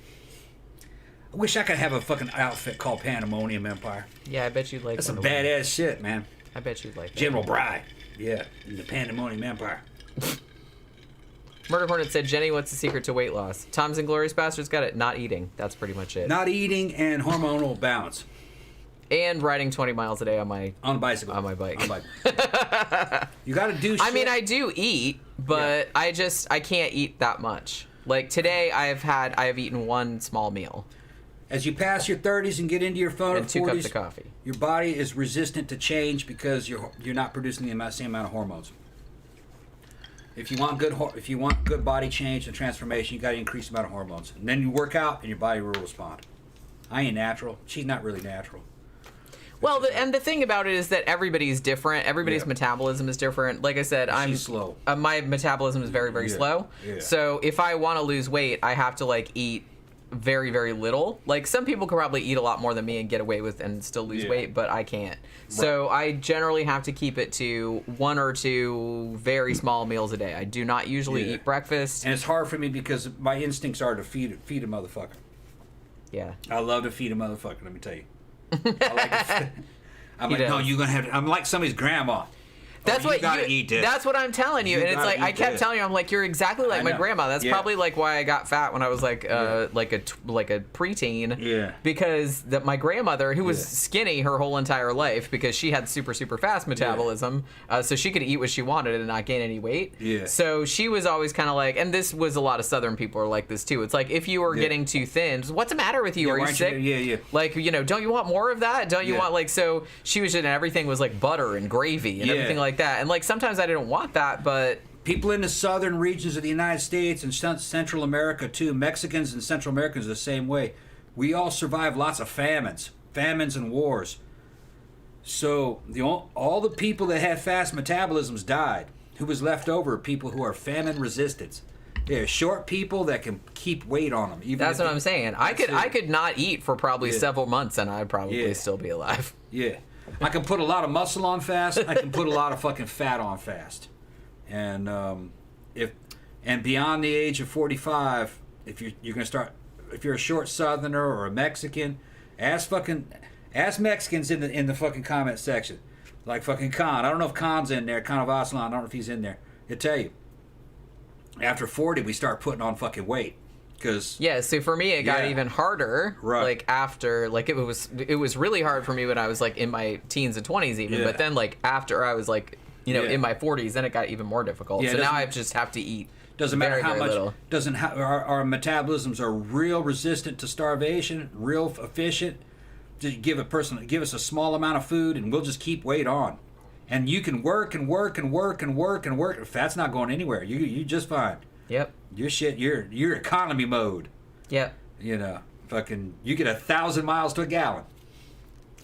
E: I wish I could have a fucking outfit called Pandemonium Empire.
D: Yeah, I bet you'd like
E: That's some badass shit, man.
D: I bet you'd like that.
E: General Bry. Yeah, in the Pandemonium Empire.
D: Murder Hornet said, Jenny, what's the secret to weight loss? Tom's and Glorious Bastards got it. Not eating. That's pretty much it.
E: Not eating and hormonal balance.
D: And riding 20 miles a day on my
E: bicycle.
D: On my bike.
E: You got to do shit.
D: I mean, I do eat, but I can't eat that much. Like today, I have eaten one small meal.
E: As you pass your 30s and get into your 40s,
D: and 2 cups of coffee.
E: Your body is resistant to change because you're not producing the same amount of hormones. If you want good body change and transformation, you got to increase the amount of hormones. And then you work out, and your body will respond. I ain't natural. She's not really natural.
D: Well, and the thing about it is that everybody's different. Everybody's metabolism is different. Like I said,
E: She's slow.
D: My metabolism is very, very slow.
E: Yeah.
D: So if I want to lose weight, I have to like eat very, very little. Like some people can probably eat a lot more than me and get away with and still lose weight, but I can't. Right. So I generally have to keep it to 1 or 2 very small meals a day. I do not usually eat breakfast.
E: And it's hard for me because my instincts are to feed a motherfucker.
D: Yeah.
E: I love to feed a motherfucker, let me tell you. I like to, I'm like, no, you're gonna have to, I'm like somebody's grandma.
D: That's what
E: you gotta eat this.
D: That's what I'm telling you, and it's like I kept telling you, I'm like, you're exactly like my grandma. That's probably like why I got fat when I was like a preteen.
E: Yeah.
D: Because my grandmother, who was skinny her whole entire life, because she had super fast metabolism, so she could eat what she wanted and not gain any weight.
E: Yeah.
D: So she was always kind of like, and this was a lot of Southern people are like this too. It's like if you were getting too thin, what's the matter with you? Are you sick? Like don't you want more of that? Don't you want like so? She was just, and everything was like butter and gravy and everything like that. And like sometimes I didn't want that, but
E: people in the southern regions of the United States and Central America too, Mexicans and Central Americans are the same way. We all survived lots of famines and wars. So all the people that had fast metabolisms died. Who was left over are people who are famine resistant. They're short people that can keep weight on them.
D: That's what I'm saying. I could not eat for probably several months and I'd probably still be alive.
E: Yeah. I can put a lot of muscle on fast. I can put a lot of fucking fat on fast. And beyond the age of 45, if you're gonna start, if you're a short Southerner or a Mexican, ask Mexicans in the fucking comment section, like fucking Khan. I don't know if Khan's in there. Khan of Aslan. I don't know if he's in there. He'll tell you. After 40, we start putting on fucking weight.
D: So for me it got even harder.
E: Right.
D: Like after, like it was really hard for me when I was like in my teens and 20s even. But then like after I was like in my 40s, then it got even more difficult. So now I just have to eat.
E: Doesn't matter how much. Our metabolisms are real resistant to starvation, real efficient. Just give us a small amount of food, and we'll just keep weight on. And you can work and work and work and work and work. Fat's not going anywhere. You just fine.
D: Yep.
E: Your shit, you're economy mode.
D: Yep.
E: Fucking, you get 1,000 miles to a gallon.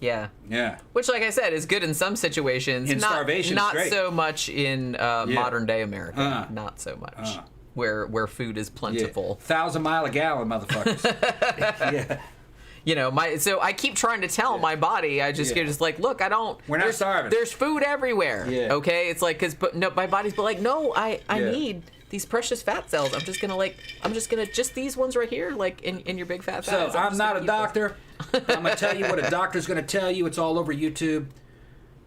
D: Yeah.
E: Yeah.
D: Which, like I said, is good in some situations.
E: In starvation,
D: not
E: great.
D: So much in modern day America. Not so much. Where food is plentiful.
E: 1,000 mile a gallon, motherfuckers. Yeah.
D: So I keep trying to tell my body, I just get like, look,
E: we're not starving.
D: There's food everywhere. Yeah. Okay? It's like, my body's like, no, I need these precious fat cells. I'm just gonna just these ones right here, like in your big fat cells.
E: So I'm not a doctor. I'm gonna tell you what a doctor's gonna tell you. It's all over YouTube,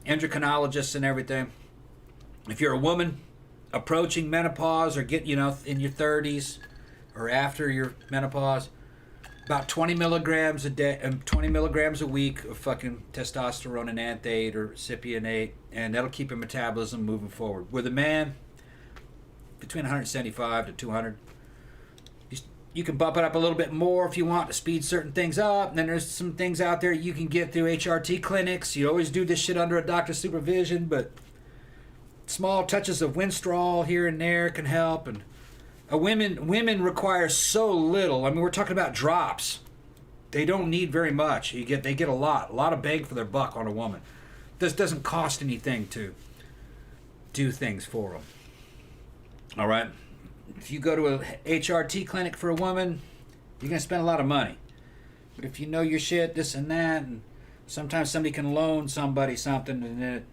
E: endocrinologists and everything. If you're a woman approaching menopause or in your 30s or after your menopause, about 20 milligrams a day, 20 milligrams a week of fucking testosterone and anthate or cypionate, and that'll keep your metabolism moving forward. With a man, between 175 to 200. You can bump it up a little bit more if you want to speed certain things up. And then there's some things out there you can get through HRT clinics. You always do this shit under a doctor's supervision, but small touches of Winstrol here and there can help. And women require so little. I mean, we're talking about drops. They don't need very much. They get a lot of bang for their buck on a woman. This doesn't cost anything to do things for them. All right. If you go to a HRT clinic for a woman, you're going to spend a lot of money. But if you know your shit, this and that, and sometimes somebody can loan somebody something, and then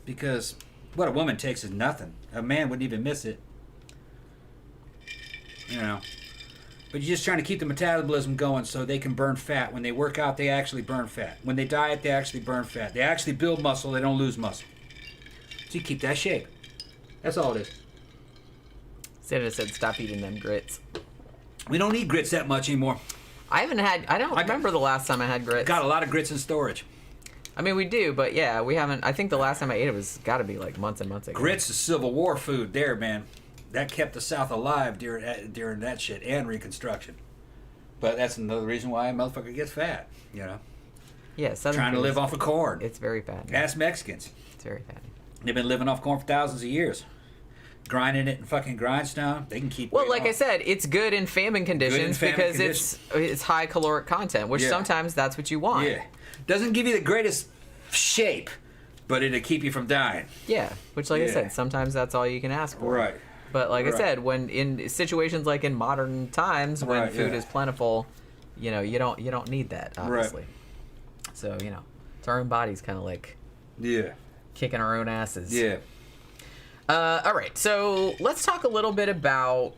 E: because what a woman takes is nothing. A man wouldn't even miss it. But you're just trying to keep the metabolism going so they can burn fat. When they work out, they actually burn fat. When they diet, they actually burn fat. They actually build muscle. They don't lose muscle. So you keep that shape. That's all it is.
D: Santa said, "Stop eating them grits."
E: We don't eat grits that much anymore.
D: I don't remember the last time I had grits.
E: Got a lot of grits in storage.
D: I mean, we do, but yeah, we haven't. I think the last time I ate it was got to be like months and months ago.
E: Grits is Civil War food there, man. That kept the South alive during that shit and Reconstruction. But that's another reason why a motherfucker gets fat, you know.
D: Yeah, Southern
E: trying to live off of corn.
D: It's very fattening.
E: Ask Mexicans.
D: It's very fattening.
E: They've been living off corn for thousands of years. Grinding it in fucking grindstone, they can keep.
D: Well, like I said, it's good in famine conditions because it's high caloric content, which sometimes that's what you want.
E: Yeah, doesn't give you the greatest shape, but it'll keep you from dying.
D: Yeah, which, like I said, sometimes that's all you can ask for.
E: Right.
D: But like I said, when in situations like in modern times when food is plentiful, you know, you don't need that, obviously. Right. So, you know, it's our own bodies kind of like kicking our own asses.
E: Yeah.
D: All right, so let's talk a little bit about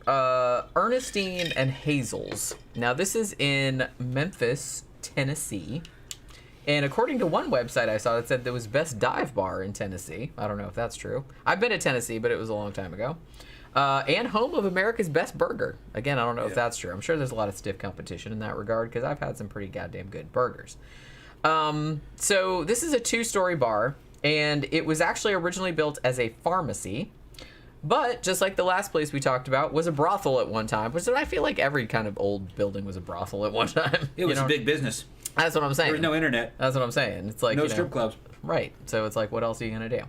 D: Ernestine and Hazel's. Now, this is in Memphis, Tennessee. And according to one website I saw, it said there was best dive bar in Tennessee. I don't know if that's true. I've been to Tennessee, but it was a long time ago. And home of America's best burger. Again, I don't know if that's true. I'm sure there's a lot of stiff competition in that regard because I've had some pretty goddamn good burgers. So this is a 2-story bar. And it was actually originally built as a pharmacy, but just like the last place we talked about, was a brothel at one time. Which I feel like every kind of old building was a brothel at one time.
E: It was a big business.
D: That's what I'm saying.
E: There was no internet.
D: That's what I'm saying. It's like
E: no strip clubs.
D: Right. So it's like, what else are you gonna do?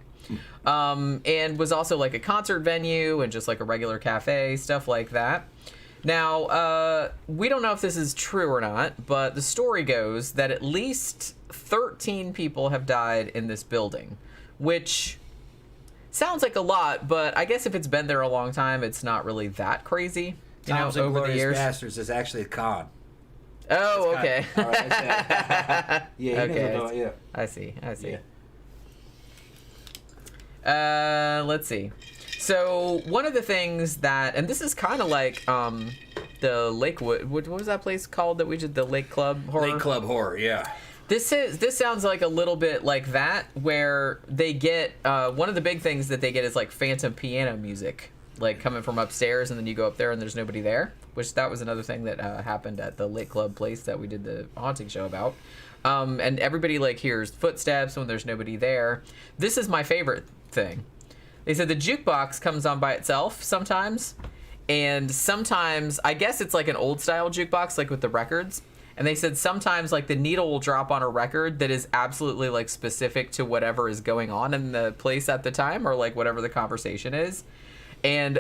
D: And was also like a concert venue and just like a regular cafe, stuff like that. Now, we don't know if this is true or not, but the story goes that at least 13 people have died in this building, which sounds like a lot, but I guess if it's been there a long time, it's not really that crazy. You know, over the years.
E: Bastards is actually a con.
D: Oh, okay.
E: Yeah.
D: Okay.
E: Yeah.
D: I see. Yeah. Let's see. So one of the things that, and this is kind of like the Lakewood. What was that place called that we did, the Lake Club Horror?
E: Lake Club Horror, yeah.
D: This sounds like a little bit like that, where they get one of the big things that they get is like phantom piano music, like coming from upstairs, and then you go up there and there's nobody there. Which that was another thing that happened at the Lake Club place that we did the haunting show about. And everybody like hears footsteps when there's nobody there. This is my favorite thing. They said the jukebox comes on by itself sometimes, and sometimes, I guess it's like an old style jukebox, like with the records. And they said sometimes like the needle will drop on a record that is absolutely like specific to whatever is going on in the place at the time, or like whatever the conversation is. And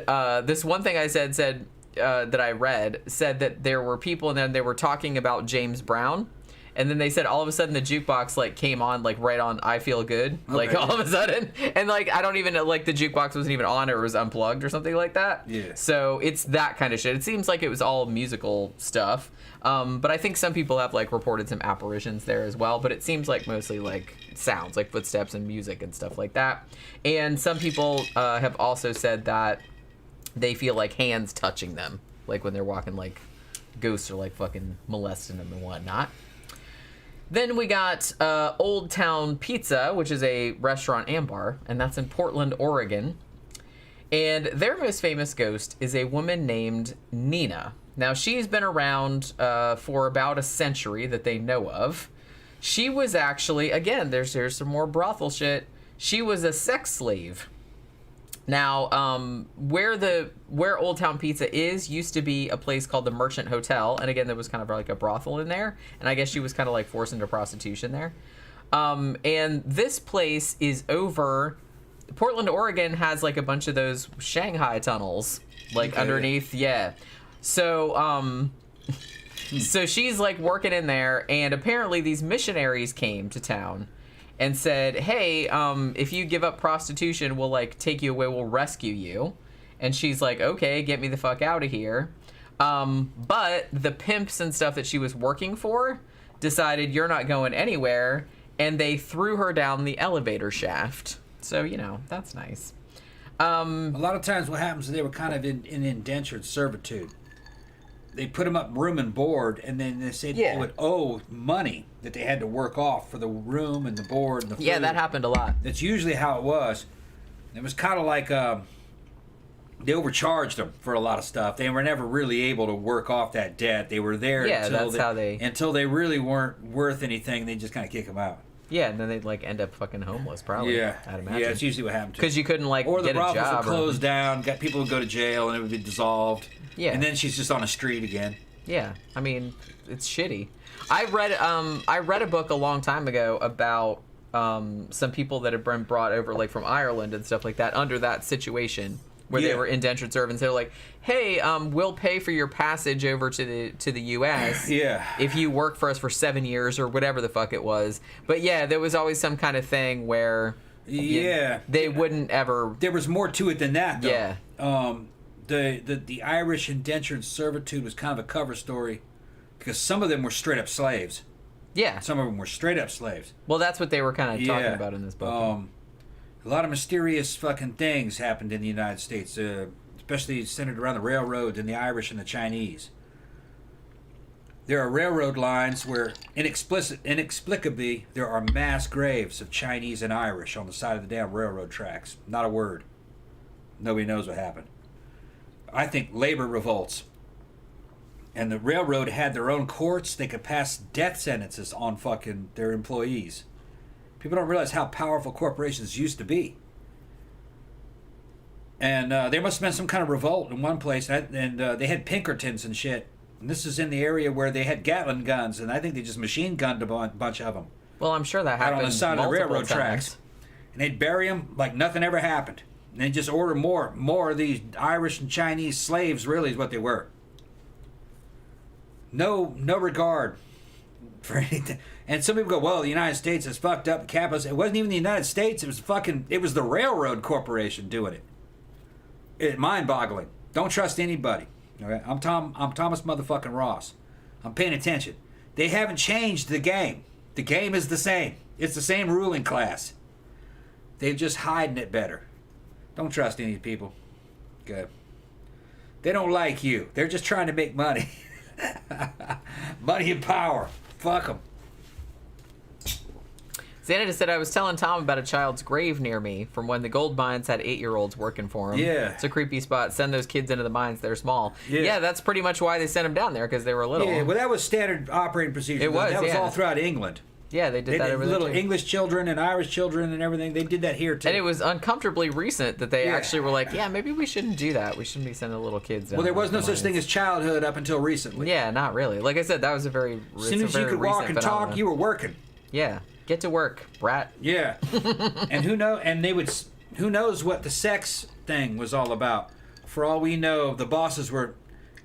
D: this one thing I said that I read said that there were people, and then they were talking about James Brown. And then they said all of a sudden the jukebox like came on like right on I Feel Good, like all of a sudden, and like I don't even know, like the jukebox wasn't even on, or it was unplugged or something like that.
E: Yeah.
D: So it's that kind of shit. It seems like it was all musical stuff, but I think some people have like reported some apparitions there as well. But it seems like mostly like sounds, like footsteps and music and stuff like that. And some people have also said that they feel like hands touching them, like when they're walking, like ghosts are like fucking molesting them and whatnot. Then we got Old Town Pizza, which is a restaurant and bar, and that's in Portland, Oregon. And their most famous ghost is a woman named Nina. Now, she's been around for about a century that they know of. She was actually, again, there's some more brothel shit. She was a sex slave. Now, where Old Town Pizza is used to be a place called the Merchant Hotel, and again, there was kind of like a brothel in there, and I guess she was kind of like forced into prostitution there. And this place is over. Portland, Oregon has like a bunch of those Shanghai tunnels, like underneath, yeah. So, so she's like working in there, and apparently these missionaries came to town and said, hey, if you give up prostitution, we'll like take you away, we'll rescue you. And she's like, okay, get me the fuck out of here. But the pimps and stuff that she was working for decided you're not going anywhere, and they threw her down the elevator shaft. So, you know, that's nice.
E: A lot of times what happens is they were kind of in indentured servitude. They put them up room and board, and then they said they would owe money that they had to work off for the room and the board and the food.
D: Yeah, that happened a lot.
E: That's usually how it was. It was kind of like they overcharged them for a lot of stuff. They were never really able to work off that debt. They were there until they really weren't worth anything. They just kind of kick them out.
D: Yeah, and then they'd like end up fucking homeless, probably.
E: Yeah,
D: I'd imagine.
E: Yeah, it's usually what happened.
D: Because you couldn't like
E: or the
D: get a job.
E: brothels would close down. Got people would go to jail and it would be dissolved.
D: Yeah,
E: and then she's just on the street again.
D: Yeah, I mean, it's shitty. I read a book a long time ago about some people that had been brought over like from Ireland and stuff like that under that situation where they were indentured servants. They're like, hey, we'll pay for your passage over to the U.S. if you work for us for 7 years or whatever the fuck it was. But yeah, there was always some kind of thing where they wouldn't ever.
E: There was more to it than that, though.
D: Yeah.
E: The Irish indentured servitude was kind of a cover story because some of them were straight up slaves.
D: Yeah.
E: Some of them were straight up slaves.
D: Well, that's what they were kind of talking about in this book.
E: A lot of mysterious fucking things happened in the United States, especially centered around the railroads and the Irish and the Chinese. There are railroad lines where inexplicably there are mass graves of Chinese and Irish on the side of the damn railroad tracks. Not a word. Nobody knows what happened. I think labor revolts. And the railroad had their own courts. They could pass death sentences on fucking their employees. People don't realize how powerful corporations used to be. And there must have been some kind of revolt in one place. And they had Pinkertons and shit. And this is in the area where they had Gatling guns. And I think they just machine gunned a bunch of them.
D: Well, I'm sure that happened
E: out on the side of the railroad tracks. And they'd bury them like nothing ever happened. And they'd just order more of these Irish and Chinese slaves, really, is what they were. No regard for anything. And some people go, well, the United States is fucked up. Capitalism. It wasn't even the United States. It was the railroad corporation doing it. It's mind-boggling. Don't trust anybody. Okay? I'm Thomas motherfucking Ross. I'm paying attention. They haven't changed the game. The game is the same. It's the same ruling class. They're just hiding it better. Don't trust any people. Good. They don't like you. They're just trying to make money. Money and power. Fuck them.
D: Xana just said, I was telling Tom about a child's grave near me from when the gold mines had 8-year-olds working for them.
E: Yeah.
D: It's a creepy spot. Send those kids into the mines. They're small. Yeah, that's pretty much why they sent them down there, because they were little.
E: Yeah, well, that was standard operating procedure. That was all throughout England.
D: Yeah, they did that over there.
E: Little English children and Irish children and everything. They did that here, too.
D: And it was uncomfortably recent that they actually were like, yeah, maybe we shouldn't do that. We shouldn't be sending little kids down.
E: Well, there was no such thing as childhood up until recently.
D: Yeah, not really. Like I said, that was a very
E: as soon as you could walk and talk, you were working.
D: Yeah. Get to work, brat.
E: Yeah. And who knows what the sex thing was all about. For all we know, the bosses were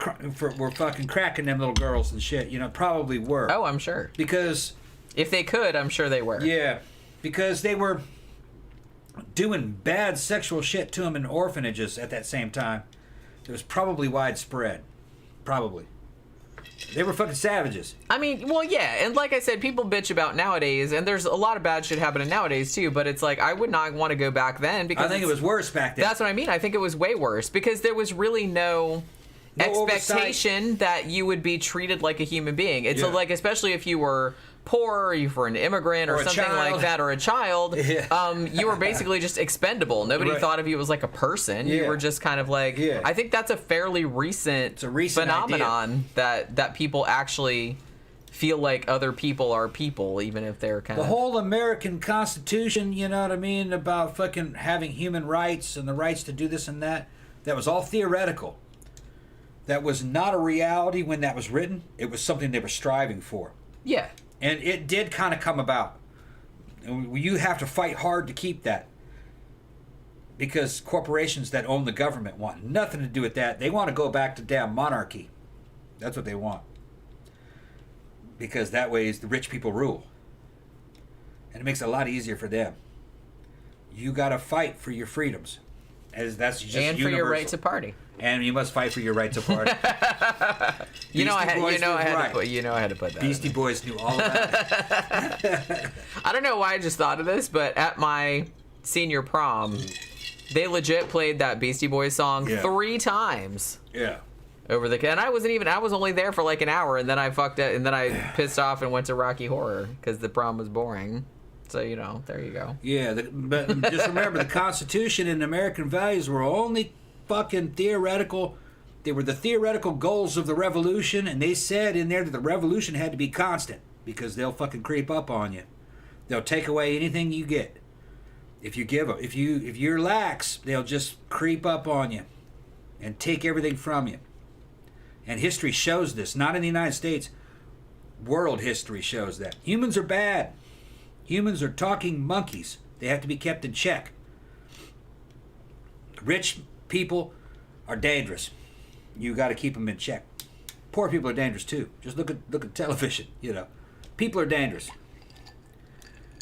E: fucking cracking them little girls and shit. Probably were.
D: Oh, I'm sure.
E: Because
D: if they could, I'm sure they were.
E: Yeah, because they were doing bad sexual shit to them in orphanages at that same time. It was probably widespread. Probably. They were fucking savages.
D: I mean, well, yeah, and like I said, people bitch about nowadays, and there's a lot of bad shit happening nowadays, too, but it's like, I would not want to go back then, because
E: I think it was worse back then.
D: That's what I mean. I think it was way worse, because there was really no expectation
E: oversight
D: that you would be treated like a human being. It's like, especially if you were poor, or you were an immigrant or something like that, or a child, you were basically just expendable. Nobody thought of you as like a person. You were just kind of like, I think that's a fairly recent, phenomenon that people actually feel like other people are people, even if they're kind of...
E: The whole American Constitution, you know what I mean, about fucking having human rights and the rights to do this and that was all theoretical. That was not a reality when that was written. It was something they were striving for.
D: Yeah.
E: And it did kind of come about. You have to fight hard to keep that. Because corporations that own the government want nothing to do with that. They want to go back to damn monarchy. That's what they want. Because that way the rich people rule. And it makes it a lot easier for them. You got to fight for your freedoms. That's just
D: and for
E: universal.
D: your right to party.
E: And you must fight for your right to party.
D: I had to put that.
E: Beastie Boys knew all about it.
D: I don't know why I just thought of this, but at my senior prom, they legit played that Beastie Boys song 3 times.
E: Yeah.
D: Over the and I was only there for like an hour, and then I fucked it, and then I pissed off and went to Rocky Horror because the prom was boring. So, there you go.
E: Yeah, but just remember, the Constitution and American values were only fucking theoretical. They were the theoretical goals of the revolution, and they said in there that the revolution had to be constant because they'll fucking creep up on you. They'll take away anything you get. If you give them, if you're lax, they'll just creep up on you and take everything from you. And history shows this, not in the United States. World history shows that. Humans are bad. Humans are talking monkeys. They have to be kept in check. Rich people are dangerous. You got to keep them in check. Poor people are dangerous too. Just look at television, you know. People are dangerous.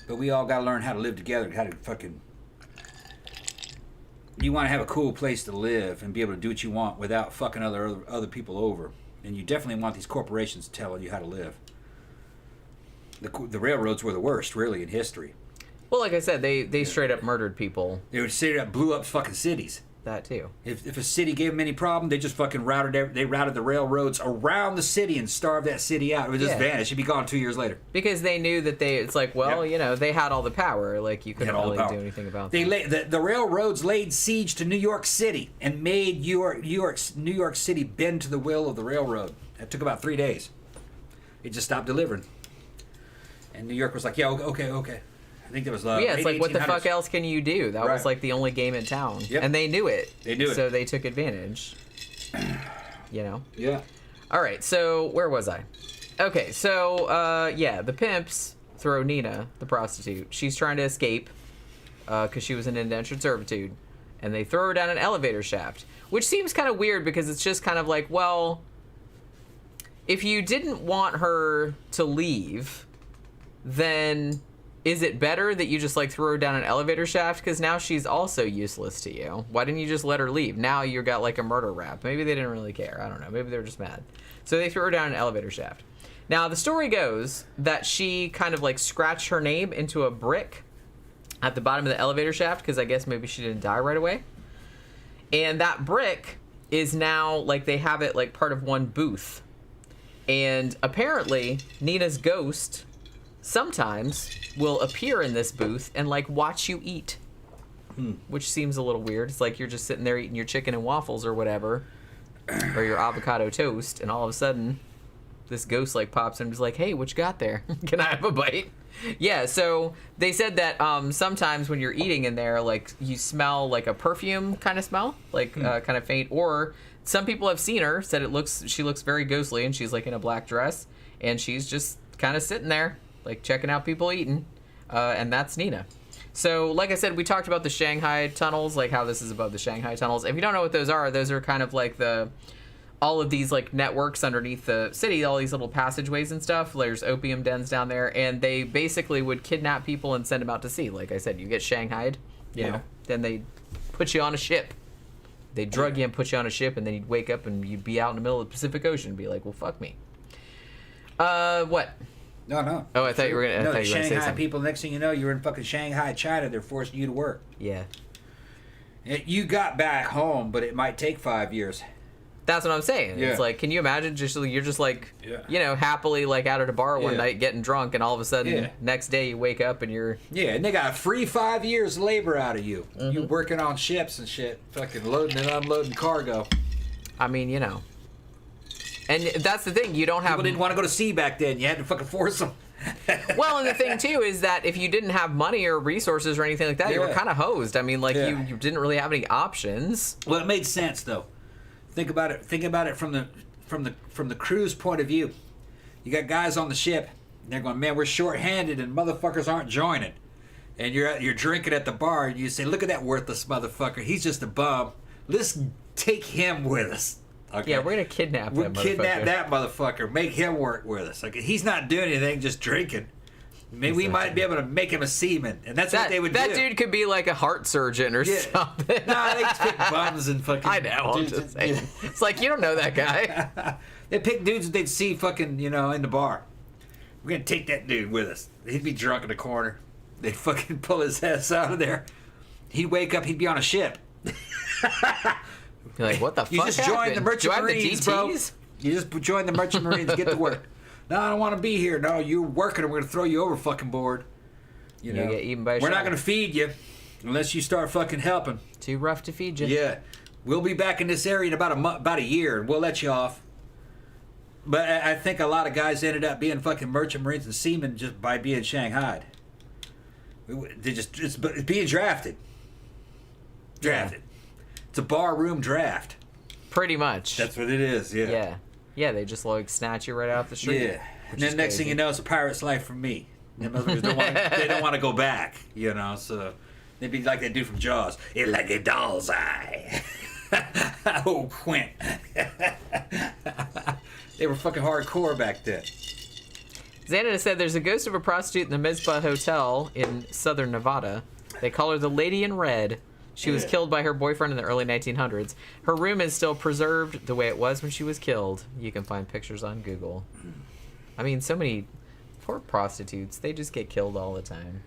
E: But we all got to learn how to live together, how to fucking... You want to have a cool place to live and be able to do what you want without fucking other people over. And you definitely want these corporations telling you how to live. The railroads were the worst, really, in history.
D: Well, like I said, they straight up murdered people.
E: They would straight up blew up fucking cities.
D: That too.
E: If a city gave them any problem, they just fucking routed the railroads around the city and starved that city out. It would just vanish. It'd be gone 2 years later.
D: Because they knew that it's like, well, you know, they had all the power. Like, you couldn't really do anything about that.
E: The railroads laid siege to New York City and made New York City bend to the will of the railroad. It took about 3 days. It just stopped delivering. And New York was like, yeah, okay. I think there was
D: it's like, what the fuck else can you do? That was like the only game in town.
E: Yep.
D: And they knew it.
E: They knew it.
D: So they took advantage. You know?
E: Yeah.
D: All right, so where was I? Okay, so, the pimps throw Nina, the prostitute. She's trying to escape because she was in indentured servitude. And they throw her down an elevator shaft, which seems kind of weird because it's just kind of like, well, if you didn't want her to leave, then... Is it better that you just, like, throw her down an elevator shaft? Because now she's also useless to you. Why didn't you just let her leave? Now you got, like, a murder rap. Maybe they didn't really care. I don't know. Maybe they were just mad. So they threw her down an elevator shaft. Now, the story goes that she kind of, like, scratched her name into a brick at the bottom of the elevator shaft, because I guess maybe she didn't die right away. And that brick is now, like, they have it, like, part of one booth. And apparently, Nina's ghost... sometimes will appear in this booth and like watch you eat, which seems a little weird. It's like you're just sitting there eating your chicken and waffles or whatever, or your avocado toast, and all of a sudden this ghost like pops in and is like, hey, what you got there? Can I have a bite? Yeah, so they said that sometimes when you're eating in there, like you smell like a perfume kind of smell, like kind of faint, or some people have seen her, said she looks very ghostly, and she's like in a black dress, and she's just kind of sitting there like checking out people eating, and that's Nina. So, like I said, we talked about the Shanghai tunnels, like how this is above the Shanghai tunnels. If you don't know what those are kind of like all of these like networks underneath the city, all these little passageways and stuff. There's opium dens down there, and they basically would kidnap people and send them out to sea. Like I said, you get shanghaied, you know, then they put you on a ship. They drug you and put you on a ship, and then you'd wake up and you'd be out in the middle of the Pacific Ocean and be like, well, fuck me. What?
E: No.
D: Oh, I thought you were going to say something.
E: Shanghai people, next thing you know, you're in fucking Shanghai, China. They're forcing you to work.
D: Yeah.
E: You got back home, but it might take 5 years.
D: That's what I'm saying.
E: Yeah.
D: It's like, can you imagine you're just like, you know, happily like out at a bar one night getting drunk, and all of a sudden next day you wake up and you're...
E: Yeah, and they got a free 5 years labor out of you. You working on ships and shit, fucking loading and unloading cargo.
D: I mean, you know. And that's the thing, you don't have...
E: People didn't want to go to sea back then. You had to fucking force them.
D: Well, and the thing, too, is that if you didn't have money or resources or anything like that, you were kind of hosed. I mean, like, you didn't really have any options.
E: Well, it made sense, though. Think about it from the crew's point of view. You got guys on the ship, and they're going, man, we're short-handed, and motherfuckers aren't joining. And you're drinking at the bar, and you say, look at that worthless motherfucker. He's just a bum. Let's take him with us. Okay.
D: Yeah, we're going to kidnap that motherfucker.
E: Kidnap that motherfucker. Make him work with us. Like, he's not doing anything, just drinking. Maybe we might be able to make him a seaman. And that's what they would do.
D: That dude could be like a heart surgeon or something.
E: Nah, they just pick bums and fucking...
D: I know, I'm just saying. It's like, you don't know that guy.
E: They pick dudes that they'd see fucking, you know, in the bar. We're going to take that dude with us. He'd be drunk in the corner. They'd fucking pull his ass out of there. He'd wake up, he'd be on a ship.
D: You're like, what the fuck
E: You just join the Merchant Marines, bro. You just join the Merchant Marines, get to work. No, I don't want to be here. No, you're working, and we're going to throw you over fucking board. You
D: get eaten by a
E: We're not
D: shark.
E: going to feed you unless you start fucking helping.
D: Too rough to feed you.
E: Yeah. We'll be back in this area in about a year, and we'll let you off. But I think a lot of guys ended up being fucking merchant marines and seamen just by being shanghaied. It's being drafted. Drafted. It's a bar room draft.
D: Pretty much.
E: That's what it is. Yeah.
D: Yeah. Yeah. They just like snatch you right off the street.
E: Yeah. And then next thing you know, it's a pirate's life for me. Them motherfuckers they don't want to go back. So they'd be like that dude from Jaws. It's like a doll's eye. Oh, Quint. They were fucking hardcore back then.
D: Xanada said there's a ghost of a prostitute in the Mizpah Hotel in southern Nevada. They call her the Lady in Red. She was killed by her boyfriend in the early 1900s. Her room is still preserved the way it was when she was killed. You can find pictures on Google. I mean, so many poor prostitutes. They just get killed all the time.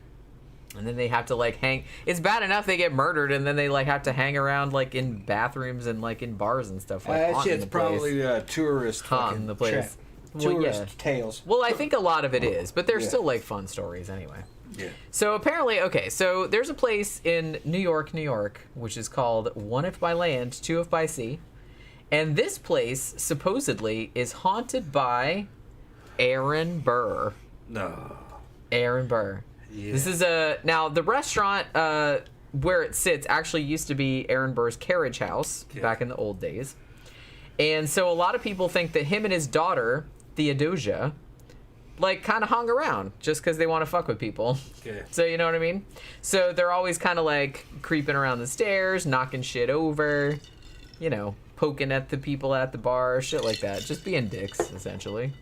D: And then they have to, like, hang... It's bad enough they get murdered, and then they, like, have to hang around, like, in bathrooms and, like, in bars and stuff. Like,
E: that shit's probably tourist
D: haunting the place.
E: Tourist tales.
D: Well, I think a lot of it is, but they're still, like, fun stories anyway.
E: Yeah.
D: So apparently, okay, so there's a place in New York, which is called One If by Land, Two If by Sea. And this place, supposedly, is haunted by Aaron Burr.
E: No.
D: Aaron Burr.
E: Yeah.
D: This is now the restaurant where it sits actually used to be Aaron Burr's carriage house back in the old days. And so a lot of people think that him and his daughter, Theodosia, like kind of hung around just because they want to fuck with people.
E: Okay.
D: So you know what I mean? So they're always kind of like creeping around the stairs, knocking shit over, poking at the people at the bar, shit like that. Just being dicks, essentially.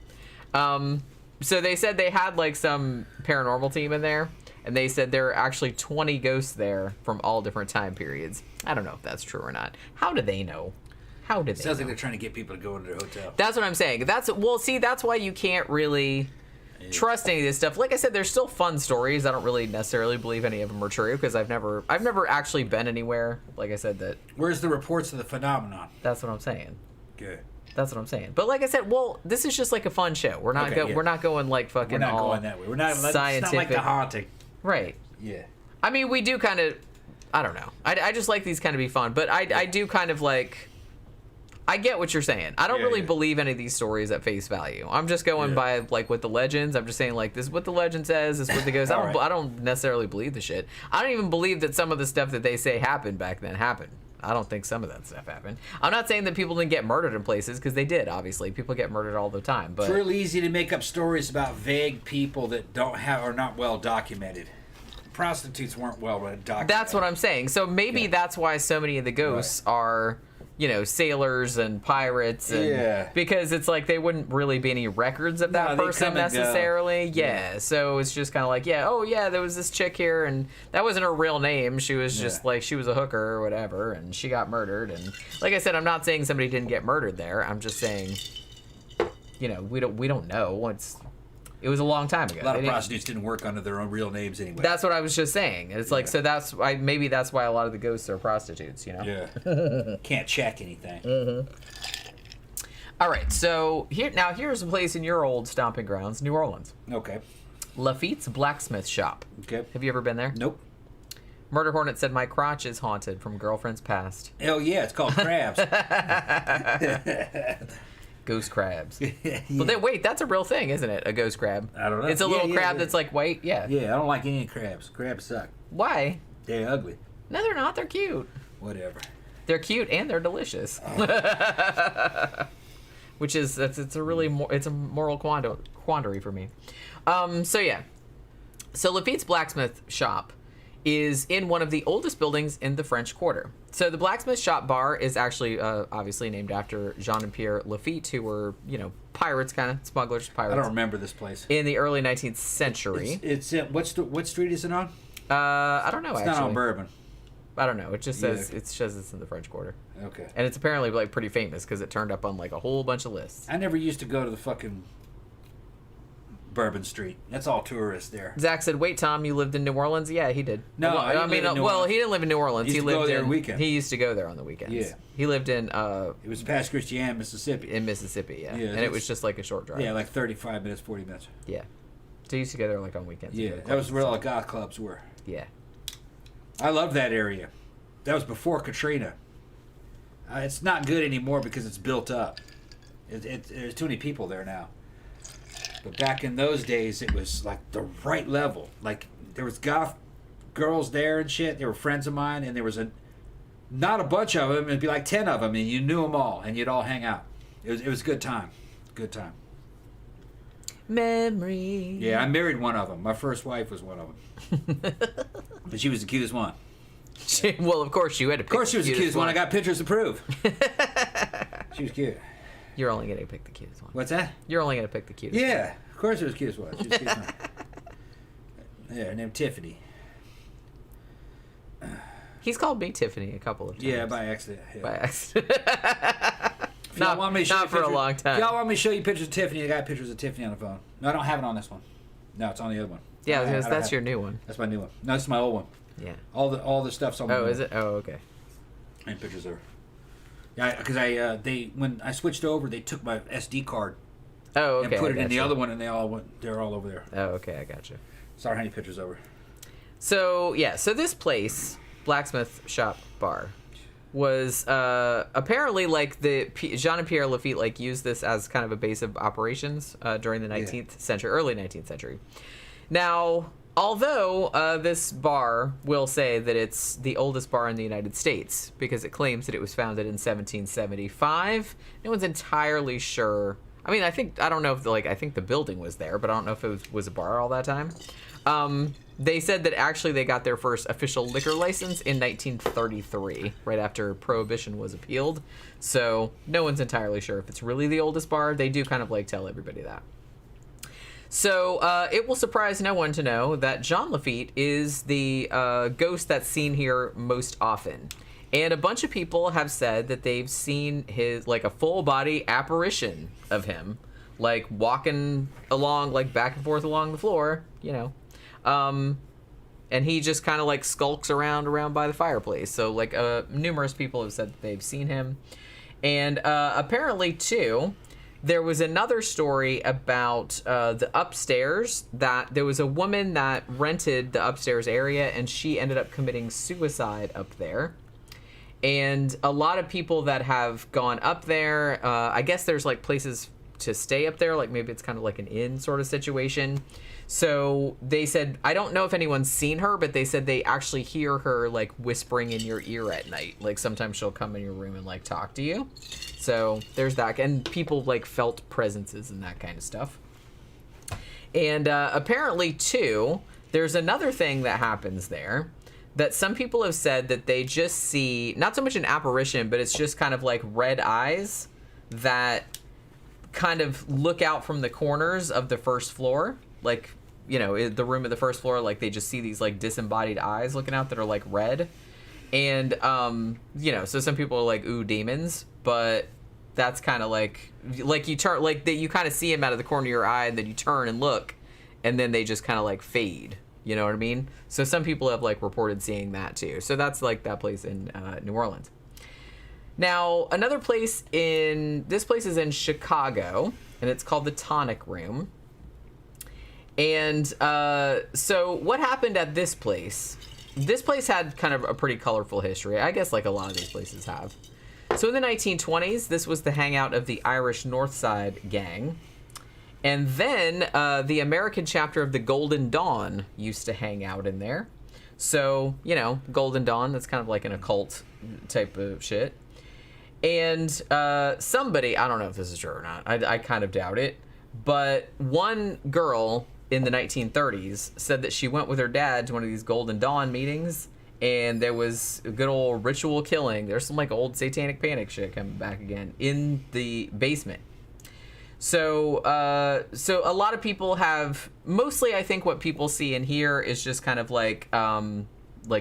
D: So they said they had like some paranormal team in there, and they said there are actually 20 ghosts there from all different time periods. I don't know if that's true or not. How do they know?
E: Sounds like they're trying to get people to go into their hotel.
D: That's what I'm saying. That's why you can't really trust any of this stuff. Like I said, there's still fun stories. I don't really necessarily believe any of them are true because I've never actually been anywhere. Like I said, that.
E: Where's the reports of the phenomenon?
D: That's what I'm saying.
E: Good.
D: That's what I'm saying. But like I said, this is just like a fun show. We're not we're not going like fucking
E: We're not
D: all
E: going that way. We're not scientific. It's not like The Haunting.
D: Right.
E: Yeah.
D: I mean, we do kind of, I don't know. I just like these kind of be fun, but I do kind of like, I get what you're saying. I don't really believe any of these stories at face value. I'm just going by like with the legends. I'm just saying like this is what the legend says. This is what the ghost. I don't necessarily believe the shit. I don't even believe that some of the stuff that they say happened back then happened. I don't think some of that stuff happened. I'm not saying that people didn't get murdered in places, because they did, obviously. People get murdered all the time. But
E: it's really easy to make up stories about vague people that are not well documented. Prostitutes weren't well documented.
D: That's what I'm saying. So maybe that's why so many of the ghosts are, sailors and pirates. And, because it's like they wouldn't really be any records of that person necessarily. Yeah. So it's just kind of like, there was this chick here, and that wasn't her real name. She was just like, she was a hooker or whatever, and she got murdered. And like I said, I'm not saying somebody didn't get murdered there. I'm just saying, we don't know. It was a long time ago.
E: A lot of prostitutes didn't work under their own real names anyway.
D: That's what I was just saying. And it's like, so that's why, maybe that's why a lot of the ghosts are prostitutes,
E: Yeah. Can't check anything.
D: Mm-hmm. All right, so here's a place in your old stomping grounds, New Orleans.
E: Okay.
D: Lafitte's Blacksmith Shop.
E: Okay.
D: Have you ever been there?
E: Nope.
D: Murder Hornet said, my crotch is haunted from girlfriend's past.
E: Hell yeah, it's called crabs.
D: Ghost crabs. But then, wait, that's a real thing, isn't it? A ghost crab.
E: I don't know.
D: It's a little crab that's like white. Yeah.
E: Yeah, I don't like any crabs. Crabs suck.
D: Why?
E: They're ugly.
D: No, they're not. They're cute.
E: Whatever.
D: They're cute and they're delicious. Which is it's a moral quandary for me. So Lafitte's Blacksmith Shop is in one of the oldest buildings in the French Quarter. So the Blacksmith Shop Bar is actually obviously named after Jean and Pierre Lafitte, who were, pirates, kind of smugglers, pirates.
E: I don't remember this place.
D: In the early 19th century.
E: It's what street is it on?
D: I don't know.
E: It's not on Bourbon.
D: I don't know. It just says it's in the French Quarter.
E: Okay.
D: And it's apparently like pretty famous because it turned up on like a whole bunch of lists.
E: I never used to go to the fucking Bourbon Street. That's all tourists there.
D: Zach said, "Wait, Tom, you lived in New Orleans?" Yeah, he did.
E: No,
D: well,
E: I didn't live in New Orleans.
D: He didn't live in New Orleans.
E: He lived there on weekends.
D: He used to go there on the weekends.
E: Yeah.
D: He lived in.
E: It was past Christian, Mississippi.
D: In Mississippi, yeah. And it was just like a short drive.
E: Yeah, like 35 minutes, 40 minutes.
D: Yeah. So he used to go there like on weekends.
E: Yeah, that was where all the goth clubs were.
D: Yeah.
E: I love that area. That was before Katrina. It's not good anymore because it's built up. There's too many people there now. But back in those days, it was like the right level. Like there was goth girls there and shit. They were friends of mine, and there was not a bunch of them. It'd be like 10 of them, and you knew them all, and you'd all hang out. It was a good time. Good time.
D: Memory.
E: Yeah, I married one of them. My first wife was one of them. But she was the cutest one.
D: Well, of course you had to pick.
E: Of course she was the cutest one. I got pictures to prove. She was cute.
D: You're only going to pick the cutest one.
E: What's that?
D: You're only going to pick the cutest one.
E: Yeah, of course it was the cutest one. She was the cutest one. Yeah, her named Tiffany.
D: He's called me Tiffany a couple of times.
E: Yeah, by accident. Yeah.
D: By accident.
E: Not
D: for a long time.
E: If y'all want me to show you pictures of Tiffany, I got pictures of Tiffany on the phone. No, I don't have it on this one. No, it's on the other one.
D: Yeah, because that's your new one.
E: That's my new one. No, that's my old one.
D: Yeah.
E: All the stuff's on my
D: Oh, is it? Oh, okay.
E: And pictures of her. Yeah, because when I switched over, they took my SD card.
D: Oh, okay.
E: And put it in the other one, and they're all over there.
D: Oh, okay, I gotcha.
E: Sorry, how many pictures over?
D: So this place, Blacksmith Shop Bar, was apparently like Jean and Pierre Lafitte like used this as kind of a base of operations during the 19th century, early 19th century. Now, although this bar will say that it's the oldest bar in the United States because it claims that it was founded in 1775, no one's entirely sure. I mean, I don't know if I think the building was there, but I don't know if it was a bar all that time. They said that actually they got their first official liquor license in 1933, right after Prohibition was appealed. So no one's entirely sure if it's really the oldest bar. They do kind of like tell everybody that. So it will surprise no one to know that Jean Lafitte is the ghost that's seen here most often. And a bunch of people have said that they've seen his, like, a full body apparition of him, like walking along, like back and forth along the floor, you know. And he just kind of like skulks around by the fireplace. So like numerous people have said that they've seen him. And apparently too, there was another story about the upstairs, that there was a woman that rented the upstairs area and she ended up committing suicide up there. And a lot of people that have gone up there, I guess there's like places to stay up there, like maybe it's kind of like an inn sort of situation. So they said, I don't know if anyone's seen her, but they said they actually hear her like whispering in your ear at night. Like sometimes she'll come in your room and like talk to you. So there's that. And people like felt presences and that kind of stuff. And apparently too, there's another thing that happens there that some people have said that they just see, not so much an apparition, but it's just kind of like red eyes that kind of look out from the corners of the first floor. Like, you know, the room at the first floor, like they just see these like disembodied eyes looking out that are like red. And, you know, so some people are like, ooh, demons, but that's kind of like you turn, like that you kind of see them out of the corner of your eye and then you turn and look and then they just kind of like fade. You know what I mean? So some people have like reported seeing that too. So that's like that place in New Orleans. Now, another place this place is in Chicago, and it's called the Tonic Room. And so what happened at this place? This place had kind of a pretty colorful history, I guess like a lot of these places have. So in the 1920s, this was the hangout of the Irish North Side gang. And then the American chapter of the Golden Dawn used to hang out in there. So, you know, Golden Dawn, that's kind of like an occult type of shit. And somebody, I don't know if this is true or not, I kind of doubt it, but one girl in the 1930s said that she went with her dad to one of these Golden Dawn meetings, and there was a good old ritual killing. There's some like old satanic panic shit coming back again in the basement. So a lot of people have, mostly I think what people see in here is just kind of like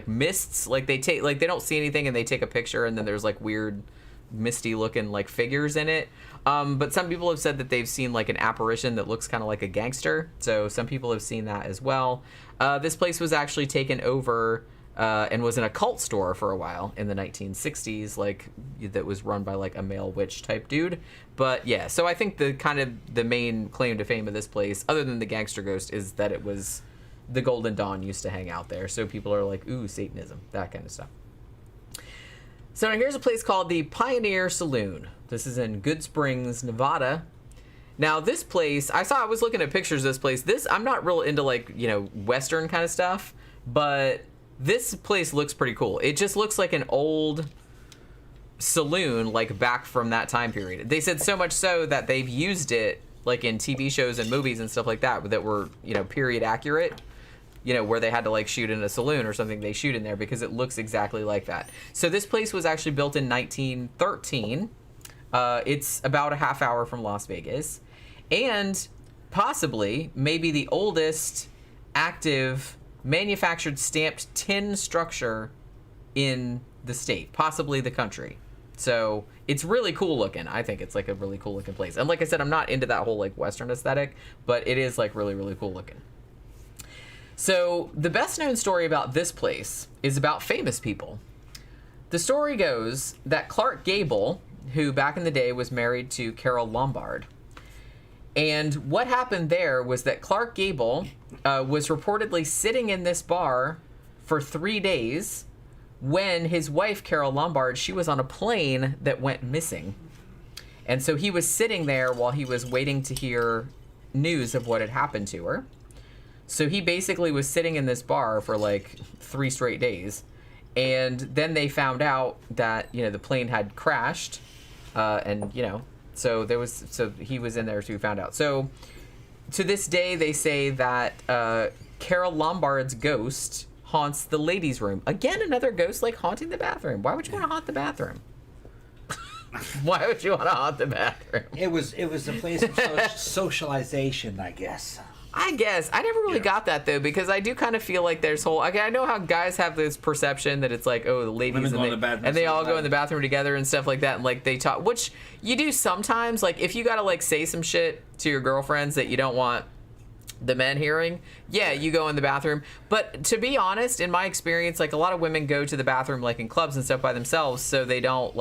D: mists. Like they don't see anything and they take a picture and then there's like weird misty looking like figures in it. But some people have said that they've seen like an apparition that looks kind of like a gangster. So some people have seen that as well. This place was actually taken over and was an occult store for a while in the 1960s, like that was run by like a male witch type dude. But yeah, so I think the main claim to fame of this place, other than the gangster ghost, is that it was the Golden Dawn used to hang out there. So people are like, ooh, Satanism, that kind of stuff. So now here's a place called the Pioneer Saloon. This is in Good Springs, Nevada. Now this place, I was looking at pictures of this place. I'm not real into like, Western kind of stuff, but this place looks pretty cool. It just looks like an old saloon, like back from that time period. They said so much so that they've used it like in TV shows and movies and stuff like that were, period accurate. Where they had to like shoot in a saloon or something, they shoot in there because it looks exactly like that. So this place was actually built in 1913. It's about a half hour from Las Vegas, and possibly maybe the oldest active manufactured stamped tin structure in the state, possibly the country. So it's really cool looking. I think it's like a really cool looking place. And like I said, I'm not into that whole like Western aesthetic, but it is like really, really cool looking. So the best known story about this place is about famous people. The story goes that Clark Gable, who back in the day was married to Carol Lombard, and what happened there was that Clark Gable was reportedly sitting in this bar for 3 days when his wife, Carol Lombard, she was on a plane that went missing. And so he was sitting there while he was waiting to hear news of what had happened to her. So he basically was sitting in this bar for like 3 straight days. And then they found out that, the plane had crashed. So he was in there too, found out. So to this day, they say that Carol Lombard's ghost haunts the ladies' room. Again, another ghost like haunting the bathroom. Why would you want to haunt the bathroom? Why would you want to haunt the bathroom?
E: It was a place of socialization, I guess.
D: I never really got that though, because I do kind of feel like there's I know how guys have this perception that it's like, oh, the ladies and they all go in the bathroom together and stuff like that, and like they talk, which you do sometimes. Like if you gotta like say some shit to your girlfriends that you don't want the men hearing, you go in the bathroom. But to be honest, in my experience, like a lot of women go to the bathroom like in clubs and stuff by themselves, so they don't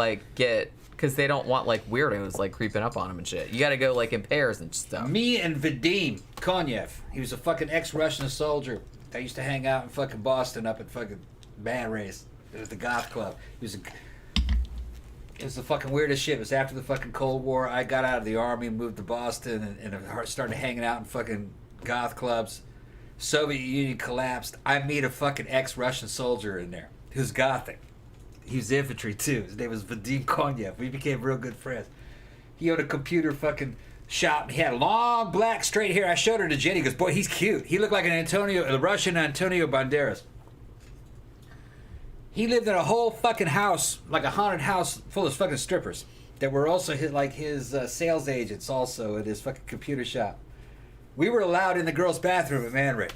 D: because they don't want like weirdos like creeping up on them and shit. You got to go like in pairs and stuff.
E: Me and Vadim Konyev, he was a fucking ex-Russian soldier that used to hang out in fucking Boston up at fucking band race. It was the goth club. It was the fucking weirdest shit. It was after the fucking Cold War. I got out of the army and moved to Boston and I started hanging out in fucking goth clubs. Soviet Union collapsed. I meet a fucking ex-Russian soldier in there who's gothic. He was infantry too. His name was Vadim Konyev. We became real good friends. He owned a computer fucking shop. He had long black straight hair. I showed her to Jenny. He goes, boy, he's cute. He looked like a Russian Antonio Banderas. He lived in a whole fucking house, like a haunted house full of fucking strippers that were also his sales agents also at his fucking computer shop. We were allowed in the girls' bathroom at Man Ray.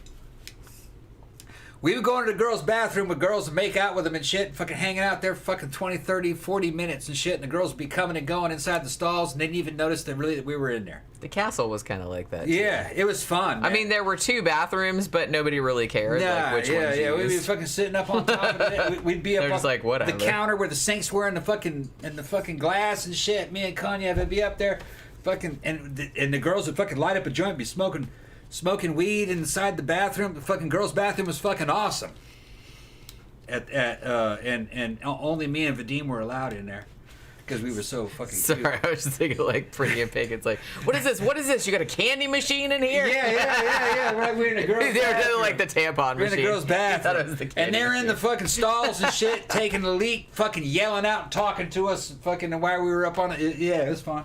E: We would go into the girls' bathroom with girls and make out with them and shit, fucking hanging out there for fucking 20, 30, 40 minutes and shit, and the girls would be coming and going inside the stalls, and they didn't even notice that we were in there.
D: The castle was kind of like that, too.
E: Yeah, it was fun, man.
D: I mean, there were 2 bathrooms, but nobody really cared which ones you
E: we'd be
D: used.
E: fucking sitting up on top of it. We'd be up
D: They're
E: on
D: just like, whatever.
E: the counter where the sinks were and the fucking glass and shit. Me and Kanye would be up there, fucking, and the girls would fucking light up a joint, be smoking weed inside the bathroom. The fucking girls' bathroom was fucking awesome. And only me and Vadim were allowed in there because we were so fucking
D: Sorry,
E: cute.
D: I was just thinking like Pretty in Pink. It's like, what is this? What is this? You got a candy machine in here?
E: Yeah. We're in a girls'
D: They were
E: bathroom.
D: doing like the tampon
E: We're
D: machine.
E: in a girls'
D: I thought it
E: bathroom.
D: was the candy
E: And they're in the
D: machine.
E: fucking stalls and shit, taking the leak, fucking yelling out and talking to us, fucking while we were up on it. Yeah, it was fun.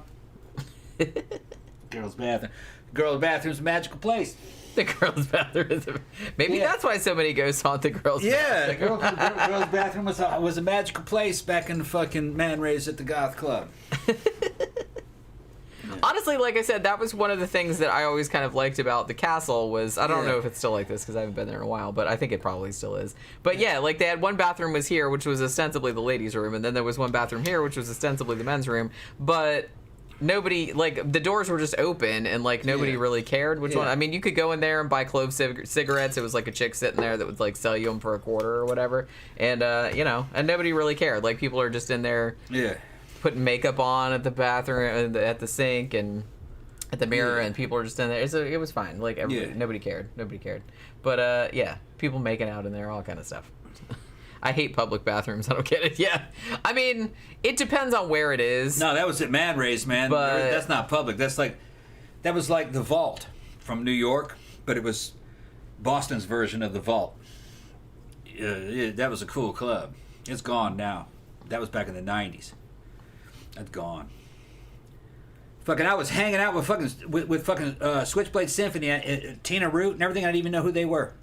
E: Girls' bathroom. Girls' bathroom's a magical place.
D: The girls' bathroom is maybe that's why so many ghosts haunt the girls'
E: Yeah,
D: bathroom.
E: the girls' bathroom was a magical place back in the fucking Man Rays at the Goth Club.
D: Honestly, like I said, that was one of the things that I always kind of liked about the castle was, I don't
E: Yeah.
D: know if it's still like this because I haven't been there in a while, but I think it probably still is. But yeah, like they had one bathroom was here, which was ostensibly the ladies' room, and then there was one bathroom here, which was ostensibly the men's room, but nobody, like, the doors were just open and like nobody really cared which one. I mean, you could go in there and buy clove cigarettes. It was like a chick sitting there that would like sell you them for $0.25 or whatever, and and nobody really cared. Like people are just in there putting makeup on at the bathroom, at the sink and at the mirror, and people are just in there. It was fine. Like nobody cared. But people making out in there, all kind of stuff. I hate public bathrooms. I don't get it. Yeah. I mean, it depends on where it is.
E: No, that was at Man Ray's, man.
D: But
E: that's not public. That was like the Vault from New York, but it was Boston's version of the Vault. That was a cool club. It's gone now. That was back in the 90s. That's gone. Fucking, I was hanging out with fucking Switchblade Symphony, Tina Root, and everything. I didn't even know who they were.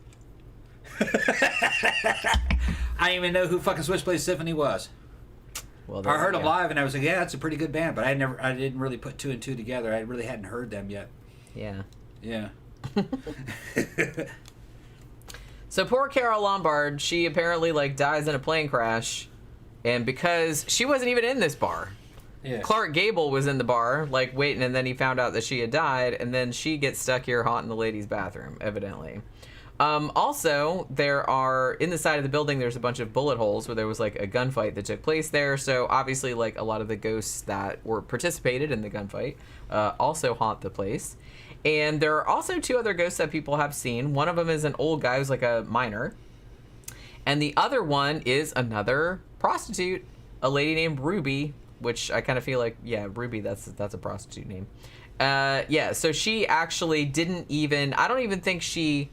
E: I didn't even know who fucking Switchblade Symphony was.
D: Well,
E: I heard them live, and I was like, yeah, that's a pretty good band. But I didn't really put two and two together. I really hadn't heard them yet.
D: Yeah.
E: Yeah.
D: So poor Carol Lombard, she apparently like dies in a plane crash, and because she wasn't even in this bar.
E: Yeah.
D: Clark Gable was in the bar, like waiting, and then he found out that she had died, and then she gets stuck here haunting the ladies' bathroom, evidently. Also, there are, in the side of the building, there's a bunch of bullet holes where there was like a gunfight that took place there. So obviously, like a lot of the ghosts that were participated in the gunfight also haunt the place. And there are also two other ghosts that people have seen. One of them is an old guy who's like a miner. And the other one is another prostitute, a lady named Ruby, which I kind of feel like, yeah, Ruby, that's a prostitute name. Yeah, so she actually didn't even, I don't even think she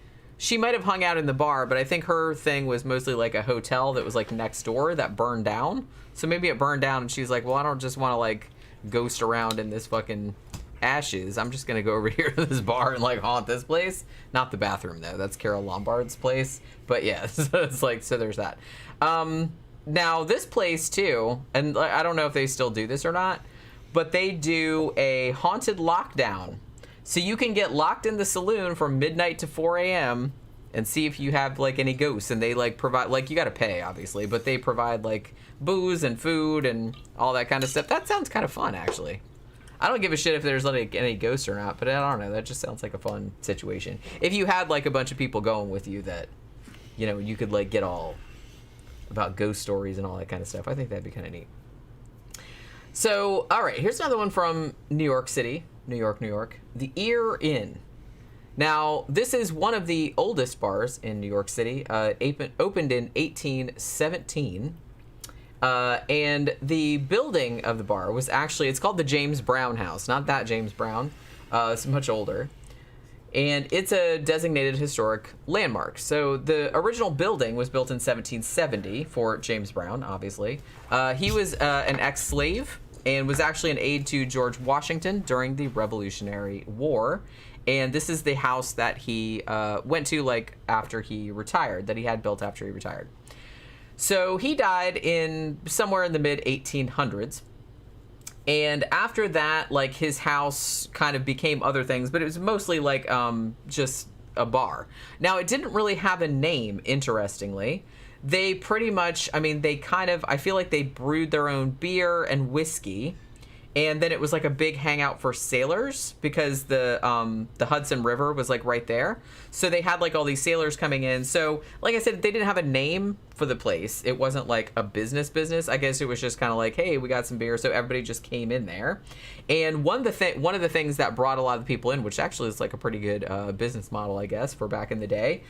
D: might have hung out in the bar, but I think her thing was mostly like a hotel that was like next door that burned down. So maybe it burned down and she's like, well, I don't just want to like ghost around in this fucking ashes. I'm just going to go over here to this bar and like haunt this place. Not the bathroom though. That's Carol Lombard's place. But yeah, so it's like, so there's that. Now this place too, and I don't know if they still do this or not, but they do a haunted lockdown. So you can get locked in the saloon from midnight to 4 a.m. and see if you have like any ghosts, and they like provide, like, you got to pay obviously, but they provide like booze and food and all that kind of stuff. That sounds kind of fun actually. I don't give a shit if there's like any ghosts or not, but I don't know, that just sounds like a fun situation. If you had like a bunch of people going with you that, you know, you could like get all about ghost stories and all that kind of stuff, I think that'd be kind of neat. So, all right, here's another one from New York City. New York. The Ear Inn. Now, this is one of the oldest bars in New York City. Opened in 1817. And the building of the bar was actually, it's called the James Brown House. Not that James Brown. It's much older. And it's a designated historic landmark. So the original building was built in 1770 for James Brown, obviously. He was an ex-slave and was actually an aide to George Washington during the Revolutionary War. And this is the house that he went to like after he retired, that he had built after he retired. So he died in somewhere in the mid-1800s. And after that, like, his house kind of became other things, but it was mostly like just a bar. Now, it didn't really have a name, interestingly. They pretty much, I mean, they kind of, I feel like they brewed their own beer and whiskey, and then it was like a big hangout for sailors because the Hudson River was like right there. So they had like all these sailors coming in. So like I said, they didn't have a name for the place. It wasn't like a business. I guess it was just kind of like, hey, we got some beer. So everybody just came in there. And one of the things that brought a lot of people in, which actually is like a pretty good business model, I guess, for back in the day,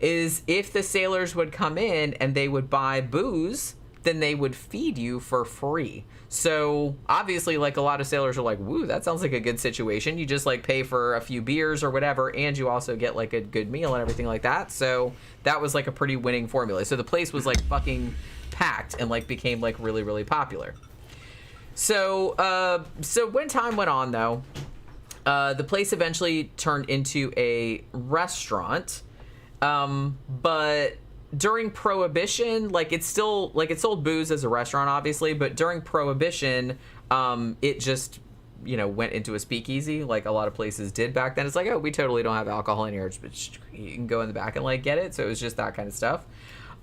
D: is if the sailors would come in and they would buy booze, then they would feed you for free. So obviously, like, a lot of sailors are like, woo, that sounds like a good situation. You just like pay for a few beers or whatever, and you also get like a good meal and everything like that. So that was like a pretty winning formula. So the place was like fucking packed and like became like really, really popular. So when time went on though, the place eventually turned into a restaurant. But during Prohibition, like, it's still, like, it sold booze as a restaurant, obviously, but during Prohibition, it just, you know, went into a speakeasy, like a lot of places did back then. It's like, oh, we totally don't have alcohol in here, but you can go in the back and, like, get it. So it was just that kind of stuff.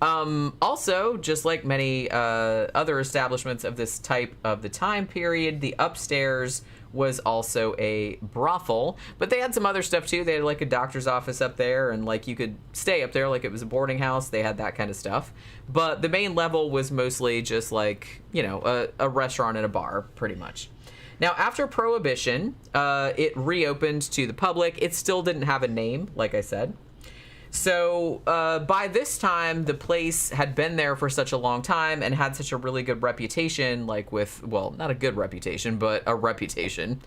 D: Also, just like many other establishments of this type of the time period, the upstairs was also a brothel, but they had some other stuff too. They had like a doctor's office up there, and like you could stay up there like it was a boarding house. They had that kind of stuff, but the main level was mostly just like, you know, a restaurant and a bar, pretty much. Now, after Prohibition, it reopened to the public. It still didn't have a name, like I said. So by this time, the place had been there for such a long time and had such a really good reputation, like with, well, not a good reputation, but a reputation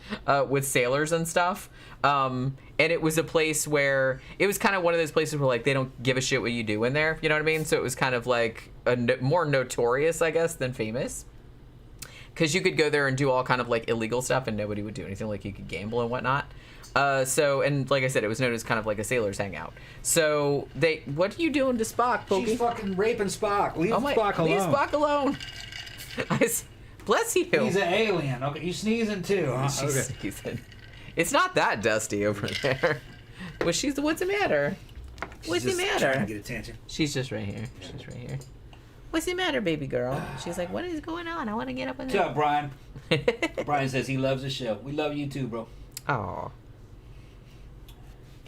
D: with sailors and stuff. And it was a place where, it was kind of one of those places where, like, they don't give a shit what you do in there, you know what I mean? So it was kind of like more notorious, I guess, than famous. Because you could go there and do all kind of, like, illegal stuff and nobody would do anything, like you could gamble and whatnot. And like I said, it was known as kind of like a sailor's hangout. So what are you doing to Spock, Pokey?
E: She's fucking raping Spock. Leave Spock alone.
D: Leave Spock alone. Bless you.
E: He's an alien. Okay, you sneezing too, huh?
D: She's sneezing. It's not that dusty over there. What's the matter? What's the matter?
E: Trying to get attention.
D: She's just right here. She's right here. What's the matter, baby girl? She's like, what is going on? I want to get up on
E: What's up, Brian? Brian says he loves the show. We love you too, bro.
D: Oh.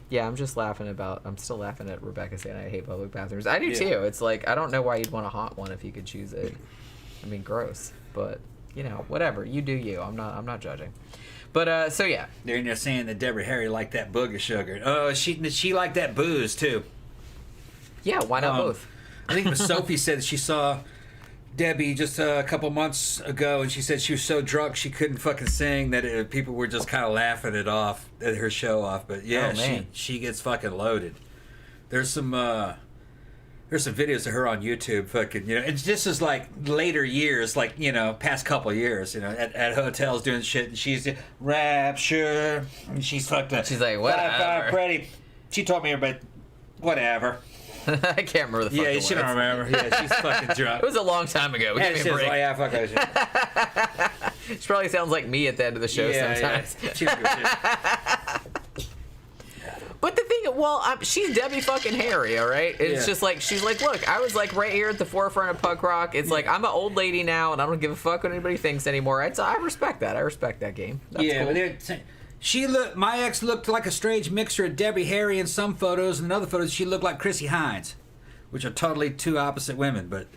D: Yeah, I'm still laughing at Rebecca saying I hate public bathrooms. I do too. It's like, I don't know why you'd want a hot one if you could choose it. I mean, gross. But, you know, whatever. You do you. I'm not judging. But, so yeah.
E: They're in there saying that Deborah Harry liked that booger sugar. Oh, she liked that booze too.
D: Yeah, why not both?
E: I think it was Sophie said she saw Debbie just a couple months ago, and she said she was so drunk she couldn't fucking sing that people were just kind of laughing it off, at her show off. But yeah, she gets fucking loaded. There's some videos of her on YouTube, fucking, you know, it's just as like later years, like, you know, past couple years, you know, at hotels doing shit, and she's rapture, and she's fucking.
D: She's like, whatever.
E: Pretty. She told me everybody, whatever.
D: I can't remember the fucking words.
E: Yeah, she don't remember. Yeah, she's fucking drunk.
D: It was a long time ago. Give me a break.
E: Oh, yeah, fuck that shit.
D: She probably sounds like me at the end of the show sometimes.
E: Yeah. She's good shit.
D: But the thing, she's Debbie fucking Harry, all right? It's just like, she's like, look, I was like right here at the forefront of punk rock. It's like, I'm an old lady now, and I don't give a fuck what anybody thinks anymore. I respect that. I respect that game. That's cool.
E: My ex looked like a strange mixture of Debbie Harry in some photos, and in other photos she looked like Chrissy Hynde, which are totally two opposite women. But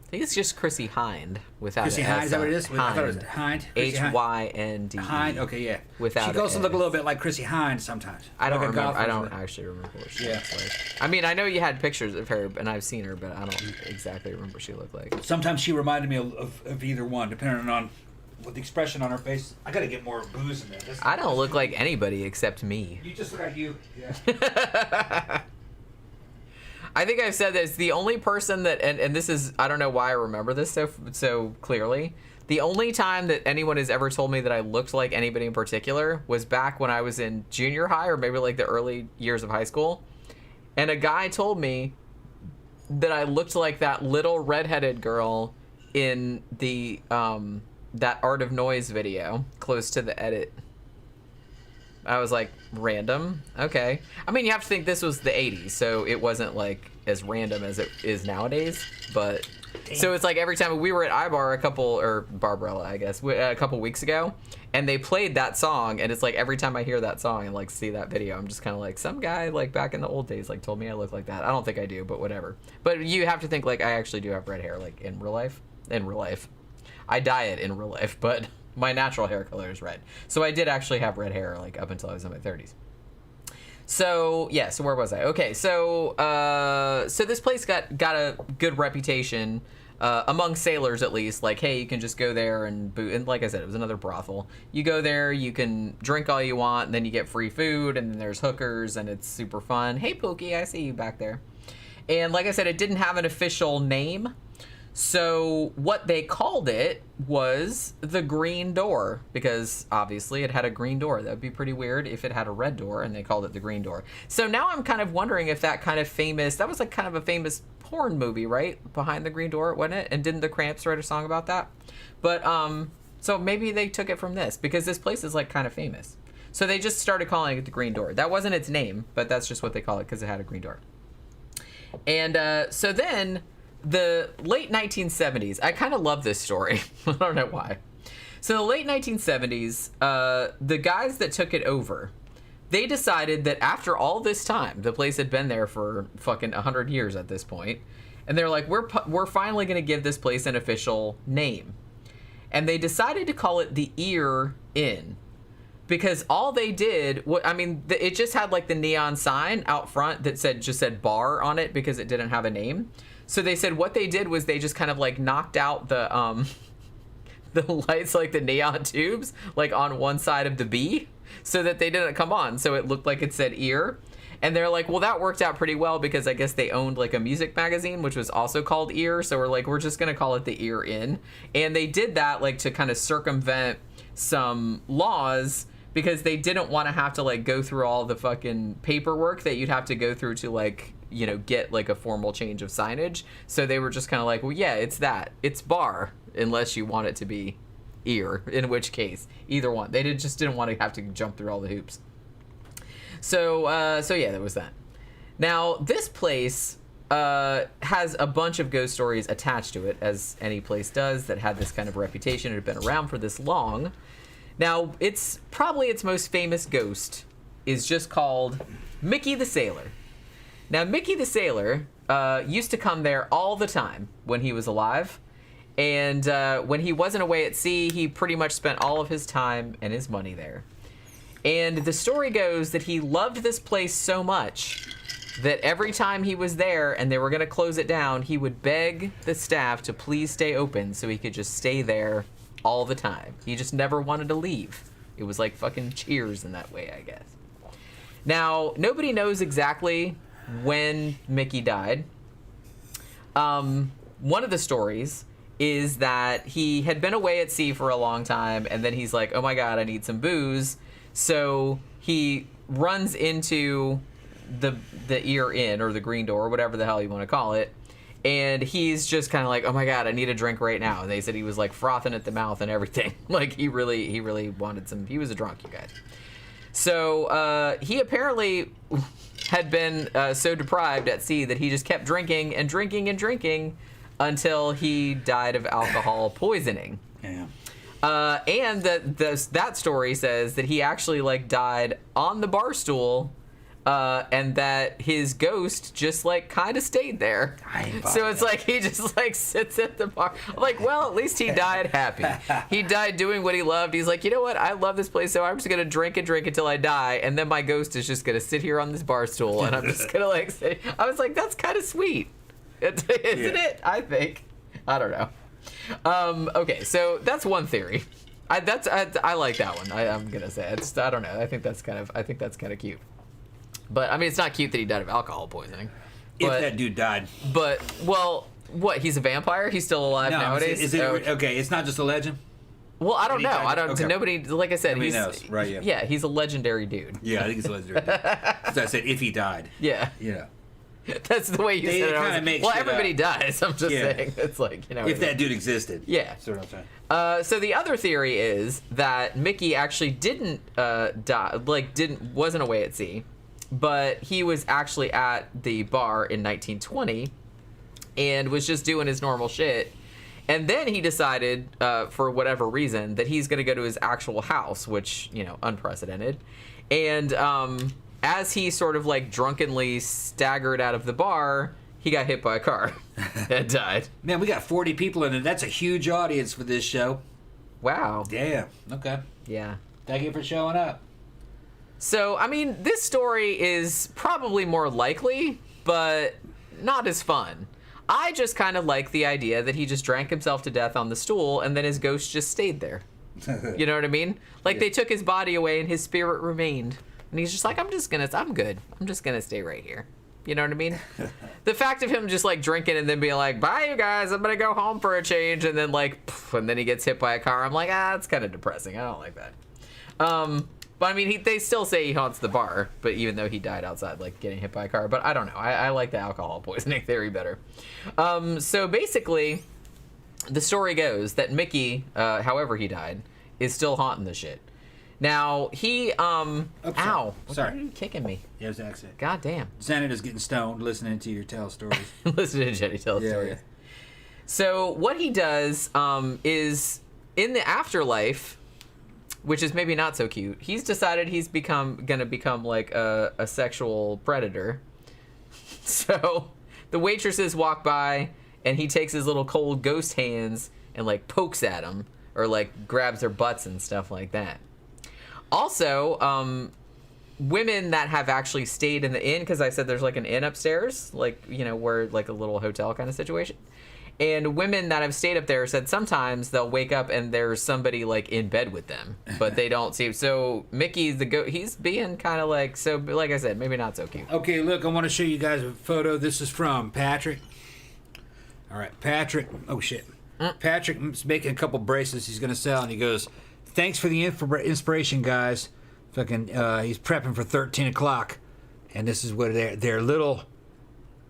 D: I think it's just Chrissy Hynde without
E: Chrissy Hynde. Is that what it is? I thought it was Hynde.
D: Hynde.
E: Hynde. Okay, yeah.
D: Without.
E: She also look a little bit like Chrissy Hynde sometimes.
D: I don't remember. I don't actually remember what she looks like. I mean, I know you had pictures of her, and I've seen her, but I don't exactly remember what she looked like.
E: Sometimes she reminded me of either one, depending on. With the expression on her face, I gotta get more booze in there.
D: I don't look like anybody except me.
E: You just look like you. Yeah.
D: I think I've said this. The only person that, and this is, I don't know why I remember this so clearly. The only time that anyone has ever told me that I looked like anybody in particular was back when I was in junior high, or maybe like the early years of high school. And a guy told me that I looked like that little redheaded girl in the, that Art of Noise video, close to the edit. I was like, random? Okay. I mean, you have to think this was the 80s, so it wasn't like as random as it is nowadays, but... Damn. So it's like every time we were at iBar Barbarella, I guess, a couple weeks ago, and they played that song, and it's like every time I hear that song and like see that video, I'm just kind of like, some guy like back in the old days like told me I look like that. I don't think I do, but whatever. But you have to think like I actually do have red hair, like in real life. I dye it in real life, but my natural hair color is red. So I did actually have red hair like up until I was in my 30s. So yeah, so where was I? Okay, so this place got a good reputation among sailors, at least. Like, hey, you can just go there and boot. And like I said, it was another brothel. You go there, you can drink all you want, and then you get free food, and then there's hookers, and it's super fun. Hey, Pookie, I see you back there. And like I said, it didn't have an official name. So what they called it was the Green Door, because obviously it had a green door. That would be pretty weird if it had a red door and they called it the Green Door. So now I'm kind of wondering if that was like kind of a famous porn movie, right? Behind the Green Door, wasn't it? And didn't the Cramps write a song about that? But so maybe they took it from this, because this place is like kind of famous. So they just started calling it the Green Door. That wasn't its name, but that's just what they call it because it had a green door. And so then the late 1970s, I kind of love this story. I don't know why. So the late 1970s, the guys that took it over, they decided that after all this time, the place had been there for fucking 100 years at this point, and they're like, we're finally going to give this place an official name. And they decided to call it the Ear Inn. because all they did, it just had like the neon sign out front that just said bar on it because it didn't have a name. So they said what they did was they just kind of like knocked out the lights, like the neon tubes, like on one side of the B, so that they didn't come on. So it looked like it said ear. And they're like, well, that worked out pretty well because I guess they owned like a music magazine, which was also called Ear. So we're like, we're just going to call it the Ear Inn. And they did that like to kind of circumvent some laws because they didn't want to have to like go through all the fucking paperwork that you'd have to go through to like, you know, get like a formal change of signage. So they were just kind of like, well, yeah, it's that. It's bar unless you want it to be ear, in which case either one. They just didn't want to have to jump through all the hoops. So yeah, there was that. Now, this place has a bunch of ghost stories attached to it, as any place does that had this kind of reputation and had been around for this long. Now, it's probably its most famous ghost is just called Mickey the Sailor. Now, Mickey the Sailor used to come there all the time when he was alive. And when he wasn't away at sea, he pretty much spent all of his time and his money there. And the story goes that he loved this place so much that every time he was there and they were going to close it down, he would beg the staff to please stay open so he could just stay there all the time. He just never wanted to leave. It was like fucking Cheers in that way, I guess. Now, nobody knows exactly when Mickey died. One of the stories is that he had been away at sea for a long time, and then he's like, oh my god, I need some booze. So he runs into the Ear Inn or the Green Door or whatever the hell you want to call it, and he's just kind of like, oh my god, I need a drink right now. And they said he was like frothing at the mouth and everything. Like he really wanted some. He was a drunk, you guys. So he apparently had been so deprived at sea that he just kept drinking and drinking and drinking until he died of alcohol poisoning.
E: Yeah.
D: And that story says that he actually like died on the bar stool, and that his ghost just like kind of stayed there. So it's like he just like sits at the bar. I'm like, well, at least he died happy. He died doing what he loved. He's like, you know what? I love this place, so I'm just gonna drink and drink until I die, and then my ghost is just gonna sit here on this bar stool, and I'm just gonna like say, I was like, that's kind of sweet, isn't it? I think. I don't know. Okay, so that's one theory. I like that one. I'm gonna say I don't know. I think that's kind of cute. But I mean, it's not cute that he died of alcohol poisoning.
E: If that dude died.
D: But well, what? He's a vampire. He's still alive nowadays.
E: Is it okay? It's not just a legend.
D: Well, I don't know. I don't.
E: Okay.
D: Nobody. Like I said,
E: nobody knows, right? Yeah.
D: Yeah, he's a legendary dude.
E: Yeah, I think he's a legendary dude. So I said if he died.
D: Yeah.
E: Yeah.
D: That's the way you said it.
E: Kinda make
D: well,
E: shit
D: everybody
E: up.
D: dies. I'm just saying. It's like, you know.
E: If that dude existed.
D: Yeah.
E: That's what I'm saying.
D: So the other theory is that Mickey actually didn't die, wasn't away at sea, but he was actually at the bar in 1920 and was just doing his normal shit. And then he decided, for whatever reason, that he's going to go to his actual house, which, you know, unprecedented. And as he sort of like drunkenly staggered out of the bar, he got hit by a car and died.
E: Man, we got 40 people in it. That's a huge audience for this show.
D: Wow.
E: Damn. Okay.
D: Yeah.
E: Thank you for showing up.
D: So, I mean, this story is probably more likely, but not as fun. I just kind of like the idea that he just drank himself to death on the stool and then his ghost just stayed there. You know what I mean? Like, they took his body away and his spirit remained. And he's just like, I'm good. I'm just gonna stay right here. You know what I mean? The fact of him just like drinking and then being like, bye you guys, I'm gonna go home for a change, and then like, and then he gets hit by a car. I'm like, it's kind of depressing. I don't like that. But I mean, they still say he haunts the bar, but even though he died outside, like getting hit by a car. But I don't know. I like the alcohol poisoning theory better. So basically, the story goes that Mickey, however he died, is still haunting the shit. Now, he, ow.
E: Sorry.
D: Why are you kicking me?
E: Yeah, it was an accident.
D: God damn.
E: Senator's getting stoned listening to your tell stories.
D: Listening to Jenny tell stories. Yeah. So, what he does is, in the afterlife, which is maybe not so cute, he's decided he's gonna become like a sexual predator. So, the waitresses walk by, and he takes his little cold ghost hands and like pokes at them, or like grabs their butts and stuff like that. Also, women that have actually stayed in the inn, because I said there's like an inn upstairs, like, you know, where like a little hotel kind of situation. And women that have stayed up there said sometimes they'll wake up and there's somebody like in bed with them, but they don't see. So Mickey's he's being kind of like, so like I said, maybe not so cute.
E: Okay, look, I want to show you guys a photo. This is from Patrick. All right, Patrick. Oh, shit. Patrick's making a couple bracelets he's going to sell, and he goes, thanks for the inspiration, guys. Fucking, he's prepping for 13 o'clock, and this is what they're little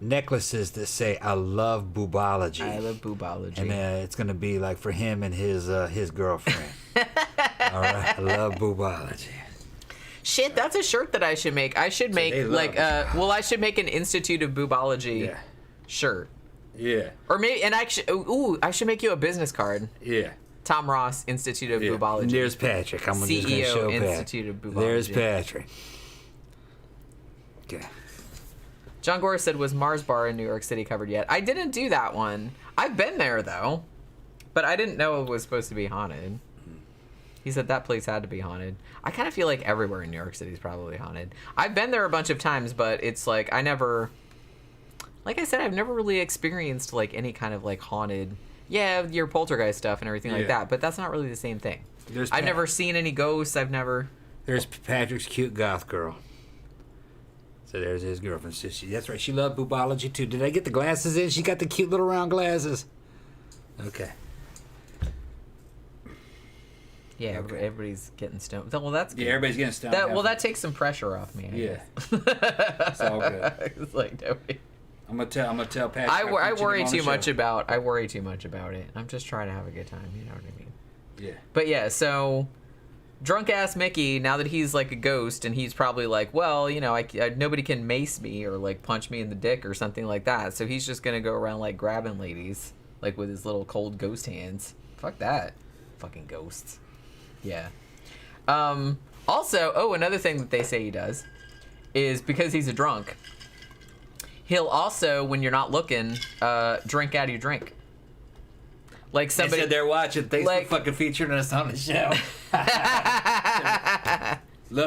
E: necklaces that say "I love boobology."
D: I love boobology,
E: and it's gonna be like for him and his girlfriend. All right, I love boobology.
D: Shit, that's a shirt that I should make. I should make like I should make an Institute of Boobology shirt.
E: Yeah.
D: Or maybe, and I should make you a business card.
E: Yeah.
D: Tom Ross, Institute of Boobology.
E: And there's Patrick. I'm
D: CEO,
E: just gonna show
D: Institute of Boobology.
E: There's Patrick. Okay.
D: John Gore said, was Mars Bar in New York City covered yet? I didn't do that one. I've been there, though. But I didn't know it was supposed to be haunted. He said that place had to be haunted. I kind of feel like everywhere in New York City is probably haunted. I've been there a bunch of times, but it's like I never... Like I said, I've never really experienced like any kind of like haunted... Yeah, your poltergeist stuff and everything like that, but that's not really the same thing. I've never seen any ghosts. I've never...
E: There's Patrick's cute goth girl. So there's his girlfriend. So that's right. She loved boobology too. Did I get the glasses in? She got the cute little round glasses. Okay.
D: Yeah, okay. Everybody's getting stoned. Well, that's good.
E: Yeah, everybody's getting stoned.
D: That takes some pressure off me.
E: Yeah. It's all good.
D: It's like nobody...
E: I'm gonna tell Patrick.
D: I worry too much about it. I'm just trying to have a good time. You know what I mean?
E: Yeah.
D: But yeah, so drunk ass Mickey. Now that he's like a ghost, and he's probably like, well, you know, I nobody can mace me or like punch me in the dick or something like that. So he's just gonna go around like grabbing ladies, like with his little cold ghost hands. Fuck that, fucking ghosts. Yeah. Also, another thing that they say he does is because he's a drunk. He'll also, when you're not looking, drink out of your drink. Like somebody...
E: They said they're watching. Thanks for fucking featuring us on the show.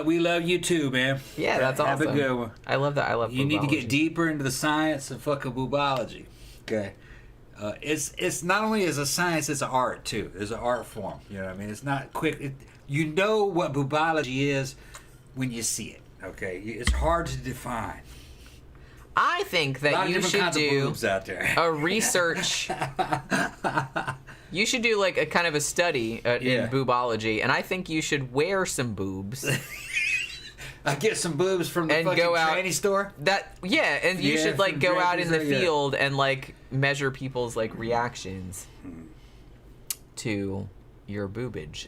E: We love you too, man.
D: Yeah, that's awesome.
E: Have a good one.
D: I love that. I love
E: You
D: boobology.
E: need to get deeper into the science of fucking boobology. Okay. It's not only as a science, it's an art too. It's an art form. You know what I mean? It's not quick. You know what boobology is when you see it. Okay? It's hard to define.
D: I think that you should do a research. You should do like a kind of a study in boobology, and I think you should wear some boobs.
E: I get some boobs from the fucking tranny store.
D: You should like go out in the field and like measure people's like reactions to your boobage.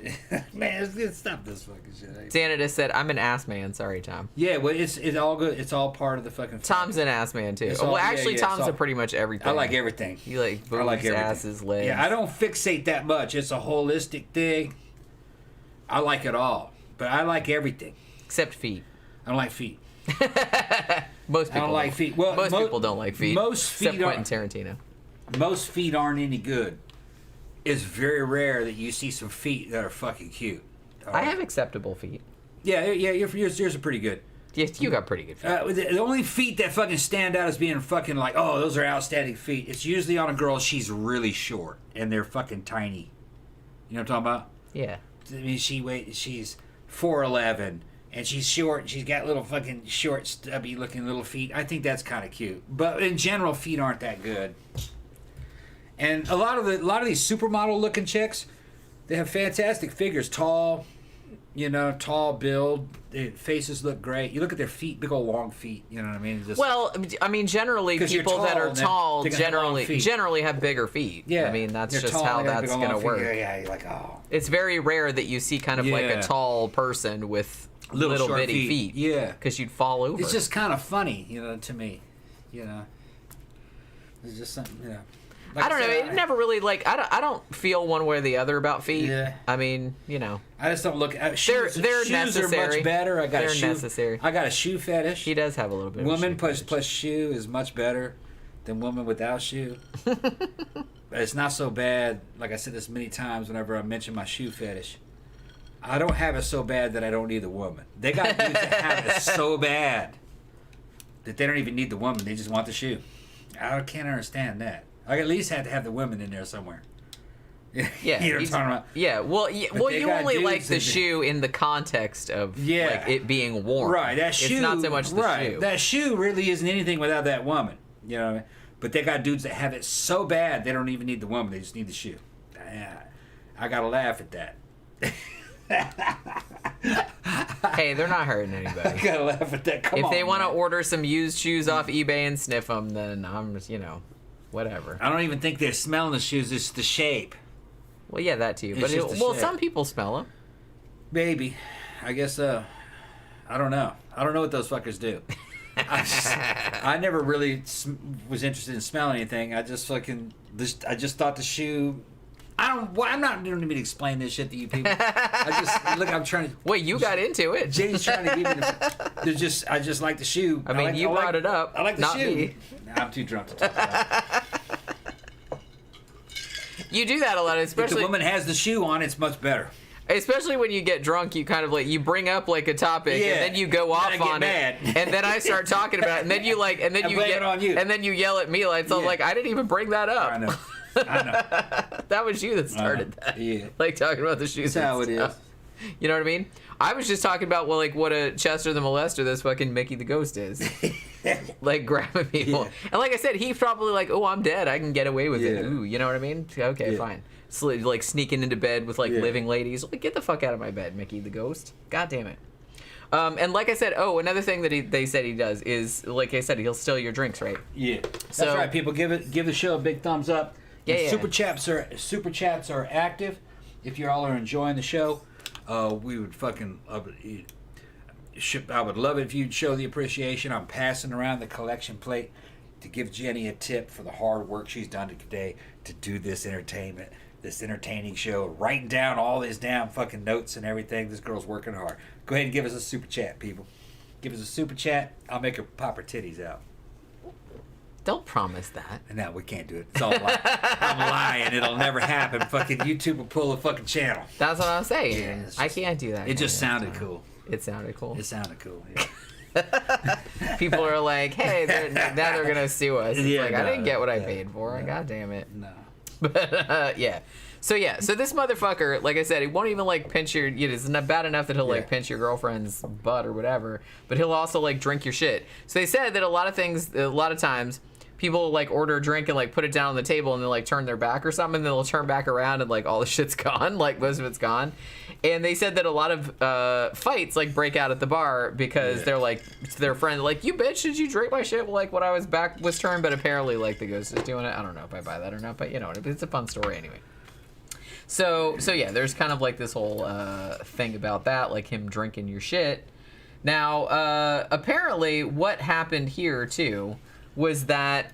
E: Man, let's stop this fucking shit.
D: Xanada said, "I'm an ass man." Sorry, Tom.
E: Yeah, well, it's all good. It's all part of the fucking.
D: Tom's an ass man too. Tom's a pretty much everything.
E: I like everything.
D: You like boobs, asses, legs.
E: Yeah, I don't fixate that much. It's a holistic thing. I like it all, but I like everything
D: except feet.
E: I don't like feet.
D: Most people
E: don't like feet. Well,
D: most people don't like feet.
E: Most feet
D: except Quentin Tarantino.
E: Most feet aren't any good. It's very rare that you see some feet that are fucking cute.
D: I have acceptable feet.
E: Yeah, yours are pretty good.
D: Yes, you got pretty good feet.
E: The only feet that fucking stand out as being fucking like, oh, those are outstanding feet. It's usually on a girl. She's really short and they're fucking tiny. You know what I'm talking about?
D: Yeah.
E: I mean, she's 4'11", and she's short. And she's got little fucking short, stubby looking little feet. I think that's kind of cute. But in general, feet aren't that good. And a lot of these supermodel looking chicks, they have fantastic figures, tall build. Their faces look great. You look at their feet, big old long feet. You know what I mean?
D: Generally, people that are tall generally have bigger feet.
E: Yeah,
D: I mean that's just how that's gonna work.
E: Yeah, you're like, oh.
D: It's very rare that you see kind of like a tall person with little bitty feet.
E: Yeah,
D: because you'd fall over.
E: It's just kind of funny, to me. It's just something, Like
D: I don't know. It never really I don't feel one way or the other about feet.
E: Yeah.
D: I mean,
E: I just don't look. Shoes,
D: they're
E: shoes
D: necessary.
E: are much better.
D: They're necessary.
E: I got a shoe fetish.
D: He does have a little bit.
E: Woman
D: of a shoe
E: plus shoe is much better than woman without shoe. But it's not so bad. Like I said this many times whenever I mention my shoe fetish. I don't have it so bad that I don't need the woman. They got dudes that have it so bad that they don't even need the woman. They just want the shoe. I can't understand that. I at least had to have the women in there somewhere.
D: Yeah,
E: you know what I'm talking about?
D: Yeah, well, you only like the shoe in the context of like it being worn.
E: Right, that shoe.
D: It's not so much the shoe.
E: That shoe really isn't anything without that woman. You know what I mean? But they got dudes that have it so bad they don't even need the woman. They just need the shoe. I gotta laugh at that.
D: Hey, they're not hurting anybody.
E: I gotta laugh at that.
D: If they want to order some used shoes off eBay and sniff them, then I'm just, whatever.
E: I don't even think they're smelling the shoes. It's the shape.
D: Well, yeah, that too.
E: It's
D: But some people smell them.
E: Maybe. I guess. I don't know. I don't know what those fuckers do. I never really was interested in smelling anything. I just thought the shoe. I'm not going to explain this shit to you people. I'm trying to.
D: Wait, you got into it.
E: James trying to give me I just like the shoe.
D: I mean, you brought it up.
E: I like the
D: not
E: shoe.
D: Me.
E: I'm too drunk to talk about it.
D: You do that a lot, especially.
E: If the woman has the shoe on, it's much better.
D: Especially when you get drunk, you kind of you bring up a topic and then you go off on it, and then I start talking about it, and then you and then you yell at me I didn't even bring that up.
E: I know.
D: That was you that started that.
E: Yeah.
D: Talking about the shoes.
E: That's how it is.
D: You know what I mean? I was just talking about what a Chester the Molester this fucking Mickey the Ghost is. Grabbing people. Yeah. And like I said, he's probably oh, I'm dead. I can get away with it. Ooh, you know what I mean? Okay, fine. So, sneaking into bed with living ladies. Get the fuck out of my bed, Mickey the Ghost. God damn it. And like I said, another thing that they said he does is, like I said, he'll steal your drinks, right? Yeah.
E: That's right, people. Give the show a big thumbs up.
D: Yeah.
E: Super chats are active. If you all are enjoying the show, we would fucking love it. I would love it if you'd show the appreciation. I'm passing around the collection plate to give Jenny a tip for the hard work she's done today to do this entertaining show, writing down all these damn fucking notes and everything. This girl's working hard. Go ahead and give us a super chat, people. Give us a super chat. I'll make her pop her titties out.
D: Don't promise that.
E: No, we can't do it. It's all lying. I'm lying. It'll never happen. Fucking YouTube will pull a fucking channel.
D: That's what I'm saying.
E: Yeah,
D: I can't do that.
E: It just sounded cool.
D: It sounded cool.
E: Yeah.
D: People are like, hey, now they're going to sue us. It's I didn't get what I paid for.
E: No.
D: God damn it.
E: No.
D: But, yeah. So this motherfucker, like I said, he won't even pinch your, it's not bad enough that he'll pinch your girlfriend's butt or whatever, but he'll also drink your shit. So they said that a lot of times, people order a drink and put it down on the table and then turn their back or something, and then they'll turn back around and all the shit's gone, most of it's gone. And they said that a lot of fights break out at the bar because they're to their friend, you bitch, did you drink my shit when I was back was turned? But apparently the ghost is doing it. I don't know if I buy that or not, but it's a fun story anyway. So yeah, there's kind of this whole thing about that, him drinking your shit. Now, apparently what happened here too was that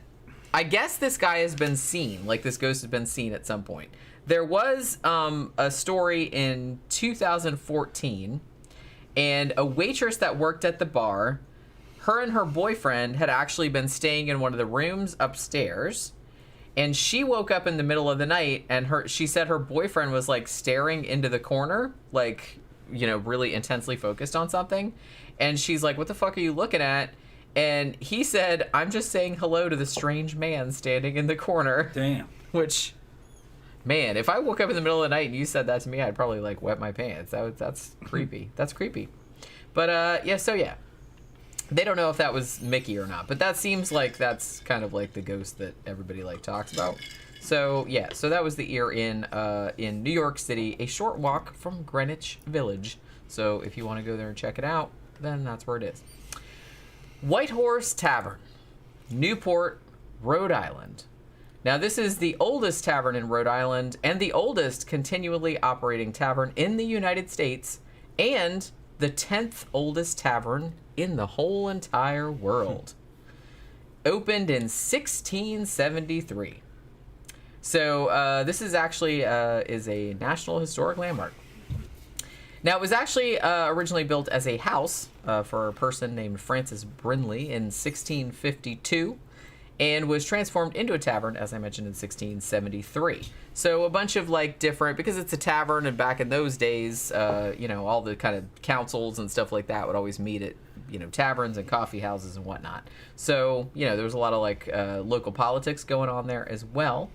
D: I guess this guy has been seen, this ghost has been seen at some point. There was a story in 2014, and a waitress that worked at the bar, her and her boyfriend had actually been staying in one of the rooms upstairs, and she woke up in the middle of the night, and she said her boyfriend was staring into the corner, really intensely focused on something, and she's like, what the fuck are you looking at? And he said, I'm just saying hello to the strange man standing in the corner.
E: Damn.
D: Which, man, if I woke up in the middle of the night and you said that to me, I'd probably wet my pants. That's creepy. That's creepy. But yeah. They don't know if that was Mickey or not, but that seems that's kind of the ghost that everybody talks about. So yeah, so that was the ear in New York City, a short walk from Greenwich Village. So if you want to go there and check it out, then that's where it is. White Horse Tavern, Newport, Rhode Island. Now, this is the oldest tavern in Rhode Island and the oldest continually operating tavern in the United States and the 10th oldest tavern in the whole entire world. Opened in 1673. So this is actually is a National Historic Landmark. Now, it was actually originally built as a house for a person named Francis Brinley in 1652. and was transformed into a tavern, as I mentioned, in 1673. So a bunch of like different, because it's a tavern, and back in those days, all the kind of councils and stuff like that would always meet at taverns and coffee houses and whatnot. So there was a lot of like local politics going on there as well.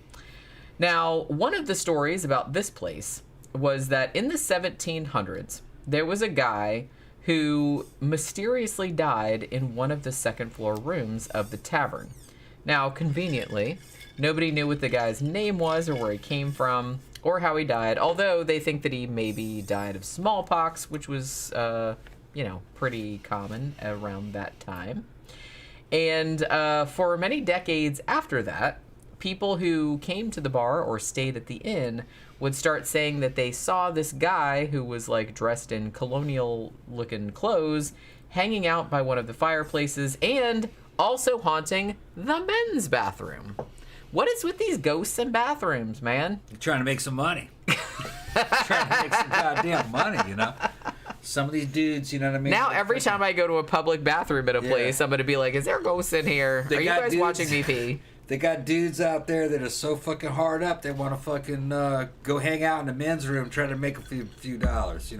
D: Now, one of the stories about this place was that in the 1700s, there was a guy who mysteriously died in one of the second floor rooms of the tavern. Now, conveniently, nobody knew what the guy's name was or where he came from or how he died, although they think that he maybe died of smallpox, which was, pretty common around that time. And for many decades after that, people who came to the bar or stayed at the inn would start saying that they saw this guy who was like dressed in colonial-looking clothes hanging out by one of the fireplaces and also haunting the men's bathroom. What is with these ghosts and bathrooms, man?
E: You're trying to make some money. Trying to make some goddamn money, Some of these dudes, you know what I mean?
D: Now every time I go to a public bathroom at a place, I'm going to be like, is there ghosts in here? Are you guys watching me pee?
E: They got dudes out there that are so fucking hard up, they want to fucking go hang out in the men's room trying to make a few dollars,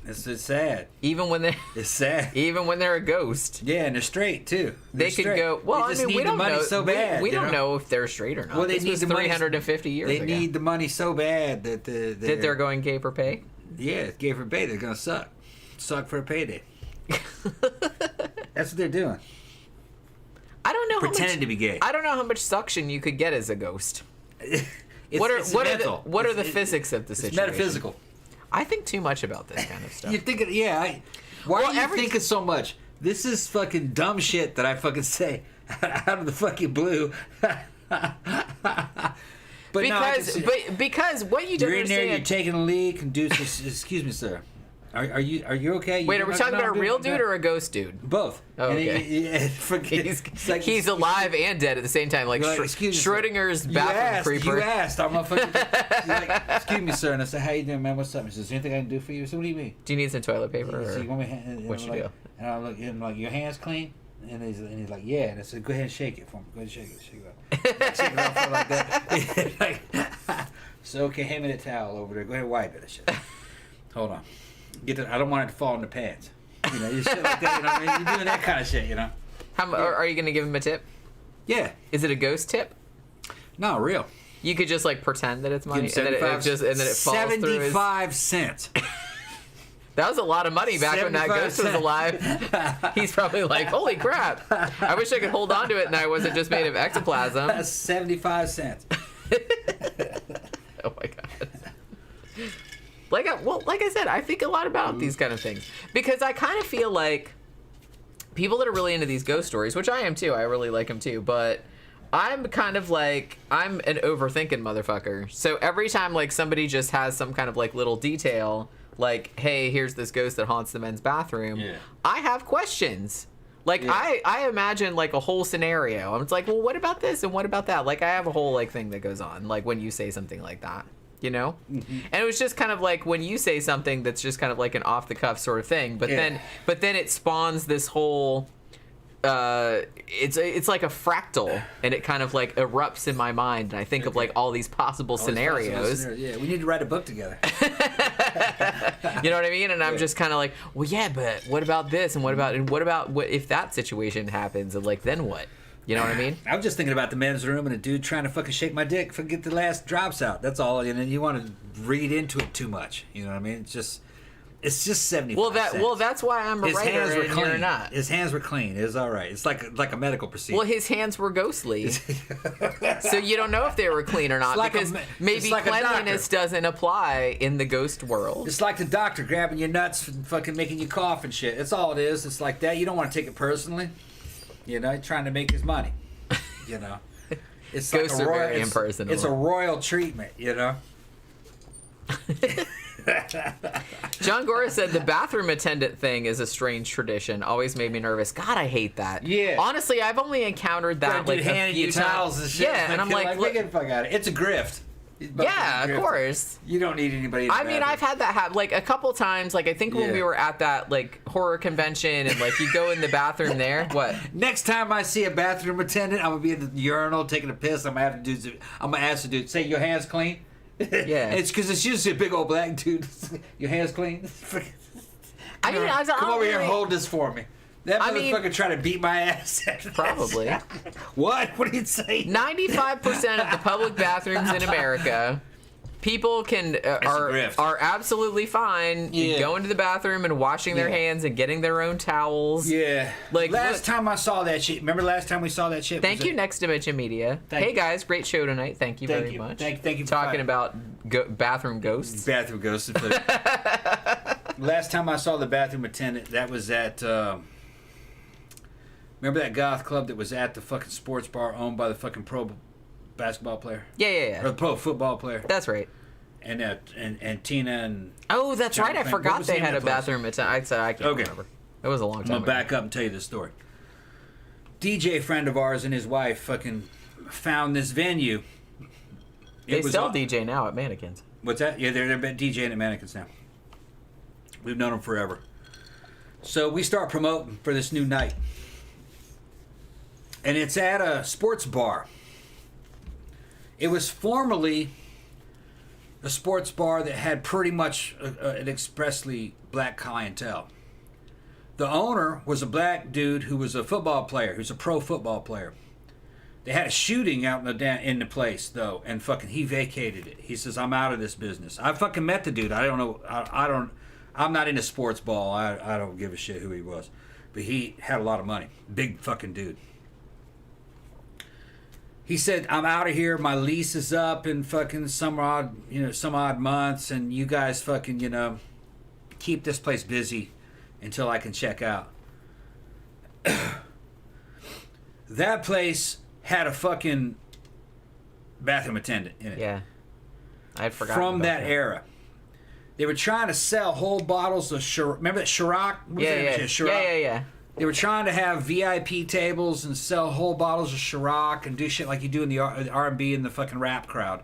E: It's sad.
D: It's sad. Even when they're a ghost.
E: Yeah, and they're straight too.
D: They could go. Well,
E: they just need
D: we
E: the
D: don't
E: money
D: know.
E: so bad.
D: We don't know if they're straight or not.
E: Well, they
D: this
E: need
D: was
E: the
D: 350 years ago.
E: They need the money so bad that
D: they're going gay for pay.
E: Yeah, gay for pay. They're gonna suck for a payday. That's what they're doing.
D: I don't know.
E: Pretending to be gay.
D: I don't know how much suction you could get as a ghost. What are the physics of the situation?
E: It's metaphysical.
D: I think too much about this kind of stuff.
E: You're thinking, why are you thinking so much? This is fucking dumb shit that I fucking say out of the fucking blue.
D: Because what you don't
E: understand. You're in there, you're
D: understand.
E: taking a leak and do. Excuse me, sir. Are you okay?
D: Wait, are we talking about a real dude or a ghost dude?
E: Both.
D: Oh, okay. He's alive and dead at the same time, like Schrodinger's bathroom creeper.
E: You asked. I'm a fucking. Excuse me, sir. And I said, "How you doing, man? What's up?" He says, "Is there anything I can do for you?" So what do you mean?
D: Do you need some toilet paper?
E: So you want me?
D: What you do?
E: And I look at him like, "Your hands clean?" And he's like, "Yeah." And I said, "Go ahead and shake it for me. Go ahead and shake it. Shake it off like that." So okay, hand me the towel over there. Go ahead and wipe it. Shit. Hold on. I don't want it to fall in the pants. You shit like that. I mean? You're doing that kind of shit.
D: Are you gonna give him a tip?
E: Yeah.
D: Is it a ghost tip?
E: No, real.
D: You could just like pretend that it's money, and then it falls through.
E: 75 cents.
D: That was a lot of money back when that ghost was alive. He's probably like, holy crap. I wish I could hold on to it and I wasn't just made of ectoplasm.
E: That's 75 cents.
D: Oh my God. Like I said, I think a lot about these kind of things. Because I kind of feel like people that are really into these ghost stories, which I am too, I really like them too, but I'm kind of like, I'm an overthinking motherfucker. So every time like somebody just has some kind of like little detail, like, hey, here's this ghost that haunts the men's bathroom, I have questions. Like, I imagine, like, a whole scenario. And it's like, well, what about this and what about that? Like, I have a whole, like, thing that goes on, like, when you say something like that. And it was just kind of like when you say something that's just kind of like an off the cuff sort of thing, but then it spawns this whole it's like a fractal, and it kind of like erupts in my mind, and I think of like all these possible scenarios.
E: Yeah, we need to write a book together.
D: You know what I mean? And I'm just kind of like, well, yeah, but what about this, and what about what if that situation happens, and like then what? You know what I mean?
E: I was just thinking about the men's room and a dude trying to fucking shake my dick, forget the last drops out. That's all. And then you want to read into it too much. You know what I mean? It's just 75 cents.
D: Well, that's why I'm a
E: his
D: writer
E: hands were
D: and
E: clean.
D: you're not.
E: His hands were clean. It was all right. It's like a medical procedure.
D: Well, his hands were ghostly. So you don't know if they were clean or not,
E: like
D: because maybe like cleanliness doesn't apply in the ghost world.
E: It's like the doctor grabbing your nuts and fucking making you cough and shit. That's all it is. It's like that. You don't want to take it personally. You know, trying to make his money. You know, it's
D: ghosts
E: like
D: are very impersonal.
E: It's a royal treatment, you know.
D: John Gora said the bathroom attendant thing is a strange tradition. Always made me nervous. God, I hate that.
E: Yeah.
D: Honestly, I've only encountered that like a few
E: towels and shit.
D: Yeah, and I'm like,
E: look at the fuck out of it. It's a grift.
D: Yeah, of course.
E: You don't need anybody in the
D: I mean,
E: bathroom.
D: I've had that happen, like, a couple times. Like, I think when
E: Yeah.
D: we were at that, like, horror convention and, like, you go in the bathroom there. What?
E: Next time I see a bathroom attendant, I'm gonna be in the urinal taking a piss. I'm gonna ask the dude, say your hands clean.
D: Yeah.
E: It's because it's usually a big old black dude. Your hands clean.
D: I mean, I don't
E: Come over here and
D: really-
E: hold this for me. That
D: I mean-
E: motherfucker trying to beat my ass.
D: Probably.
E: What? What do you say?
D: 95% of the public bathrooms in America, people can
E: grift.
D: are absolutely fine
E: Yeah.
D: going to the bathroom and washing their
E: Yeah.
D: hands and getting their own towels.
E: Yeah.
D: Like,
E: last
D: look-
E: time I saw that shit. Remember last time we saw that shit?
D: Thank
E: Was
D: you,
E: it-
D: Next Dimension Media.
E: Thank
D: Hey
E: you.
D: guys, great show tonight. Thank you
E: Thank
D: very
E: you.
D: much.
E: Thank you for
D: Talking
E: finding-
D: about bathroom ghosts.
E: Bathroom ghost. Last time I saw the bathroom attendant, that was at. Remember that goth club that was at the fucking sports bar owned by the fucking pro basketball player
D: Yeah.
E: or the pro football player,
D: That's right.
E: and Tina and.
D: Oh, that's
E: John
D: right. I
E: Frank. What
D: forgot
E: was
D: they
E: the name
D: had a
E: of the place?
D: bathroom attendant. I said I can't
E: Okay.
D: remember. It was a long
E: I'm
D: time
E: gonna
D: ago.
E: back up and tell you this story. DJ friend of ours and his wife fucking found this venue.
D: They
E: It was
D: sell
E: on-
D: DJ now at Mannequins.
E: What's that? Yeah, they're DJing at Mannequins now. We've known them forever. So we start promoting for this new night. And it's at a sports bar. It was formerly a sports bar that had pretty much an expressly black clientele. The owner was a black dude who was a football player, who's a pro football player. They had a shooting out in the place though, and fucking he vacated it. He says, "I'm out of this business." I fucking met the dude. I don't know. I'm not into sports ball. I don't give a shit who he was, but he had a lot of money. Big fucking dude. He said, "I'm out of here. My lease is up in fucking some odd months, and you guys fucking keep this place busy until I can check out." That place had a fucking bathroom attendant in it.
D: Yeah. I had forgotten
E: From
D: about
E: that era. They were trying to sell whole bottles of remember that Ciarra?
D: Yeah.
E: They were trying to have VIP tables and sell whole bottles of Ciarra and do shit like you do in the R&B and the fucking rap crowd.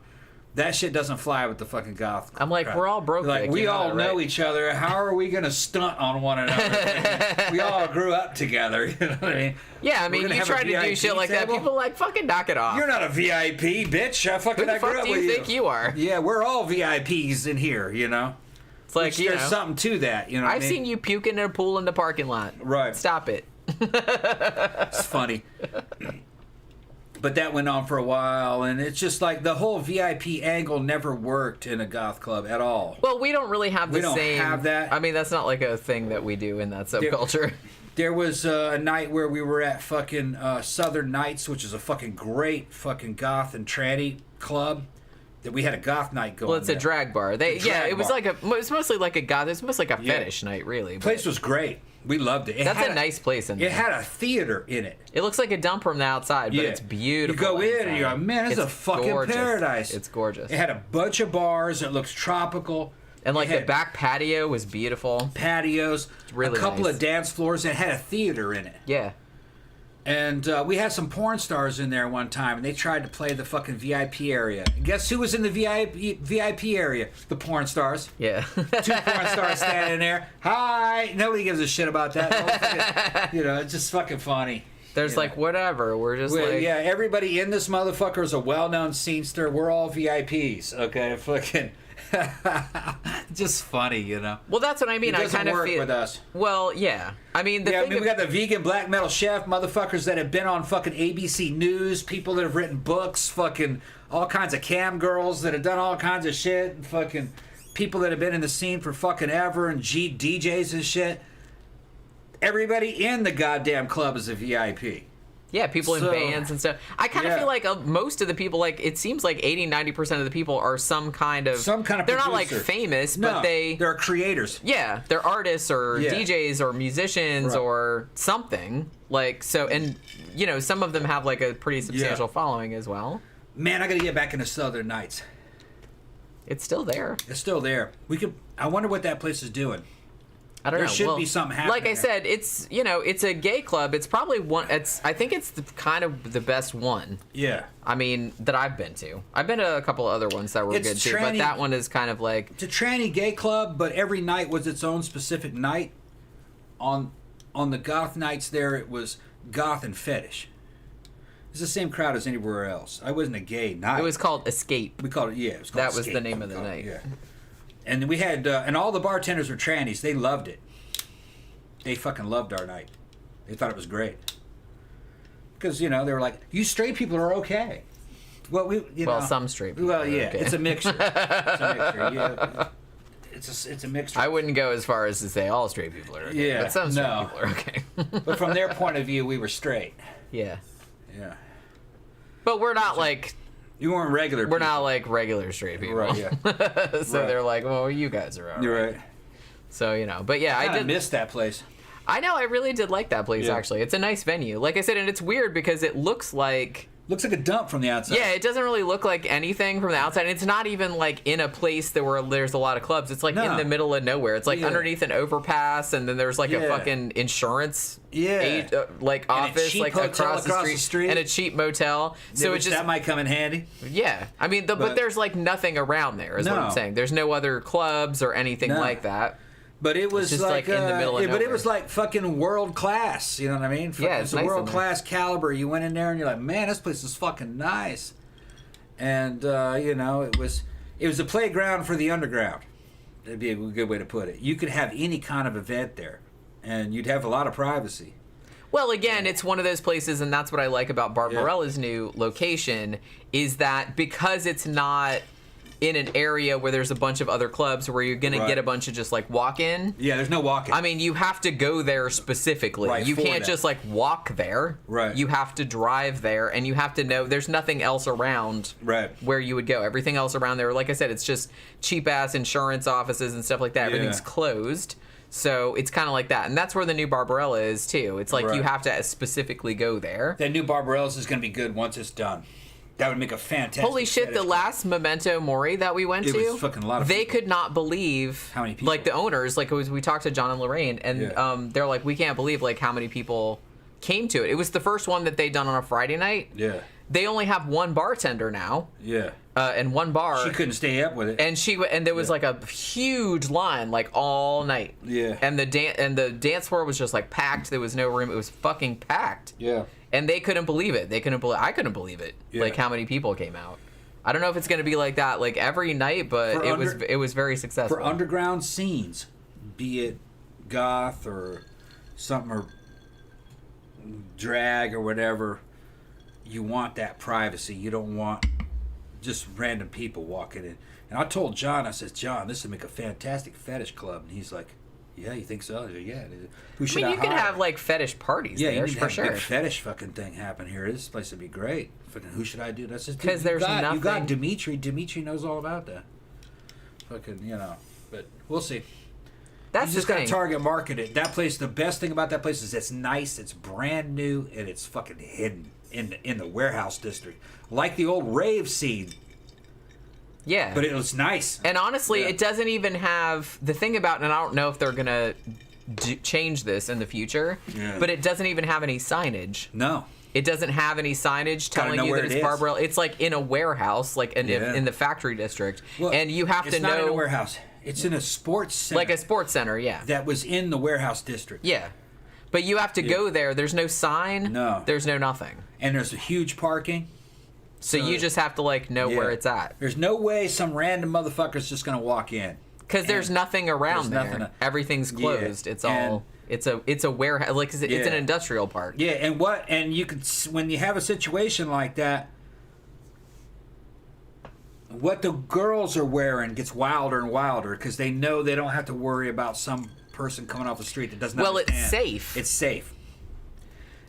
E: That shit doesn't fly with the fucking goth.
D: I'm like,
E: crowd.
D: we're all broke.
E: Like,
D: Vic,
E: we
D: you know
E: all
D: that,
E: know
D: right?
E: each other. How are we going to stunt on one another? We all grew up together. You know what I mean?
D: Yeah, I
E: We're
D: mean,
E: gonna
D: you
E: have a
D: try to do
E: VIP
D: shit like that,
E: table?
D: people like fucking knock it off.
E: You're not a VIP, bitch. I
D: Who the
E: grew
D: fuck
E: up
D: do
E: with
D: you think you are?
E: Yeah, we're all VIPs in here, you know?
D: It's like,
E: Which
D: you
E: there's
D: know,
E: something to that, you know what I
D: I've
E: mean?
D: seen you puking in a pool in the parking lot.
E: Right.
D: Stop it.
E: It's funny. But that went on for a while, and it's just like the whole VIP angle never worked in a goth club at all.
D: Well, we don't really have the
E: We don't
D: same.
E: have that.
D: I mean, that's not like a thing that we do in that subculture.
E: There was a night where we were at fucking Southern Nights, which is a fucking great fucking goth and tranny club. That we had a goth night going.
D: Well, it's a
E: there.
D: drag bar.
E: drag
D: It was
E: bar.
D: it's mostly like a goth. It's almost like a
E: Yeah.
D: fetish night, really.
E: The
D: but
E: place was great. We loved it.
D: That's a nice place in there.
E: It had a theater in it.
D: It looks like a dump from the outside, but
E: Yeah.
D: it's beautiful.
E: You go in
D: inside.
E: and you're like, man, this is a fucking
D: gorgeous.
E: paradise.
D: It's gorgeous.
E: It had a bunch of bars. It looks tropical.
D: And like
E: It
D: the
E: had
D: back patio was beautiful.
E: patios,
D: really
E: a couple
D: nice.
E: of dance floors. It had a theater in it.
D: Yeah.
E: And we had some porn stars in there one time, and they tried to play the fucking VIP area. And guess who was in the VIP area? The porn stars.
D: Yeah.
E: 2 porn stars standing there. Hi. Nobody gives a shit about that. It's just fucking funny.
D: There's
E: Yeah.
D: like whatever. We're just
E: Well,
D: like
E: yeah, everybody in this motherfucker is a well-known scenester. We're all VIPs, okay? Fucking, just funny, you know.
D: Well, that's what I mean.
E: It
D: I
E: doesn't
D: kind of
E: work
D: feel
E: with us.
D: Well, yeah. I mean, the
E: Yeah, I
D: thing
E: mean, we got the vegan black metal chef motherfuckers that have been on fucking ABC News, people that have written books, fucking all kinds of cam girls that have done all kinds of shit, and fucking people that have been in the scene for fucking ever, and DJs and shit. Everybody in the goddamn club is a VIP.
D: yeah, people in
E: So,
D: bands and stuff. I kind of
E: yeah.
D: feel like most of the people, like it seems like 80-90% of the people are some kind of They're not like
E: producer.
D: famous,
E: No,
D: but
E: they're creators.
D: yeah, they're artists or
E: Yeah.
D: DJs or musicians
E: Right.
D: or something. Like so, and some of them have like a pretty substantial following as well.
E: Man, I gotta get back into Southern Nights.
D: It's still there.
E: It's still there. I wonder what that place is doing.
D: I don't know.
E: There should be something happening.
D: Like I said, it's it's a gay club. It's probably I think it's kind of the best one.
E: Yeah.
D: I mean, that I've been to. I've been to a couple of other ones that were good too, but that one is kind of like...
E: It's a tranny gay club, but every night was its own specific night. On the goth nights there, it was goth and fetish. It's the same crowd as anywhere else. I wasn't a gay night.
D: It was called Escape.
E: We called it, yeah. It was called
D: That was
E: Escape.
D: the name of the night.
E: Yeah. And we had, and all the bartenders were trannies. They loved it. They fucking loved our night. They thought it was great. Because, they were like, you straight people are okay. Well,
D: some straight people
E: Well,
D: are
E: yeah,
D: okay.
E: it's a mixture. It's a mixture, yeah. It's a mixture.
D: I wouldn't go as far as to say all straight people are okay.
E: Yeah,
D: But some straight
E: no.
D: people are okay.
E: But from their point of view, we were straight.
D: Yeah.
E: Yeah.
D: But we're not like...
E: You weren't regular people.
D: We're not like regular straight people.
E: Right, yeah.
D: So
E: Right.
D: they're like, well, you guys are all right.
E: You're right.
D: So, but yeah, I did
E: miss that place.
D: I know, I really did like that place,
E: Yeah.
D: actually. It's a nice venue. Like I said, and it's weird because it looks like...
E: Looks like a dump from the outside.
D: Yeah, it doesn't really look like anything from the outside. And it's not even like in a place where there's a lot of clubs. It's like in the middle of nowhere. It's like underneath an overpass, and then there's like a fucking insurance office
E: cheap
D: like
E: hotel
D: across the street, and a cheap motel. So it just
E: that might come in handy.
D: Yeah, I mean, but there's like nothing around there. Is what I'm saying. There's no other clubs or anything like that.
E: But it was
D: just
E: like
D: in the middle of
E: but it
D: nowhere.
E: was like fucking world class. You know what I mean?
D: Yeah,
E: it's
D: it's nice in
E: world
D: there.
E: class caliber. You went in there and you're like, man, this place is fucking nice. And it was a playground for the underground. That'd be a good way to put it. You could have any kind of event there, and you'd have a lot of privacy.
D: Well, again, it's one of those places, and that's what I like about Barbarella's new location, is that because it's not in an area where there's a bunch of other clubs where you're going to get a bunch of just like walk-in.
E: Yeah, there's no walk-in.
D: I mean, you have to go there specifically.
E: Right,
D: you
E: for
D: can't
E: that.
D: just like walk there.
E: Right.
D: You have to drive there, and you have to know there's nothing else around where you would go. Everything else around there, like I said, it's just cheap-ass insurance offices and stuff like that. Everything's closed. So it's kind of like that. And that's where the new Barbarella is, too. It's like you have to specifically go there.
E: That new Barbarella's is going to be good once it's done. That would make a fantastic...
D: Holy shit, the last Memento Mori that we went to...
E: It was fucking a lot of
D: They
E: people.
D: could not believe...
E: How many people?
D: Like, the owners, like, we talked to John and Lorraine, and they're like, we can't believe, like, how many people came to it. It was the first one that they'd done on a Friday night.
E: Yeah.
D: They only have one bartender now.
E: Yeah.
D: And one bar.
E: She couldn't stay up with it.
D: And there was like a huge line like all night.
E: Yeah.
D: And the dance floor was just like packed. There was no room. It was fucking packed.
E: Yeah.
D: And they couldn't believe it. I couldn't believe it.
E: Yeah.
D: Like how many people came out. I don't know if it's going to be like that like every night, but it was very successful.
E: For underground scenes, be it goth or something or drag or whatever, you want that privacy. You don't want just random people walking in. And I told John, I said, John, this would make a fantastic fetish club. And he's like, yeah, you think so? I said, yeah. Who should I
D: you could
E: hire?
D: have like fetish parties
E: Yeah,
D: there
E: you need to
D: for
E: have
D: sure.
E: a big fetish fucking thing happen here. This place would be great. Fucking, who should I do? That's just
D: 'Cause there's
E: You got
D: nothing-
E: Dimitri. Dimitri knows all about that. Fucking, But we'll see.
D: That's
E: You just
D: the
E: gotta
D: thing.
E: target market it. That place, the best thing about that place is it's nice, it's brand new, and it's fucking hidden in the warehouse district, like the old rave scene.
D: Yeah.
E: But it was nice.
D: And honestly,
E: Yeah.
D: it doesn't even have the thing about, and I don't know if they're gonna change this in the future,
E: Yeah.
D: but it doesn't even have any signage.
E: No.
D: It doesn't have any signage
E: Gotta
D: telling
E: know
D: you
E: where
D: that
E: it
D: it's
E: is.
D: Barbarella. It's like in a warehouse, like
E: Yeah.
D: in the factory district,
E: Well,
D: and you have to
E: it's not in a
D: know,
E: warehouse. It's in a sports center.
D: like a sports center. Yeah,
E: that was in the warehouse district.
D: yeah. But you have to go there. There's no sign.
E: No.
D: There's no nothing.
E: And there's a huge parking.
D: So you just have to like know where
E: Yeah.
D: it's at.
E: There's no way some random motherfucker's just gonna walk in.
D: Because there's
E: And
D: nothing around
E: there's
D: there.
E: nothing-
D: Everything's
E: Yeah.
D: closed. It's
E: And-
D: all. It's a warehouse. Like it's
E: Yeah.
D: an industrial park.
E: Yeah, and you could, when you have a situation like that, what the girls are wearing gets wilder and wilder because they know they don't have to worry about some person coming off the street that doesn't
D: Well,
E: understand.
D: it's safe.
E: It's safe.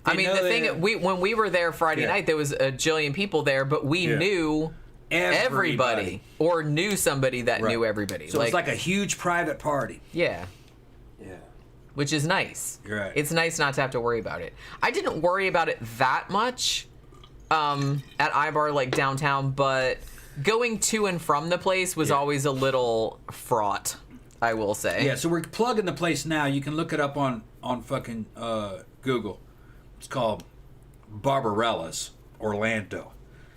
D: I
E: They
D: mean,
E: know
D: the
E: they-
D: thing when we were there Friday
E: Yeah.
D: night, there was a jillion people there, but we
E: Yeah.
D: knew everybody or knew somebody that
E: Right.
D: knew everybody.
E: So it's like a huge private party.
D: yeah,
E: Yeah.
D: which is nice.
E: You're right.
D: It's nice not to have to worry about it. I didn't worry about it that much at iBar like downtown, but going to and from the place was always a little fraught. I will say.
E: Yeah, so we're plugging the place now. You can look it up on fucking Google. It's called Barbarella's, Orlando.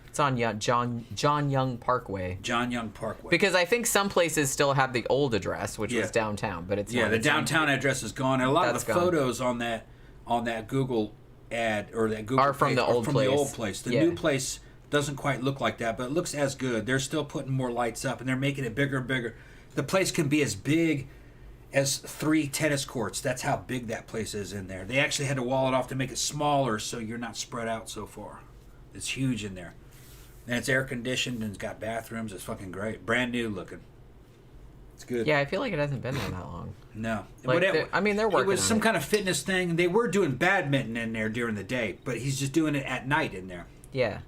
D: It's on John Young Parkway.
E: John Young Parkway.
D: Because I think some places still have the old address, which was downtown, but it's not.
E: The downtown address is gone. And a lot of the
D: gone.
E: photos on that Google ad or that Google
D: are from
E: page
D: the old
E: from
D: place.
E: the old place. The new place doesn't quite look like that, but it looks as good. They're still putting more lights up, and they're making it bigger and bigger. The place can be as big as 3 tennis courts. That's how big that place is in there. They actually had to wall it off to make it smaller so you're not spread out so far. It's huge in there. And it's air conditioned and it's got bathrooms. It's fucking great. Brand new looking. It's good.
D: Yeah, I feel like it hasn't been there that long.
E: No.
D: Like, they're working
E: It was
D: on
E: some
D: it.
E: kind of fitness thing. They were doing badminton in there during the day, but he's just doing it at night in there.
D: Yeah.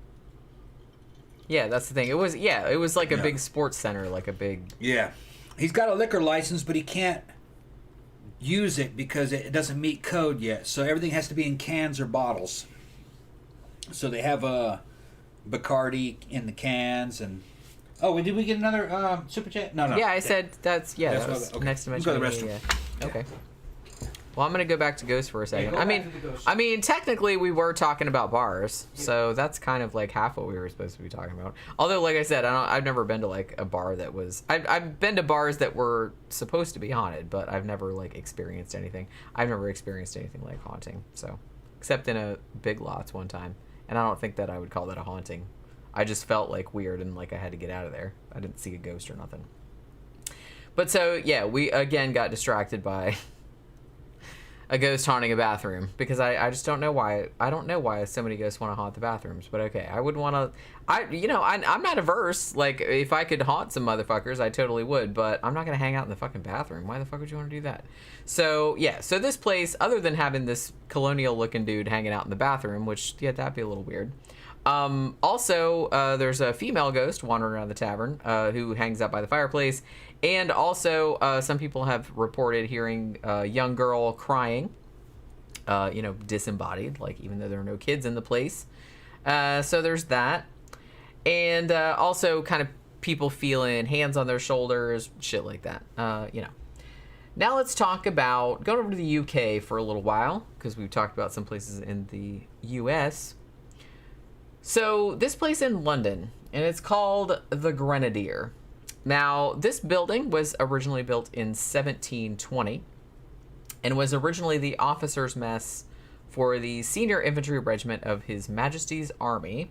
D: Yeah, that's the thing. It was like a big sports center, like a big...
E: Yeah. He's got a liquor license, but he can't use it because it doesn't meet code yet. So everything has to be in cans or bottles. So they have a Bacardi in the cans and... Oh, did we get another super chat? No.
D: Yeah, I said that was
E: okay.
D: next to
E: We'll
D: mention.
E: go to the restroom.
D: Yeah. Okay. Well, I'm going to go back to Ghost for a second.
E: go back to the Ghost.
D: I mean, technically we were talking about bars, so that's kind of like half what we were supposed to be talking about. Although, like I said, I've never been to like a bar that was... I've been to bars that were supposed to be haunted, but I've never like experienced anything. I've never experienced anything like haunting, so... Except in a Big Lots one time. And I don't think that I would call that a haunting. I just felt like weird and like I had to get out of there. I didn't see a ghost or nothing. But so, yeah, we again got distracted by a ghost haunting a bathroom because I just don't know why. I don't know why so many ghosts want to haunt the bathrooms. But okay, I would want to. I'm not averse. Like if I could haunt some motherfuckers, I totally would. But I'm not gonna hang out in the fucking bathroom. Why the fuck would you want to do that? So yeah, so this place, other than having this colonial-looking dude hanging out in the bathroom, which that'd be a little weird. Also, there's a female ghost wandering around the tavern who hangs out by the fireplace. And also, some people have reported hearing a young girl crying, disembodied, like even though there are no kids in the place. So there's that. And also kind of people feeling hands on their shoulders, shit like that. Now let's talk about going over to the UK for a little while, because we've talked about some places in the US. So this place in London, and it's called the Grenadier. Now, this building was originally built in 1720 and was originally the officers' mess for the Senior Infantry Regiment of His Majesty's Army.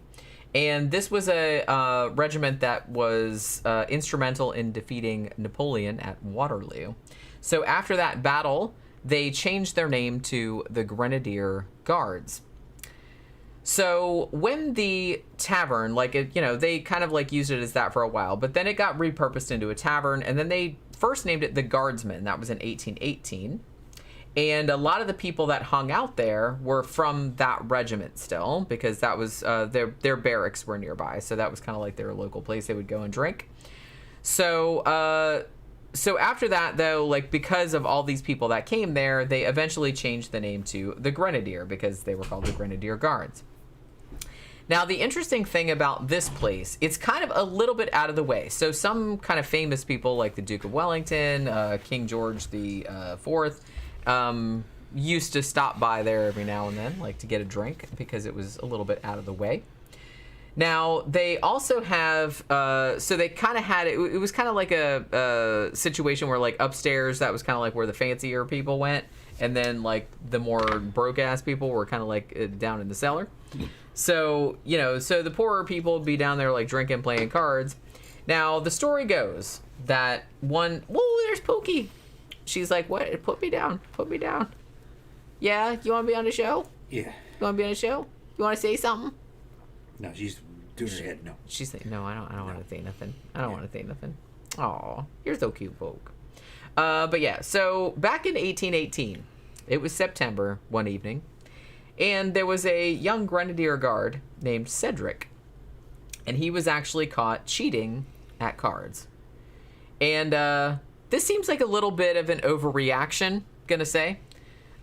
D: And this was a regiment that was instrumental in defeating Napoleon at Waterloo. So after that battle, they changed their name to the Grenadier Guards. So when the tavern, they kind of like used it as that for a while, but then it got repurposed into a tavern, and then they first named it the Guardsmen. That was in 1818. And a lot of the people that hung out there were from that regiment still, because that was their barracks were nearby. So that was kind of like their local place they would go and drink. So after that, though, like because of all these people that came there, they eventually changed the name to the Grenadier because they were called the Grenadier Guards. Now, the interesting thing about this place, it's kind of a little bit out of the way. So some kind of famous people like the Duke of Wellington, King George the Fourth, used to stop by there every now and then, like to get a drink because it was a little bit out of the way. Now, they also have, so they kind of had, it was kind of like a situation where like upstairs, that was kind of like where the fancier people went. And then like the more broke ass people were kind of like down in the cellar. So, so the poorer people would be down there like drinking, playing cards. Now, the story goes that whoa, there's Pookie. She's like, what? Put me down. Yeah, you want to be on the show?
E: Yeah.
D: You want to be on the show? You want to say something?
E: No, she's doing her head no.
D: She's saying, no, I don't want to say nothing. I don't want to say nothing. Aw, you're so cute, folk. But yeah, so back in 1818, it was September one evening, and there was a young Grenadier guard named Cedric, and he was actually caught cheating at cards. And this seems like a little bit of an overreaction, gonna say.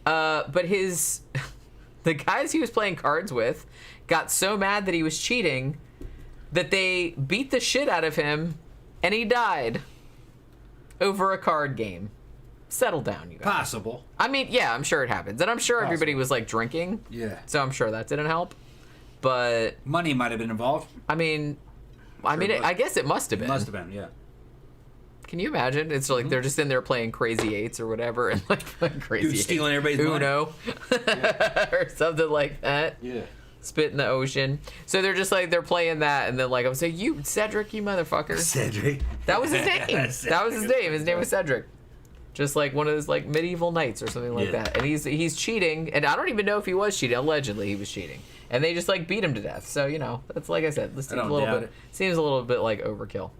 D: But the guys he was playing cards with got so mad that he was cheating that they beat the shit out of him, and he died. over a card game. Settle down, you guys.
E: Possible.
D: I mean, yeah, I'm sure it happens. And I'm sure
E: Possible.
D: everybody was, like, drinking.
E: Yeah.
D: So I'm sure that didn't help. But...
E: Money might have been involved.
D: I mean, I guess it must have been.
E: Must have been, yeah.
D: Can you imagine? It's like they're just in there playing Crazy Eights or whatever, and like playing Crazy Eights.
E: Stealing everybody's money.
D: Uno. Or something like that.
E: Yeah.
D: Spit in the ocean. So they're just like, they're playing that, and then like, I'm saying, you, Cedric, you motherfucker.
E: Cedric.
D: That was his name. That was his name. His name was Cedric. Just like one of those like medieval knights or something like that. And he's cheating, and I don't even know if he was cheating. Allegedly, he was cheating. And they just like beat him to death. So, you know, that's like I said, this seems seems a little bit like overkill.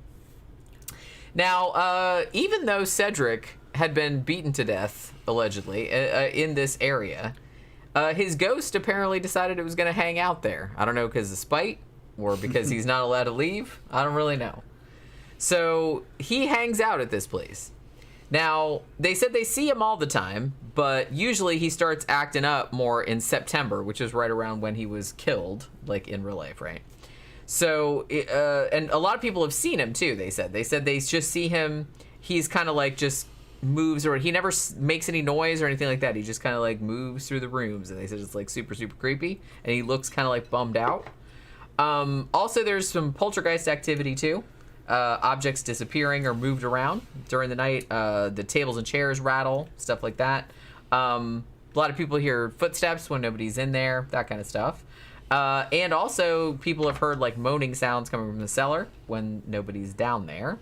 D: Now, even though Cedric had been beaten to death, allegedly, in this area, his ghost apparently decided it was going to hang out there. I don't know, because of spite or because he's not allowed to leave. I don't really know. So he hangs out at this place. Now, they said they see him all the time, but usually he starts acting up more in September, which is right around when he was killed, like in real life, right? So, and a lot of people have seen him too, they said. They said they just see him, he's kind of like just moves, or he never makes any noise or anything like that. He just kind of like moves through the rooms, and they said it's like super, super creepy, and he looks kind of like bummed out. Also, there's some poltergeist activity too. Objects disappearing or moved around during the night. The tables and chairs rattle, stuff like that. A lot of people hear footsteps when nobody's in there, that kind of stuff. And also, people have heard like moaning sounds coming from the cellar when nobody's down there.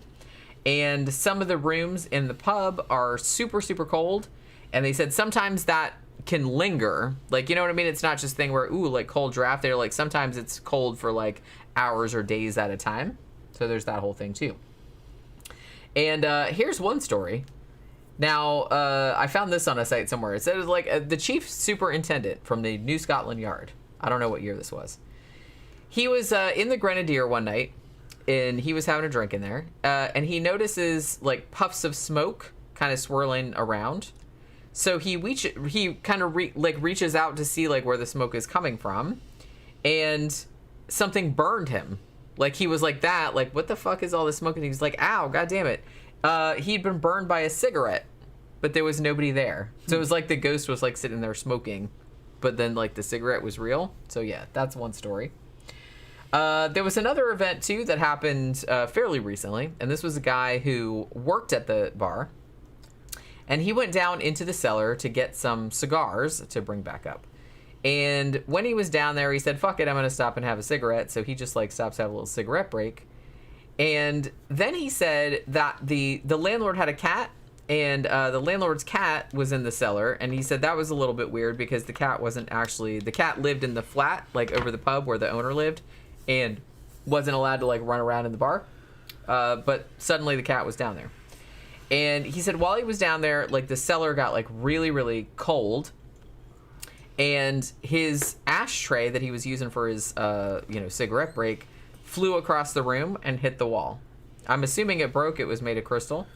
D: And some of the rooms in the pub are super, super cold. And they said sometimes that can linger. Like, you know what I mean? It's not just a thing where, ooh, like cold draft. They're like, sometimes it's cold for like hours or days at a time. So there's that whole thing too. And here's one story. Now, I found this on a site somewhere. It said it was like the chief superintendent from the New Scotland Yard. I don't know what year this was. He was in the Grenadier one night, and he was having a drink in there. And he notices like puffs of smoke kind of swirling around. So he kind of reaches out to see like where the smoke is coming from, and something burned him. Like, he was like that, like, what the fuck is all this smoke? And he was like, ow, god damn it. He'd been burned by a cigarette, but there was nobody there. So it was like the ghost was, like, sitting there smoking, but then, like, the cigarette was real. So, yeah, that's one story. There was another event, too, that happened fairly recently, and this was a guy who worked at the bar, and he went down into the cellar to get some cigars to bring back up. And when he was down there, he said, fuck it, I'm going to stop and have a cigarette. So he just like stops to have a little cigarette break. And then he said that the landlord had a cat, and the landlord's cat was in the cellar. And he said that was a little bit weird because the cat wasn't actually, the cat lived in the flat, like over the pub where the owner lived, and wasn't allowed to like run around in the bar. But suddenly the cat was down there. And he said while he was down there, like the cellar got like really, really cold. And his ashtray that he was using for his, cigarette break flew across the room and hit the wall. I'm assuming it broke. It was made of crystal.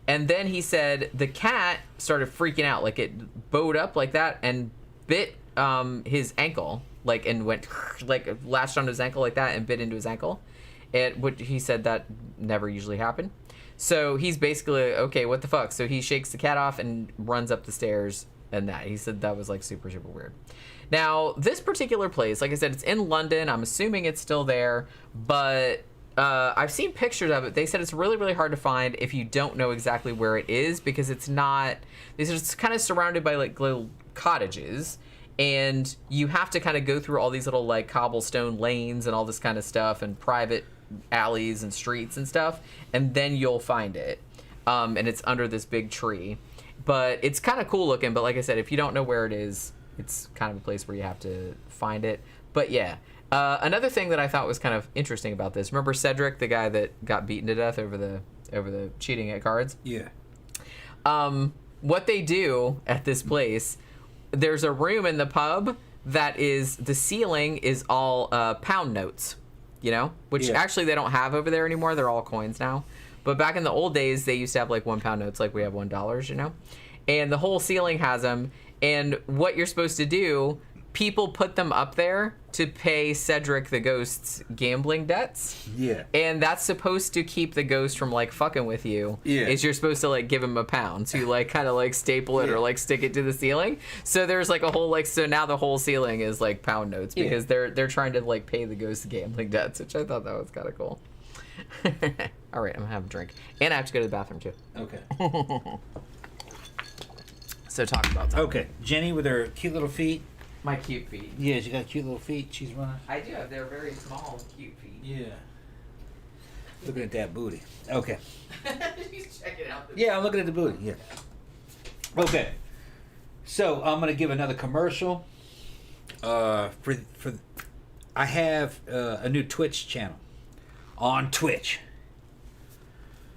D: And then he said the cat started freaking out. Like, it bowed up like that and bit his ankle. Like, and went, like, latched onto his ankle like that and bit into his ankle. He said that never usually happened. So he's basically, okay, what the fuck? So he shakes the cat off and runs up the stairs. And that he said that was like super, super weird. Now, this particular place, like I said, it's in London. I'm assuming it's still there, but I've seen pictures of it. They said it's really, really hard to find if you don't know exactly where it is, because it's not. It's kind of surrounded by like little cottages, and you have to kind of go through all these little like cobblestone lanes and all this kind of stuff, and private alleys and streets and stuff, and then you'll find it. And it's under this big tree. But it's kind of cool looking. But like I said, if you don't know where it is, it's kind of a place where you have to find it. But yeah. Another thing that I thought was kind of interesting about this. Remember Cedric, the guy that got beaten to death over the cheating at cards?
E: Yeah.
D: What they do at this place, there's a room in the pub that is, the ceiling is all pound notes, which actually they don't have over there anymore. They're all coins now. But back in the old days, they used to have like £1 notes, like we have $1, And the whole ceiling has them. And what you're supposed to do, people put them up there to pay Cedric the Ghost's gambling debts.
E: Yeah.
D: And that's supposed to keep the ghost from, like, fucking with you.
E: Yeah.
D: Is you're supposed to, like, give him a pound. So you, like, kind of, like, staple it or, like, stick it to the ceiling. So there's, like, a whole, like, so now the whole ceiling is, like, pound notes because they're trying to, like, pay the ghost's gambling debts, which I thought that was kind of cool. All right, I'm going to have a drink. And I have to go to the bathroom, too.
E: Okay.
D: So talk about that.
E: Okay. Jenny with her cute little feet.
D: My cute feet.
E: Yeah, she got cute little feet. She's running.
D: I do have. They're very small, cute feet.
E: Yeah. Looking at that booty. Okay.
D: He's checking out the
E: Yeah, I'm looking at the booty. Yeah. Okay. So I'm gonna give another commercial. For I have a new Twitch channel on Twitch.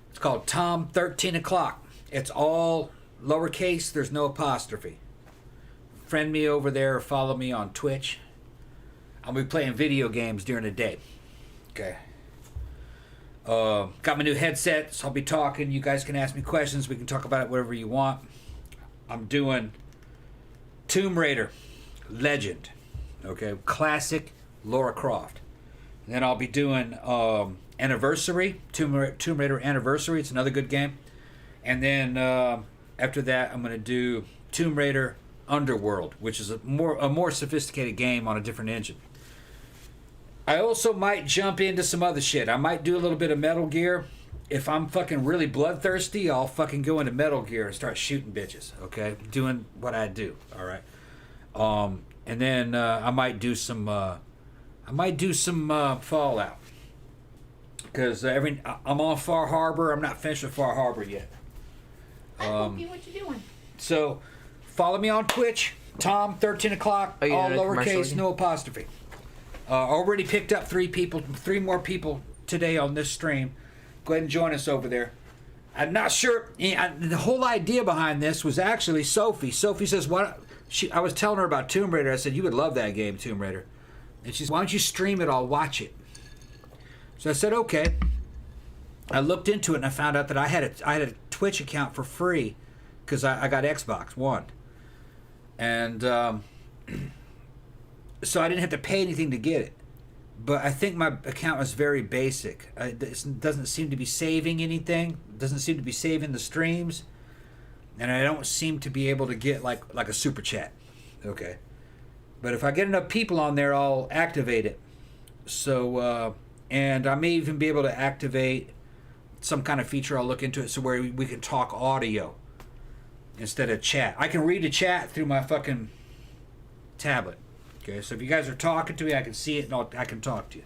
E: It's called Tom 13 o'clock. It's all lowercase. There's no apostrophe. Friend me over there or follow me on Twitch. I'll be playing video games during the day. Okay. Got my new headset, so I'll be talking. You guys can ask me questions. We can talk about it whatever you want. I'm doing Tomb Raider Legend. Okay. Classic Lara Croft. And then I'll be doing Anniversary. Tomb Raider Anniversary. It's another good game. And then after that, I'm going to do Tomb Raider Underworld, which is a more sophisticated game on a different engine. I also might jump into some other shit. I might do a little bit of Metal Gear. If I'm fucking really bloodthirsty, I'll fucking go into Metal Gear and start shooting bitches. Okay, doing what I do. All right. And then I might do some Fallout because I'm on Far Harbor. I'm not finished with Far Harbor yet.
A: What you doing?
E: So. Follow me on Twitch, Tom 13 o'clock, all lowercase, no apostrophe. Already picked up three more people today on this stream. Go ahead and join us over there. I'm not sure. The whole idea behind this was actually Sophie. Sophie says, I was telling her about Tomb Raider. I said, you would love that game, Tomb Raider. And she said, why don't you stream it? I'll watch it. So I said, okay. I looked into it and I found out that I had a Twitch account for free because I got Xbox One. And so I didn't have to pay anything to get it. But I think my account was very basic. It doesn't seem to be saving anything. It doesn't seem to be saving the streams. And I don't seem to be able to get like a super chat. Okay. But if I get enough people on there, I'll activate it. So, and I may even be able to activate some kind of feature. I'll look into it so where we can talk audio instead of chat. I can read the chat through my fucking tablet. Okay, so if you guys are talking to me, I can see it and I can talk to you.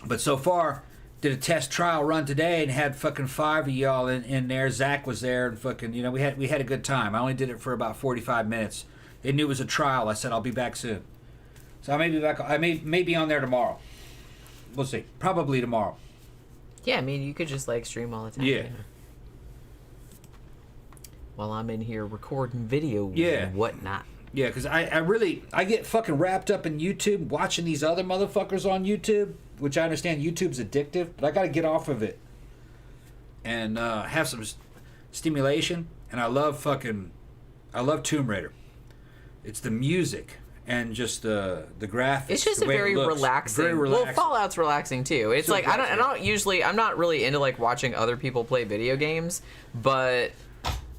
E: But so far, did a test trial run today and had fucking 5 of y'all in there. Zach was there and fucking, we had a good time. I only did it for about 45 minutes. They knew it was a trial. I said I'll be back soon. So I may be back. I may be on there tomorrow. We'll see. Probably tomorrow.
D: Yeah, I mean, you could just like stream all the time.
E: Yeah.
D: While I'm in here recording videos and whatnot.
E: Yeah, because I get fucking wrapped up in YouTube, watching these other motherfuckers on YouTube, which I understand YouTube's addictive, but I got to get off of it and have some stimulation. And I love Tomb Raider. It's the music and just the graphics.
D: It's just
E: the way
D: very relaxing.
E: Very relaxing.
D: Well, Fallout's relaxing too. It's so like I'm not really into like watching other people play video games, but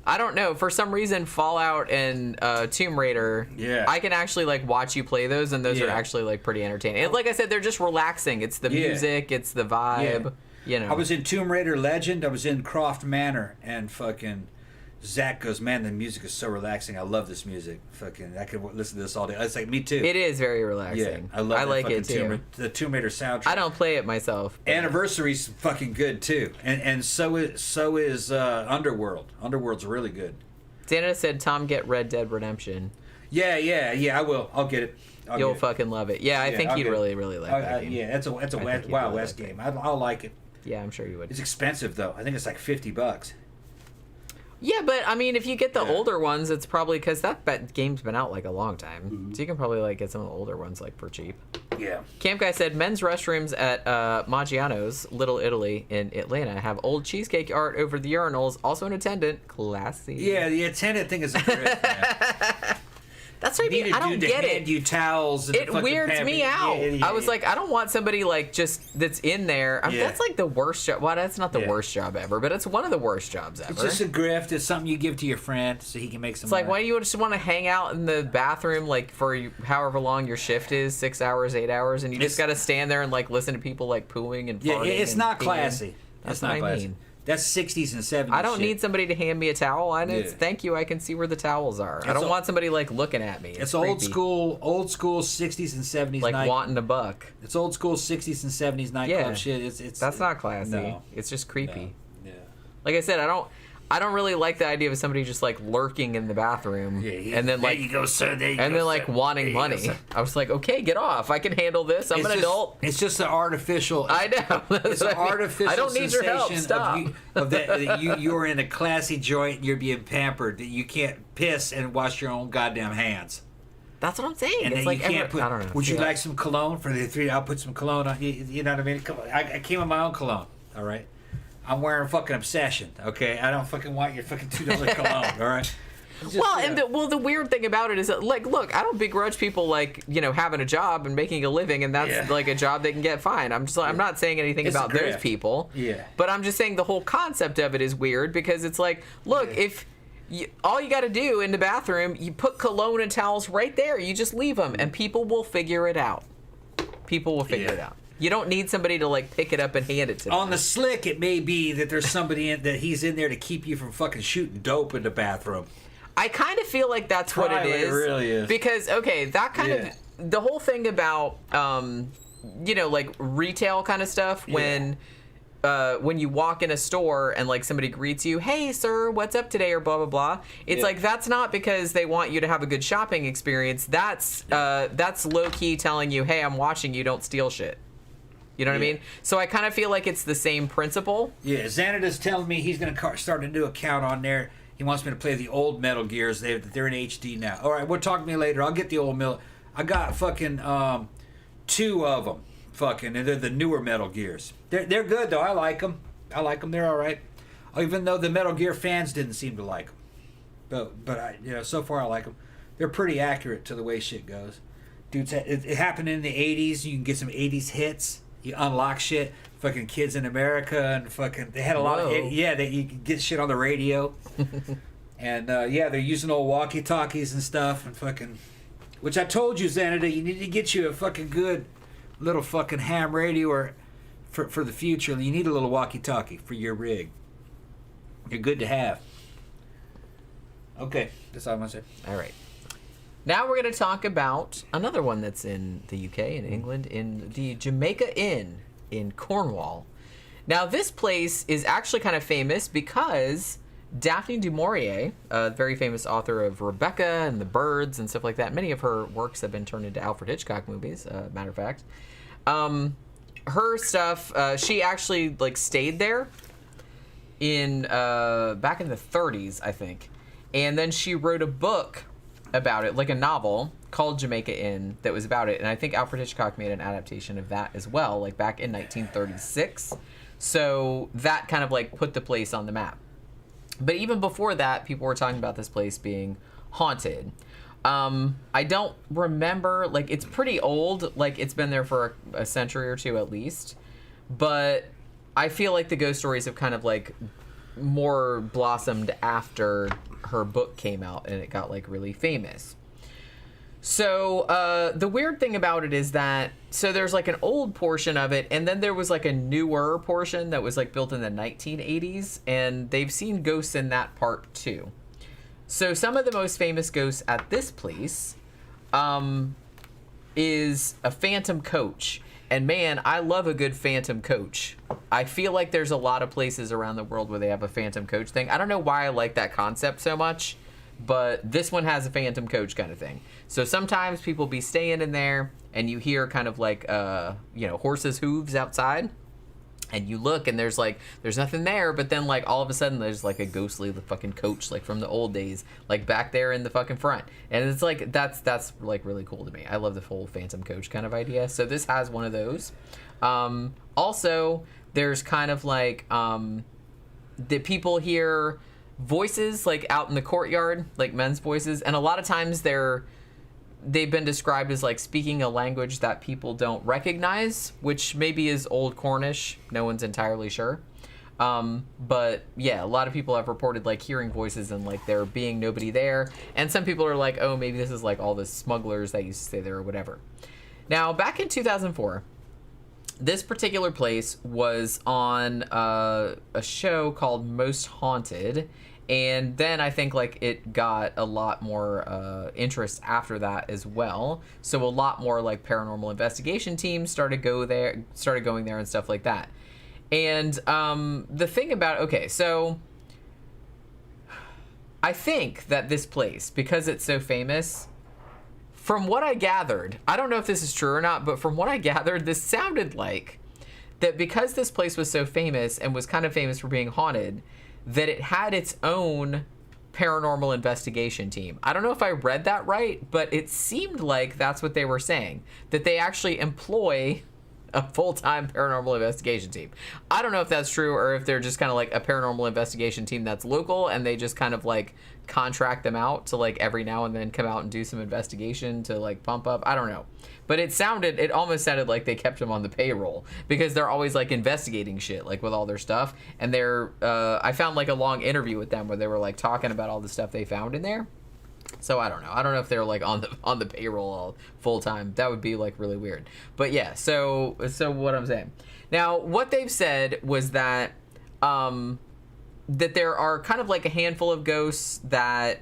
D: I don't know. For some reason, Fallout and Tomb Raider, I can actually like watch you play those, and those are actually like pretty entertaining. And like I said, they're just relaxing. It's the music, it's the vibe. I was in
E: Tomb Raider Legend. I was in Croft Manor, and fucking Zach goes, "Man, the music is so relaxing. I love this music. Fucking, I could listen to this all day." It's like me too.
D: It is very relaxing.
E: Yeah, I
D: like it too.
E: The Tomb Raider soundtrack.
D: I don't play it myself.
E: Anniversary's fucking good too, and so is Underworld. Underworld's really good.
D: Santa said, "Tom, get Red Dead Redemption."
E: Yeah. I will. I'll get it.
D: You'll fucking love it. Yeah, I think you'd really like that game.
E: Yeah, it's a Wild West game. I'll like it.
D: Yeah, I'm sure you would.
E: It's expensive though. I think it's like $50.
D: Yeah, but I mean, if you get the older ones, it's probably because that game's been out like a long time, so you can probably like get some of the older ones like for cheap.
E: Yeah.
D: Camp Guy said men's restrooms at Maggiano's, Little Italy in Atlanta have old cheesecake art over the urinals. Also an attendant, classy.
E: Yeah, the attendant thing is a grip, man.
D: That's what I mean. I don't get it.
E: You towels. And
D: it weirds me out. I was like, I don't want somebody like just that's in there. I mean, that's like the worst job. Well, that's not the worst job ever, but it's one of the worst jobs ever.
E: It's just a grift. It's something you give to your friend so he can make some.
D: It's like, why do you just want to hang out in the bathroom like for however long your shift is, 6 hours, 8 hours, and you just got to stand there and like listen to people like pooing and farting.
E: Yeah, it's not classy.
D: That's not classy. I mean.
E: That's 60s and 70s.
D: I don't need somebody to hand me a towel. Thank you. I can see where the towels are. I don't want somebody like looking at me.
E: It's old school 60s and 70s.
D: Like wanting a buck.
E: It's old school 60s and 70s nightclub shit. It's
D: that's not classy. No. It's just creepy.
E: No. Yeah.
D: Like I said, I don't really like the idea of somebody just like lurking in the bathroom and then like
E: there you go, sir. There you
D: and
E: go,
D: then like
E: sir.
D: wanting money. I was like, okay, get off. I can handle this. I'm an adult.
E: It's just an artificial.
D: I know.
E: It's an artificial.
D: I don't need your help. Stop.
E: Of that you're in a classy joint and you're being pampered. That you can't piss and wash your own goddamn hands.
D: That's what I'm saying.
E: And
D: it's
E: then
D: like
E: you can't put.
D: I don't know.
E: Would you like some cologne for the three? I'll put some cologne on. You know what I mean? Come on. I came with my own cologne. All right. I'm wearing fucking Obsession, okay? I don't fucking want your fucking $2 cologne, all right?
D: The weird thing about it is that, like, look, I don't begrudge people, like, you know, having a job and making a living, and that's, like, a job they can get fine. I'm just, I'm not saying anything about those people.
E: Yeah.
D: But I'm just saying the whole concept of it is weird because it's like, look, if... all you got to do in the bathroom, you put cologne and towels right there. You just leave them, and people will figure it out. People will figure it out. You don't need somebody to like pick it up and hand it to them.
E: On the slick, it may be that there's somebody that he's in there to keep you from fucking shooting dope in the bathroom.
D: I kind of feel like that's what it is.
E: It really is.
D: Because that kind of the whole thing about you know, like retail kind of stuff when you walk in a store and like somebody greets you, hey sir, what's up today, or blah blah blah. It's like that's not because they want you to have a good shopping experience. That's low key telling you, hey, I'm watching you, don't steal shit. You know what I mean? So I kind of feel like it's the same principle. Yeah,
E: Xanada's telling me he's going to start a new account on there. He wants me to play the old Metal Gears. They're in HD now. All right, we'll talk to me later. I'll get the old Metal. I got fucking 2 of them. Fucking, and they're the newer Metal Gears. They're good though. I like them. They're all right. Even though the Metal Gear fans didn't seem to like them, but I, so far I like them. They're pretty accurate to the way shit goes. Dudes, it happened in the '80s. You can get some '80s hits. You unlock shit, fucking Kids in America, and fucking they had a lot of you could get shit on the radio, and they're using old walkie-talkies and stuff, and fucking, which I told you, Xanada, you need to get you a fucking good little fucking ham radio or for the future. You need a little walkie-talkie for your rig. You're good to have. Okay, that's all I'm gonna say.
D: All right. Now we're going to talk about another one that's in the UK, in England, in the Jamaica Inn in Cornwall. Now, this place is actually kind of famous because Daphne du Maurier, a very famous author of Rebecca and The Birds and stuff like that, many of her works have been turned into Alfred Hitchcock movies, matter of fact. Her stuff, she actually like stayed there in back in the 30s, I think. And then she wrote a book about it, like a novel called Jamaica Inn that was about it, and I think Alfred Hitchcock made an adaptation of that as well, like back in 1936. So that kind of like put the place on the map. But even before that, people were talking about this place being haunted. I don't remember, like it's pretty old, like it's been there for a century or two at least, but I feel like the ghost stories have kind of like more blossomed after her book came out and it got like really famous. So the weird thing about it is that there's like an old portion of it, and then there was like a newer portion that was like built in the 1980s, and they've seen ghosts in that part too. So some of the most famous ghosts at this place is a phantom coach. And man, I love a good phantom coach. I feel like there's a lot of places around the world where they have a phantom coach thing. I don't know why I like that concept so much, but this one has a phantom coach kind of thing. So sometimes people be staying in there and you hear kind of like, horses' hooves outside. And you look and there's nothing there, but then like all of a sudden there's like a ghostly fucking coach like from the old days, like back there in the fucking front. And it's like that's like really cool to me. I love the whole phantom coach kind of idea. So this has one of those. Also, there's kind of like the people hear voices like out in the courtyard, like men's voices, and a lot of times they're they've been described as like speaking a language that people don't recognize, which maybe is Old Cornish. No one's entirely sure. But yeah, a lot of people have reported like hearing voices and like there being nobody there. And some people are like, oh, maybe this is like all the smugglers that used to stay there or whatever. Now, back in 2004, this particular place was on a show called Most Haunted. And then I think like it got a lot more interest after that as well. So a lot more like paranormal investigation teams started going there and stuff like that. And the thing about, okay, so I think that this place, because it's so famous, from what I gathered, I don't know if this is true or not, but from what I gathered, this sounded like that because this place was so famous and was kind of famous for being haunted, that it had its own paranormal investigation team. I don't know if I read that right, but it seemed like that's what they were saying, that they actually employ a full-time paranormal investigation team. I don't know if that's true or if they're just kind of like a paranormal investigation team that's local and they just kind of like contract them out to like every now and then come out and do some investigation to like pump up. I don't know. But it almost sounded like they kept them on the payroll because they're always like investigating shit like with all their stuff. And I found like a long interview with them where they were like talking about all the stuff they found in there. So I don't know. I don't know if they're like on the payroll all full time. That would be like really weird. But yeah, so what I'm saying. Now, what they've said was that that there are kind of like a handful of ghosts that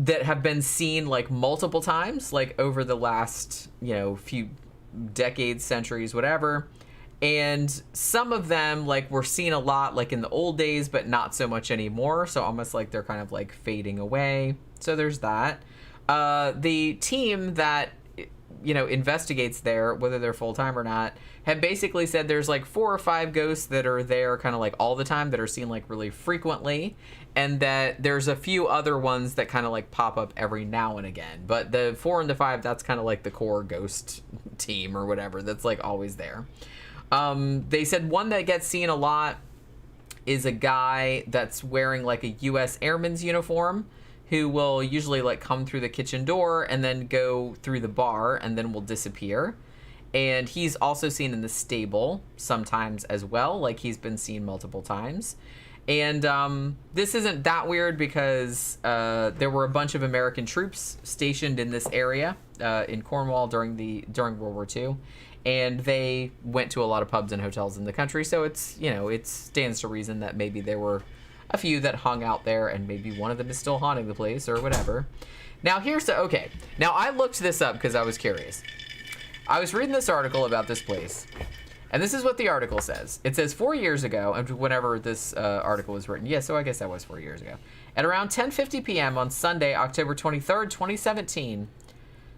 D: have been seen like multiple times, like over the last, few decades, centuries, whatever. And some of them like were seen a lot like in the old days, but not so much anymore. So almost like they're kind of like fading away. So there's that. The team that, investigates there, whether they're full-time or not, have basically said there's like 4 or 5 ghosts that are there kind of like all the time that are seen like really frequently. And that there's a few other ones that kind of like pop up every now and again. But the 4 and the 5, that's kind of like the core ghost team or whatever that's like always there. They said one that gets seen a lot is a guy that's wearing like a U.S. Airman's uniform who will usually like come through the kitchen door and then go through the bar and then will disappear. And he's also seen in the stable sometimes as well. Like he's been seen multiple times. And this isn't that weird because there were a bunch of American troops stationed in this area in Cornwall during World War II. And they went to a lot of pubs and hotels in the country. So it's, it stands to reason that maybe there were a few that hung out there and maybe one of them is still haunting the place or whatever. Now Now I looked this up because I was curious. I was reading this article about this place. And this is what the article says. It says 4 years ago, and whenever this article was written. Yeah, so I guess that was 4 years ago. At around 10:50 p.m. on Sunday, October 23rd, 2017,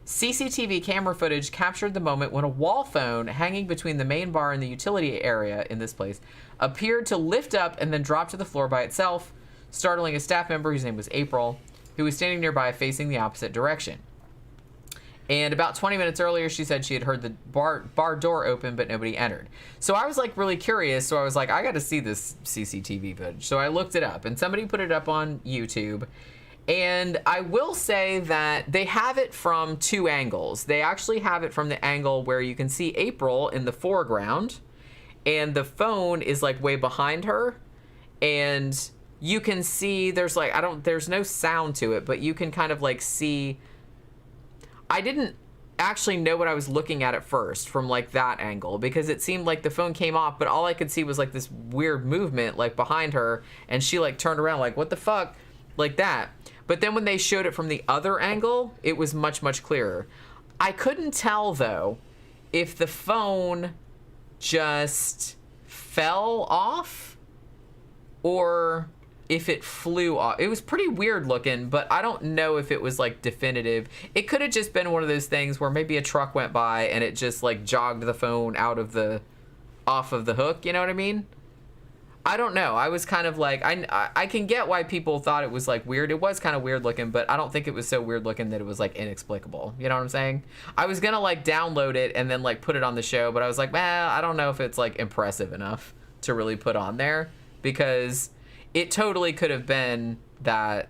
D: CCTV camera footage captured the moment when a wall phone hanging between the main bar and the utility area in this place appeared to lift up and then drop to the floor by itself, startling a staff member whose name was April, who was standing nearby facing the opposite direction. And about 20 minutes earlier, she said she had heard the bar door open, but nobody entered. So I was like really curious. So I was like, I got to see this CCTV footage. So I looked it up and somebody put it up on YouTube. And I will say that they have it from 2 angles. They actually have it from the angle where you can see April in the foreground and the phone is like way behind her. And you can see there's no sound to it, but you can kind of like see. I didn't actually know what I was looking at first from like that angle because it seemed like the phone came off, but all I could see was like this weird movement like behind her and she like turned around like, what the fuck? Like that. But then when they showed it from the other angle, it was much, much clearer. I couldn't tell though if the phone just fell off or if it flew off. It was pretty weird looking, but I don't know if it was like definitive. It could have just been one of those things where maybe a truck went by and it just like jogged the phone off of the hook, you know what I mean? I don't know. I was kind of like, I can get why people thought it was like weird. It was kind of weird looking, but I don't think it was so weird looking that it was like inexplicable. You know what I'm saying? I was gonna like download it and then like put it on the show, but I was like, well, I don't know if it's like impressive enough to really put on there because it totally could have been that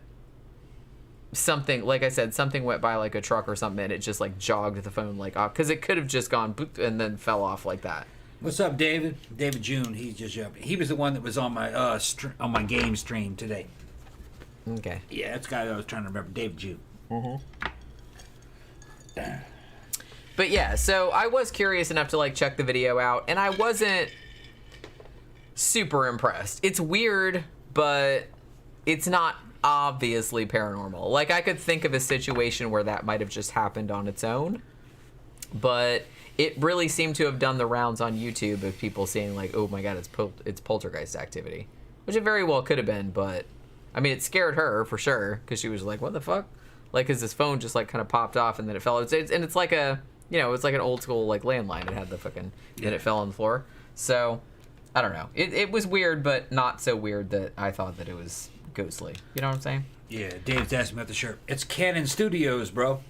D: something, like I said, something went by like a truck or something, and it just like jogged the phone like off, because it could have just gone boop and then fell off like that.
E: What's up, David? David June. He's just jumping. He was the one that was on my on my game stream today.
D: Okay.
E: Yeah, that's the guy that I was trying to remember. David June.
D: But yeah, so I was curious enough to like check the video out, and I wasn't super impressed. It's weird, but it's not obviously paranormal. Like, I could think of a situation where that might have just happened on its own, but it really seemed to have done the rounds on YouTube of people saying like, oh my god, it's poltergeist activity, which it very well could have been. But I mean, it scared her for sure, because she was like, what the fuck, like, because this phone just like kind of popped off and then it fell. And it's like a, you know, it's like an old school like landline. It had the fucking, and it fell on the floor. So I don't know, it was weird, but not so weird that I thought that it was ghostly. You know what I'm saying?
E: Yeah, Dave's asking about the shirt. It's Canon Studios, bro.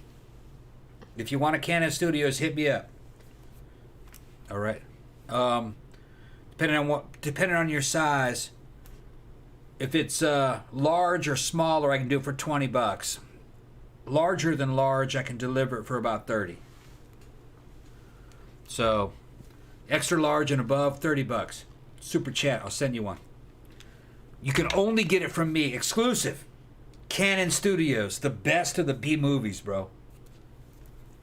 E: If you want a Canon Studios, hit me up. All right. Depending on your size, if it's large or smaller, I can do it for $20. Larger than large, I can deliver it for about $30. So, extra large and above, $30. Super chat, I'll send you one. You can only get it from me, exclusive. Canon Studios, the best of the B movies, bro.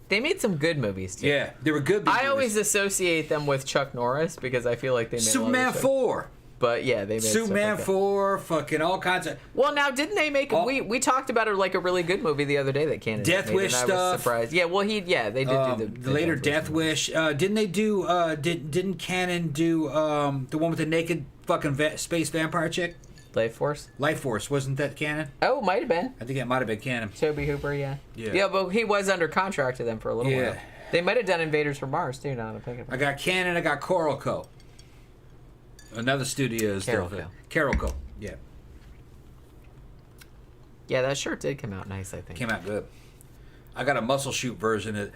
D: They made some good movies too.
E: Yeah, they were good.
D: I always associate them with Chuck Norris because I feel like they made
E: Superman 4.
D: But yeah, they made
E: Superman
D: like
E: 4, fucking all kinds of.
D: Well, now didn't they make? We taled about it like a really good movie the other day that Canada
E: Death
D: made,
E: Wish
D: and I
E: stuff.
D: was surprised. Yeah, well, they did do
E: the later Death Wish. Didn't they do? Didn't Cannon do the one with the naked fucking space vampire chick?
D: Life Force.
E: Life Force, wasn't that Cannon?
D: Oh, might have been.
E: I think it might have been Cannon.
D: Toby Hooper, yeah.
E: Yeah.
D: Yeah, but he was under contract to them for a little while. They might have done Invaders from Mars too. Now I'm thinking.
E: I got Cannon. I got Coral Co. Another studio. Carol Co. Yeah.
D: Yeah, that shirt did come out nice. I think.
E: Came out good. I got a muscle shirt version of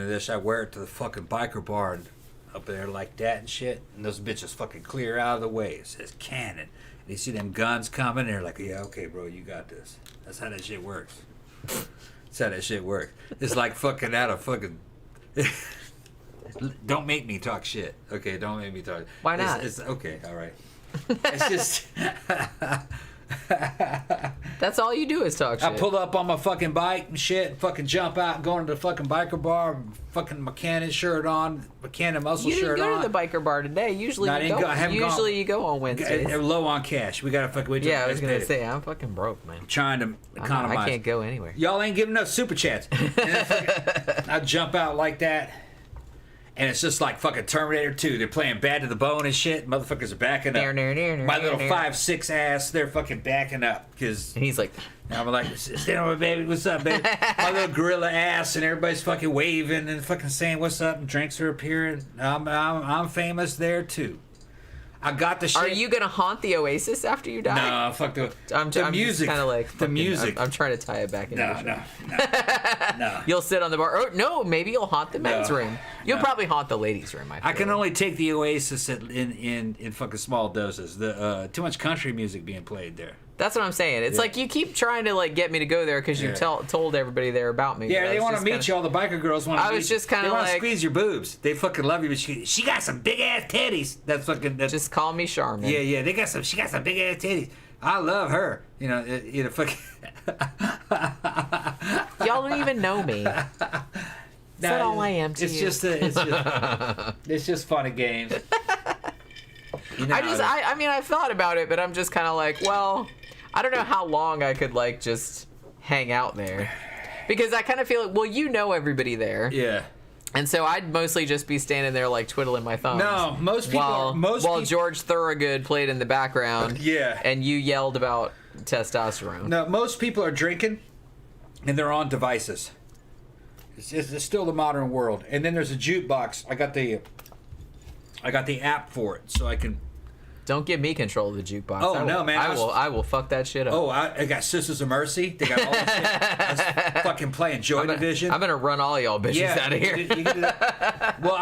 E: this. I wear it to the fucking biker bar and up there like that and shit. And those bitches fucking clear out of the way. It says Cannon. And you see them guns coming. And they're like, yeah, okay, bro, you got this. That's how that shit works. That's how that shit works. It's like fucking out of fucking. Don't make me talk shit. Okay, don't make me talk.
D: Why not?
E: It's okay, all right. It's just.
D: That's all you do is talk shit.
E: I pull up on my fucking bike and shit, fucking jump out and go into the fucking biker bar, fucking McCannon shirt on, McCannon muscle shirt on.
D: You didn't go to the biker bar today. Usually you go on Wednesdays.
E: Low on cash. We gotta fucking wait till
D: I was gonna say, I'm fucking broke, man.
E: Trying to economize.
D: I can't go anywhere.
E: Y'all ain't giving enough super chats. And then I jump out like that. And it's just like fucking Terminator 2. They're playing Bad to the Bone and shit. Motherfuckers are backing up. My little 5'6" ass, they're fucking backing up. And
D: he's like,
E: I'm like, stand over, baby. What's up, baby? My little gorilla ass, and everybody's fucking waving and fucking saying what's up, and drinks are appearing. I'm famous there too. I got the shit.
D: Are you gonna haunt the Oasis after you die?
E: No, fuck the
D: music. Kind of like
E: the music.
D: I'm trying to tie it back in.
E: No.
D: You'll sit on the bar. Oh, no, maybe you'll haunt the men's room. You'll probably haunt the ladies' room. I
E: can only take the Oasis in fucking small doses. The too much country music being played there.
D: That's what I'm saying. It's like you keep trying to like get me to go there because you told everybody there about me.
E: Yeah, they want to meet you. All the biker girls want to meet you.
D: I was just kind of like...
E: They want to squeeze your boobs. They fucking love you, but she got some big-ass titties. That's fucking...
D: Just call me Charmin.
E: Yeah, she got some big-ass titties. I love her. Fucking...
D: Y'all don't even know me. That's all I am to you.
E: It's just fun and games.
D: I thought about it, but I'm just kind of like, well... I don't know how long I could like just hang out there, because I kind of feel like, well, you know everybody there.
E: Yeah.
D: And so I'd mostly just be standing there like twiddling my thumbs.
E: No,
D: while George Thorogood played in the background.
E: Yeah.
D: And you yelled about testosterone.
E: No, most people are drinking, and they're on devices. It's still the modern world. And then there's a jukebox. I got the app for it, so I can.
D: Don't give me control of the jukebox.
E: Oh, no, man.
D: I will fuck that shit up.
E: Oh, I got Sisters of Mercy. They got all this shit. I was fucking playing Joy Division.
D: I'm going to run all y'all bitches out of here.
E: You can do that. Well,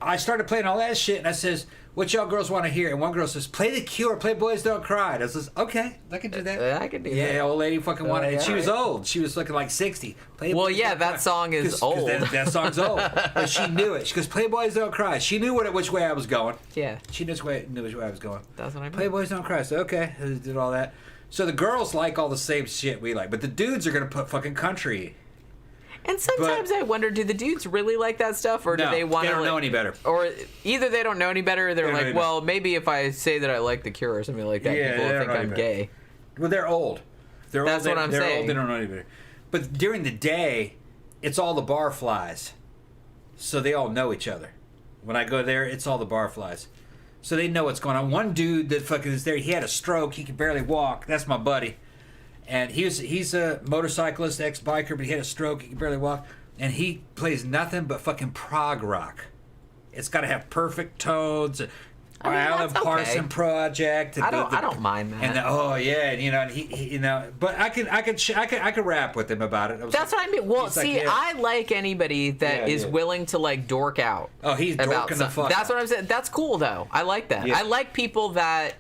E: I started playing all that shit, and I says, what y'all girls want to hear? And one girl says, play The Cure, play Boys Don't Cry. And I says, okay, I can do that.
D: I can do that.
E: Yeah, old lady fucking wanted it.
D: yeah,
E: She was old. She was looking like 60. Play
D: Well,
E: Boys
D: yeah,
E: Don't
D: that
E: Cry.
D: song is
E: 'Cause
D: old.
E: That song's old. But she knew it. She goes, play Boys Don't Cry. She knew which way I was going.
D: Yeah.
E: She knew which way I was going.
D: That's what I mean.
E: Play Boys Don't Cry. So, okay, I did all that. So the girls like all the same shit we like. But the dudes are going to put fucking country.
D: And sometimes I wonder, do the dudes really like that stuff, or do
E: No,
D: they want to?
E: they don't know any better.
D: Or either they don't know any better, or they're
E: They don't know
D: like,
E: any
D: well, maybe if I say that I like The Cure or something like that,
E: Yeah,
D: people
E: they
D: will
E: don't
D: think
E: know any
D: I'm
E: better.
D: gay.
E: Well, they're old.
D: That's what I'm
E: they're
D: saying.
E: Old, they don't know any better. But during the day, it's all the barflies. So they all know each other. When I go there, it's all the barflies. So they know what's going on. One dude that fucking is there, he had a stroke. He could barely walk. That's my buddy. And he's a motorcyclist, ex-biker, but he had a stroke. He could barely walk. And he plays nothing but fucking prog rock. It's got to have perfect tones. Alan
D: that's
E: Parsons
D: okay.
E: Project. And
D: I don't mind that.
E: And and he but I could rap with him about it.
D: That's what I mean. Well, see,
E: like, yeah.
D: I like anybody that is willing to like dork out.
E: Oh, he's dorking the fuck
D: That's
E: out.
D: what I'm saying. That's cool though. I like that.
E: Yeah.
D: I like people that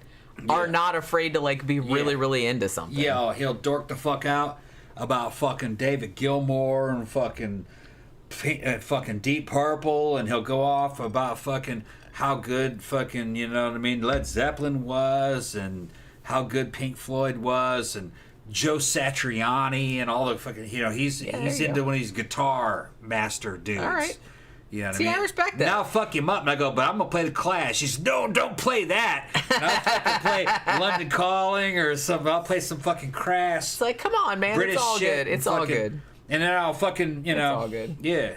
D: are not afraid to like be really, really into something.
E: Yeah, he'll dork the fuck out about fucking David Gilmour and fucking Deep Purple, and he'll go off about fucking how good fucking, you know what I mean, Led Zeppelin was, and how good Pink Floyd was, and Joe Satriani, and all the fucking, you know, he's into one of these guitar master dudes.
D: All right.
E: You know what
D: See,
E: I mean?
D: I respect that.
E: Now fuck him up, and I go, but I'm gonna play the Clash. He says, no, don't play that. And I'll fucking play London Calling or something. I'll play some fucking crass
D: It's like, come on, man.
E: British
D: it's all
E: shit.
D: good. It's all
E: fucking-
D: good.
E: And then I'll fucking, you know.
D: all good.
E: Yeah.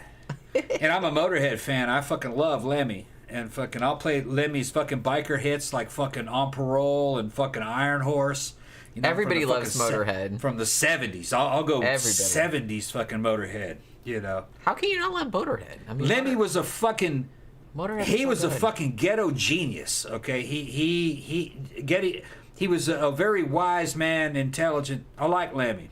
E: And I'm a Motorhead fan. I fucking love Lemmy. And fucking, I'll play Lemmy's fucking biker hits like fucking On Parole and fucking Iron Horse. You know,
D: Everybody
E: from the
D: loves
E: fucking
D: Motorhead.
E: From the 70s. I'll go
D: Everybody.
E: 70s fucking Motorhead, you know.
D: How can you not love Motorhead? I mean,
E: Lemmy was a fucking...
D: Motorhead
E: He
D: is so
E: was a
D: good.
E: fucking ghetto genius, okay? He was a very wise man, intelligent. I like Lemmy.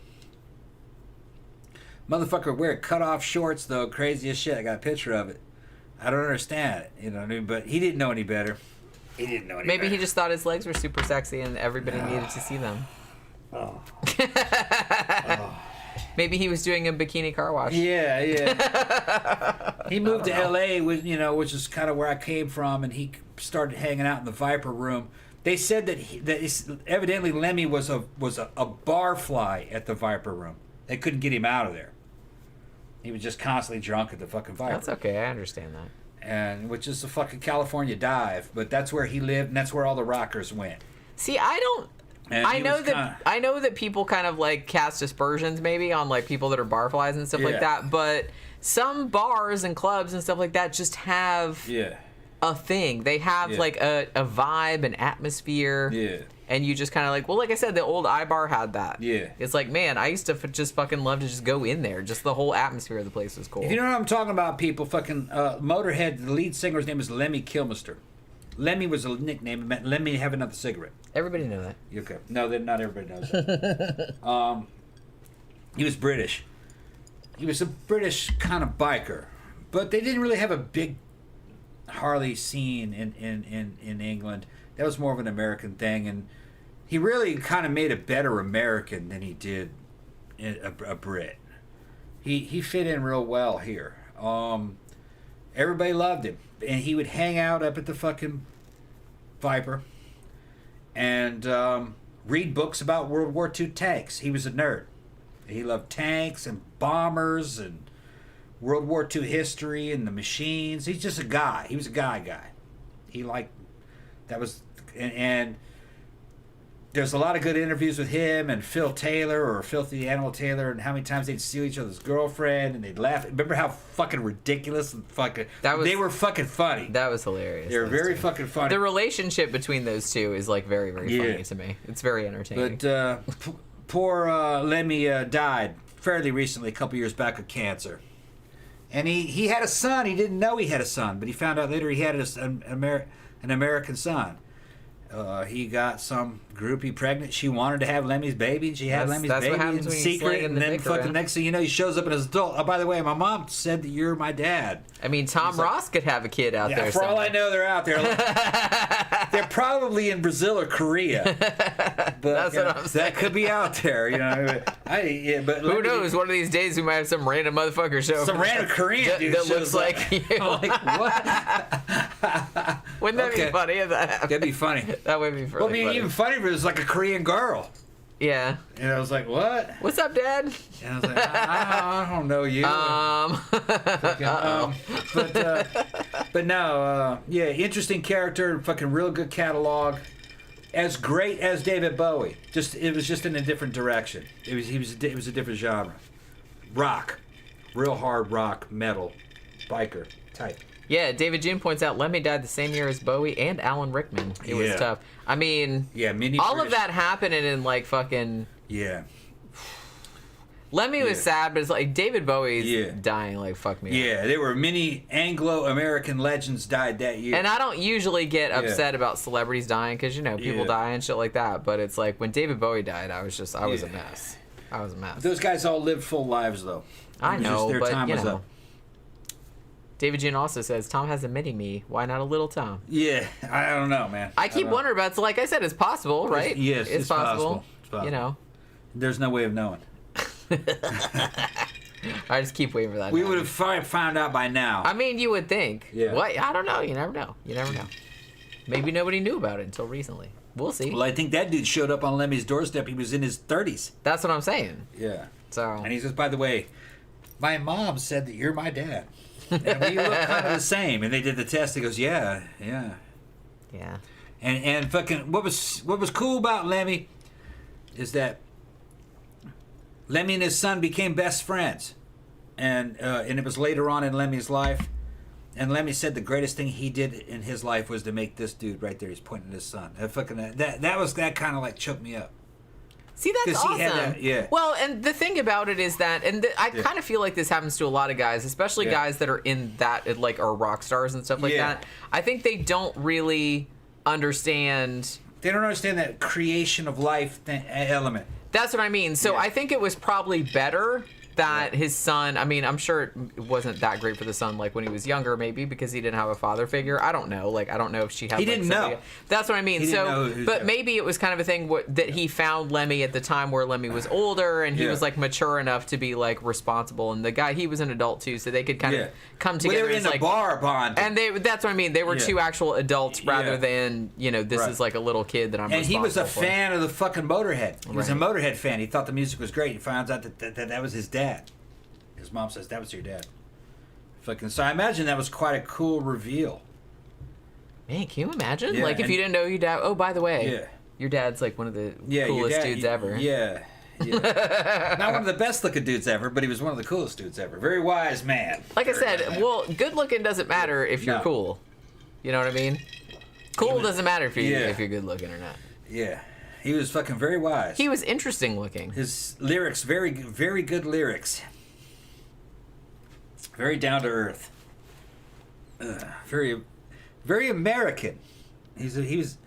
E: Motherfucker wear cut-off shorts, though. Crazy as shit. I got a picture of it. I don't understand it, you know what I mean? But he didn't know any better.
D: Maybe he just thought his legs were super sexy and everybody needed to see them.
E: Oh.
D: Maybe he was doing a bikini car wash.
E: Yeah. He moved to L.A., which is kind of where I came from, and he started hanging out in the Viper Room. They said that evidently Lemmy was a barfly at the Viper Room. They couldn't get him out of there. He was just constantly drunk at the fucking Viper.
D: That's okay. I understand that.
E: And which is the fucking California dive, but that's where he lived, and that's where all the rockers went.
D: See, I don't.
E: And
D: I
E: he
D: know
E: was
D: that
E: kinda-
D: I know that people kind of like cast aspersions maybe on like people that are barflies and stuff like that, but some bars and clubs and stuff like that just have a thing. They have like a vibe, an atmosphere.
E: Yeah.
D: And you just kind of like, well, like I said, the old iBar had that.
E: Yeah.
D: It's like, man, I used to just fucking love to just go in there. Just the whole atmosphere of the place was cool.
E: If you know what I'm talking about, people, fucking Motorhead, the lead singer's name is Lemmy Kilmister. Lemmy was a nickname. It meant let me have another cigarette.
D: Everybody know that.
E: Okay. No, not everybody knows that. He was British. He was a British kind of biker. But they didn't really have a big Harley scene in England. That was more of an American thing. And he really kind of made a better American than he did a Brit. He fit in real well here. Everybody loved him. And he would hang out up at the fucking Viper and read books about World War II tanks. He was a nerd. He loved tanks and bombers and World War II history and the machines. He's just a guy. He was a guy. He liked... That was... And there's a lot of good interviews with him and Phil Taylor or Filthy Animal Taylor, and how many times they'd steal each other's girlfriend and they'd laugh. Remember how fucking ridiculous and fucking... they were fucking funny.
D: That was hilarious.
E: They were very fucking funny.
D: The relationship between those two is like very, very funny to me. It's very entertaining.
E: But poor Lemmy died fairly recently, a couple years back, of cancer. And he had a son. He didn't know he had a son, but he found out later he had an American son. he got some groupie pregnant. She wanted to have Lemmy's baby, and she had Lemmy's
D: that's
E: baby
D: what happens
E: in
D: when you
E: secret.
D: sling
E: And
D: the
E: then
D: dick
E: fucking
D: around.
E: next thing you know, he shows up as an adult. Oh, by the way, my mom said that you're my dad.
D: I mean, Tom Ross could have a kid out there.
E: For all
D: somewhere.
E: I know, they're out there. They're probably in Brazil or Korea. But
D: That's what I'm saying.
E: that could be out there, you know. But
D: Who knows? One of these days we might have some random motherfucker show
E: Some
D: up
E: random Korean dude
D: that
E: shows
D: looks like
E: up.
D: you.
E: I'm like, what?
D: Wouldn't that
E: Okay.
D: be funny if that happened?
E: That'd be funny.
D: That would be really
E: Well, I mean,
D: funny.
E: even funnier if it was like a Korean girl.
D: Yeah.
E: And I was like, what?
D: What's up, Dad?
E: And I was like, I don't know you. But no, yeah, interesting character, fucking real good catalog. As great as David Bowie. It was just in a different direction. It was a different genre. Rock. Real hard rock, metal, biker type.
D: Yeah, David June points out Lemmy died the same year as Bowie and Alan Rickman. It was
E: Yeah.
D: tough. I mean,
E: Yeah, mini
D: all of
E: British-
D: that happening in like fucking.
E: Yeah.
D: Lemmy was
E: Yeah.
D: sad, but it's like David Bowie's
E: Yeah.
D: dying. Like fuck me. up.
E: Yeah, there were many Anglo-American legends died that year.
D: And I don't usually get upset about celebrities dying because you know people
E: Yeah.
D: die and shit like that. But it's like when David Bowie died, I was a
E: Yeah.
D: mess. I was a mess.
E: Those guys all lived full lives, though.
D: I
E: It was
D: know,
E: just their
D: but
E: time
D: you
E: was
D: know.
E: up.
D: David June also says Tom has a mini me. Why not a little Tom?
E: Yeah, I don't know, man.
D: I keep
E: don't know.
D: wondering about. So like I said, it's possible, right?
E: Yes, it's possible. It's possible.
D: You know,
E: There's no way of knowing.
D: I just keep waiting for that.
E: We
D: to
E: would
D: happen.
E: have found out by now.
D: I mean, you would think.
E: Yeah.
D: What? I don't know. You never know. You never know. Maybe nobody knew about it until recently. We'll see.
E: Well, I think that dude showed up on Lemmy's doorstep. He was in his 30s.
D: That's what I'm saying.
E: Yeah.
D: So.
E: And he says, by the way, my mom said that you're my dad. And we look kind of the same. And they did the test. He goes, yeah.
D: Yeah.
E: And fucking, what was cool about Lemmy is that Lemmy and his son became best friends. And it was later on in Lemmy's life. And Lemmy said the greatest thing he did in his life was to make this dude right there. He's pointing at his son. That kind of like choked me up.
D: See, that's
E: 'Cause he
D: awesome.
E: had that- yeah.
D: Well, and the thing about it is that, and I kind of feel like this happens to a lot of guys, especially
E: Yeah.
D: guys that are in that, like, are rock stars and stuff like
E: Yeah.
D: that. I think they don't really understand.
E: They don't understand that creation of life element.
D: That's what I mean. So
E: Yeah.
D: I think it was probably better that his son, I mean, I'm sure it wasn't that great for the son, like when he was younger, maybe because he didn't have a father figure. I don't know. Like, I don't know if she had.
E: He
D: like,
E: didn't
D: somebody-
E: know.
D: That's what I mean.
E: He didn't know
D: So,
E: who-
D: but maybe it was kind of a thing that he found Lemmy at the time where Lemmy was older and he
E: Yeah.
D: was like mature enough to be like responsible, and the guy, he was an adult too, so they could kind
E: Yeah.
D: of come
E: Well,
D: together.
E: they were in
D: as,
E: the
D: like,
E: bar bond.
D: and that's what I mean. They were
E: Yeah.
D: two actual adults rather
E: Yeah.
D: than this
E: Right.
D: is like a little kid that I'm.
E: And he was a
D: responsible for.
E: fan of the fucking Motorhead. He was a
D: Right.
E: Motorhead fan. He thought the music was great. He finds out that was his dad. His mom says, that was your dad. Fucking. So I imagine that was quite a cool reveal.
D: Man, can you imagine?
E: Yeah,
D: Like if
E: and-
D: you didn't know your dad. Oh, by the way,
E: Yeah.
D: your dad's like one of the
E: Yeah,
D: coolest
E: your dad,
D: dudes ever.
E: Yeah. Yeah. Not one of the best looking dudes ever, but he was one of the coolest dudes ever. Very wise man.
D: Like I
E: Very wise
D: said,
E: man.
D: well, good looking doesn't matter if you're
E: No.
D: cool. You know what I mean? Cool
E: Even-
D: doesn't matter if
E: Yeah.
D: you're good looking or not.
E: Yeah. He was fucking very wise.
D: He was interesting looking.
E: His lyrics, very, very good lyrics. Very down to earth. Very, very American. He was.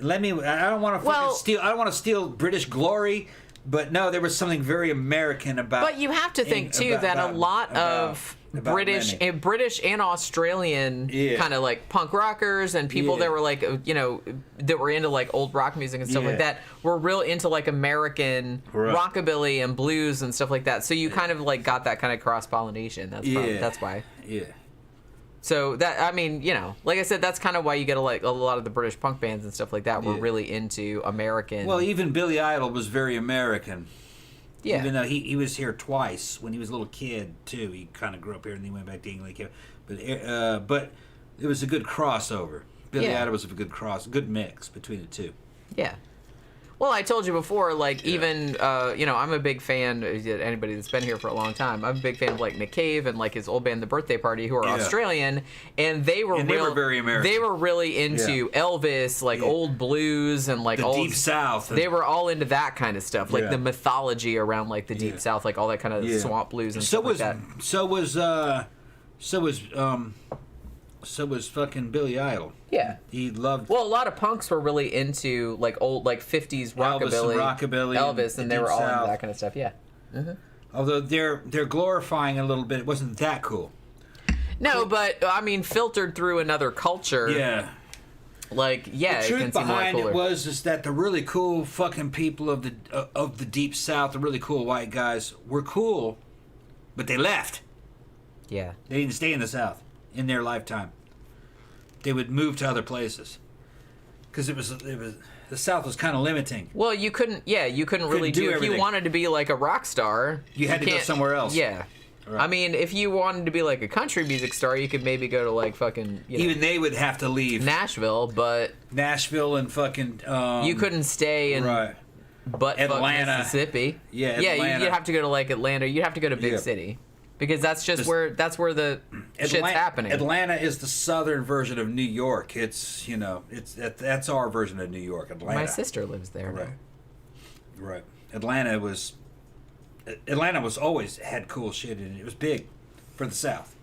E: Let me. I don't want to
D: Well-
E: steal. I don't want to steal British glory, but no, there was something very American about.
D: But you have to think too that a lot of
E: about
D: British
E: Lenny.
D: and Australian
E: Yeah.
D: kind of like punk rockers and people
E: Yeah.
D: that were like that were into like old rock music and stuff like
E: Yeah.
D: that were real into like American
E: Right.
D: rockabilly and blues and stuff like that. So you kind of like got that kind of cross pollination. That's why.
E: Yeah.
D: So that, I mean, like I said, that's kind of why you get a lot of the British punk bands and stuff like that were
E: Yeah.
D: really into American.
E: Well, even Billy Idol was very American.
D: yeah.
E: Even though he was here twice when he was a little kid too. He kind of grew up here and then he went back to England. But it was a good crossover. Billy
D: Yeah.
E: Idol was a good mix between the two.
D: Yeah. Well, I told you before, like, even, I'm a big fan, anybody that's been here for a long time, I'm a big fan of, like, Nick Cave and, like, his old band, The Birthday Party, who are
E: Yeah.
D: Australian, and they were
E: very American.
D: They were really into Elvis, like,
E: Yeah.
D: old blues, and, like,
E: The
D: old...
E: Deep South.
D: They were all into that kind of stuff, like
E: Yeah.
D: the mythology around, like, the Deep
E: Yeah.
D: South, like, all that kind of
E: Yeah.
D: swamp blues and
E: so
D: stuff
E: was
D: like that.
E: so was So was fucking Billy Idol.
D: Yeah.
E: He loved.
D: Well, a lot of punks were really into like old, like 50s rockabilly, Elvis, and they were all into that kind of stuff. Yeah. Mm-hmm.
E: Although they're glorifying a little bit, it wasn't that cool.
D: No, but I mean, filtered through another culture.
E: Yeah.
D: Like, yeah,
E: the
D: it
E: truth
D: can seem
E: behind
D: cooler.
E: it was is that the really cool fucking people of the deep south, the really cool white guys, were cool, but they left.
D: Yeah.
E: They didn't stay in the south in their lifetime. They would move to other places because it was the south was kind of limiting.
D: Well, you couldn't really do if
E: everything.
D: you wanted to be like a rock star.
E: You had to go
D: can't-
E: somewhere else.
D: Yeah.
E: Right.
D: I mean, if you wanted to be like a country music star, you could maybe go to like fucking
E: Even they would have to leave
D: Nashville, but
E: Nashville and fucking.
D: you couldn't stay in
E: Right.
D: butt fuck
E: Atlanta.
D: Mississippi.
E: Yeah,
D: yeah,
E: Atlanta.
D: you'd have to go to like Atlanta. You'd have to go to big
E: Yeah.
D: city because that's just where the shit's happening.
E: Atlanta is the southern version of New York. It's that's our version of New York. Atlanta.
D: My sister lives there.
E: Right.
D: Now.
E: Right. Atlanta was always had cool shit in it. It was big for the South.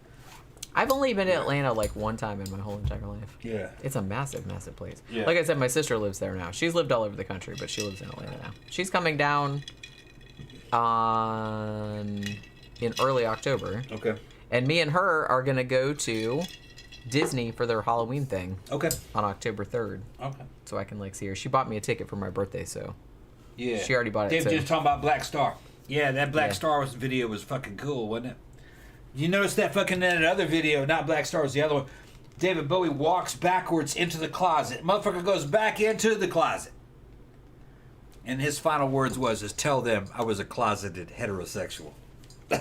D: I've only been to Atlanta like one time in my whole entire life.
E: Yeah.
D: It's a massive, massive place.
E: Yeah.
D: Like I said, my sister lives there now. She's lived all over the country, but she lives in Atlanta now. She's coming down in early October.
E: Okay.
D: And me and her are going to go to Disney for their Halloween thing
E: Okay.
D: on October 3rd.
E: Okay.
D: So I can like see her. She bought me a ticket for my birthday, so
E: Yeah.
D: she already bought it.
E: They were
D: So.
E: just talking about Black Star. Yeah, that Black
D: Yeah.
E: Star video was fucking cool, wasn't it? You notice that fucking that other video, not Black Star, was the other one. David Bowie walks backwards into the closet. Motherfucker goes back into the closet. And his final words is tell them I was a closeted heterosexual.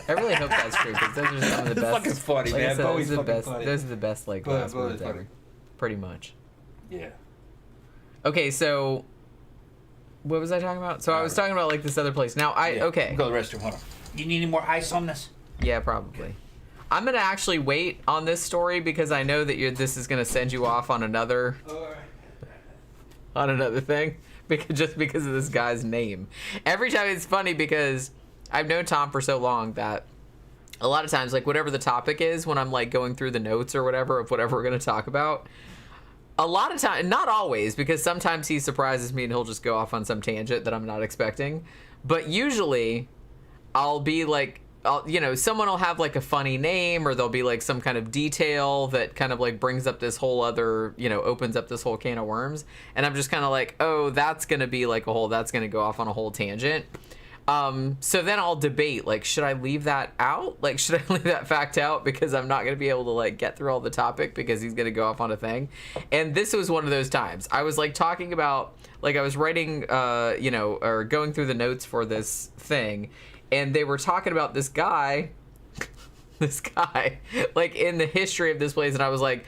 D: I really hope that's true because those are some of the
E: It's
D: best.
E: fucking funny,
D: like I
E: man.
D: said,
E: Bowie's
D: those are the
E: fucking
D: best.
E: funny.
D: Those are the best like
E: Bowie's
D: last words
E: funny.
D: ever. Pretty much.
E: Yeah.
D: Okay, so what was I talking about? So I was talking about like this other place. Now okay.
E: Go to the restroom. Hold on. You need any more ice on this?
D: Yeah, probably. I'm gonna actually wait on this story because I know that this is gonna send you off on another thing because of this guy's name. Every time it's funny because I've known Tom for so long that a lot of times, like whatever the topic is, when I'm like going through the notes or whatever of whatever we're gonna talk about, a lot of time, not always, because sometimes he surprises me and he'll just go off on some tangent that I'm not expecting. But usually, I'll be like, someone will have like a funny name or there'll be like some kind of detail that kind of like brings up this whole other, opens up this whole can of worms. And I'm just kind of like, oh, that's going to be like that's going to go off on a whole tangent. So then I'll debate, like, should I leave that out? Like, should I leave that fact out because I'm not going to be able to like get through all the topic because he's going to go off on a thing. And this was one of those times. I was like talking about, like I was writing, or going through the notes for this thing. And they were talking about this guy, like in the history of this place. And I was like,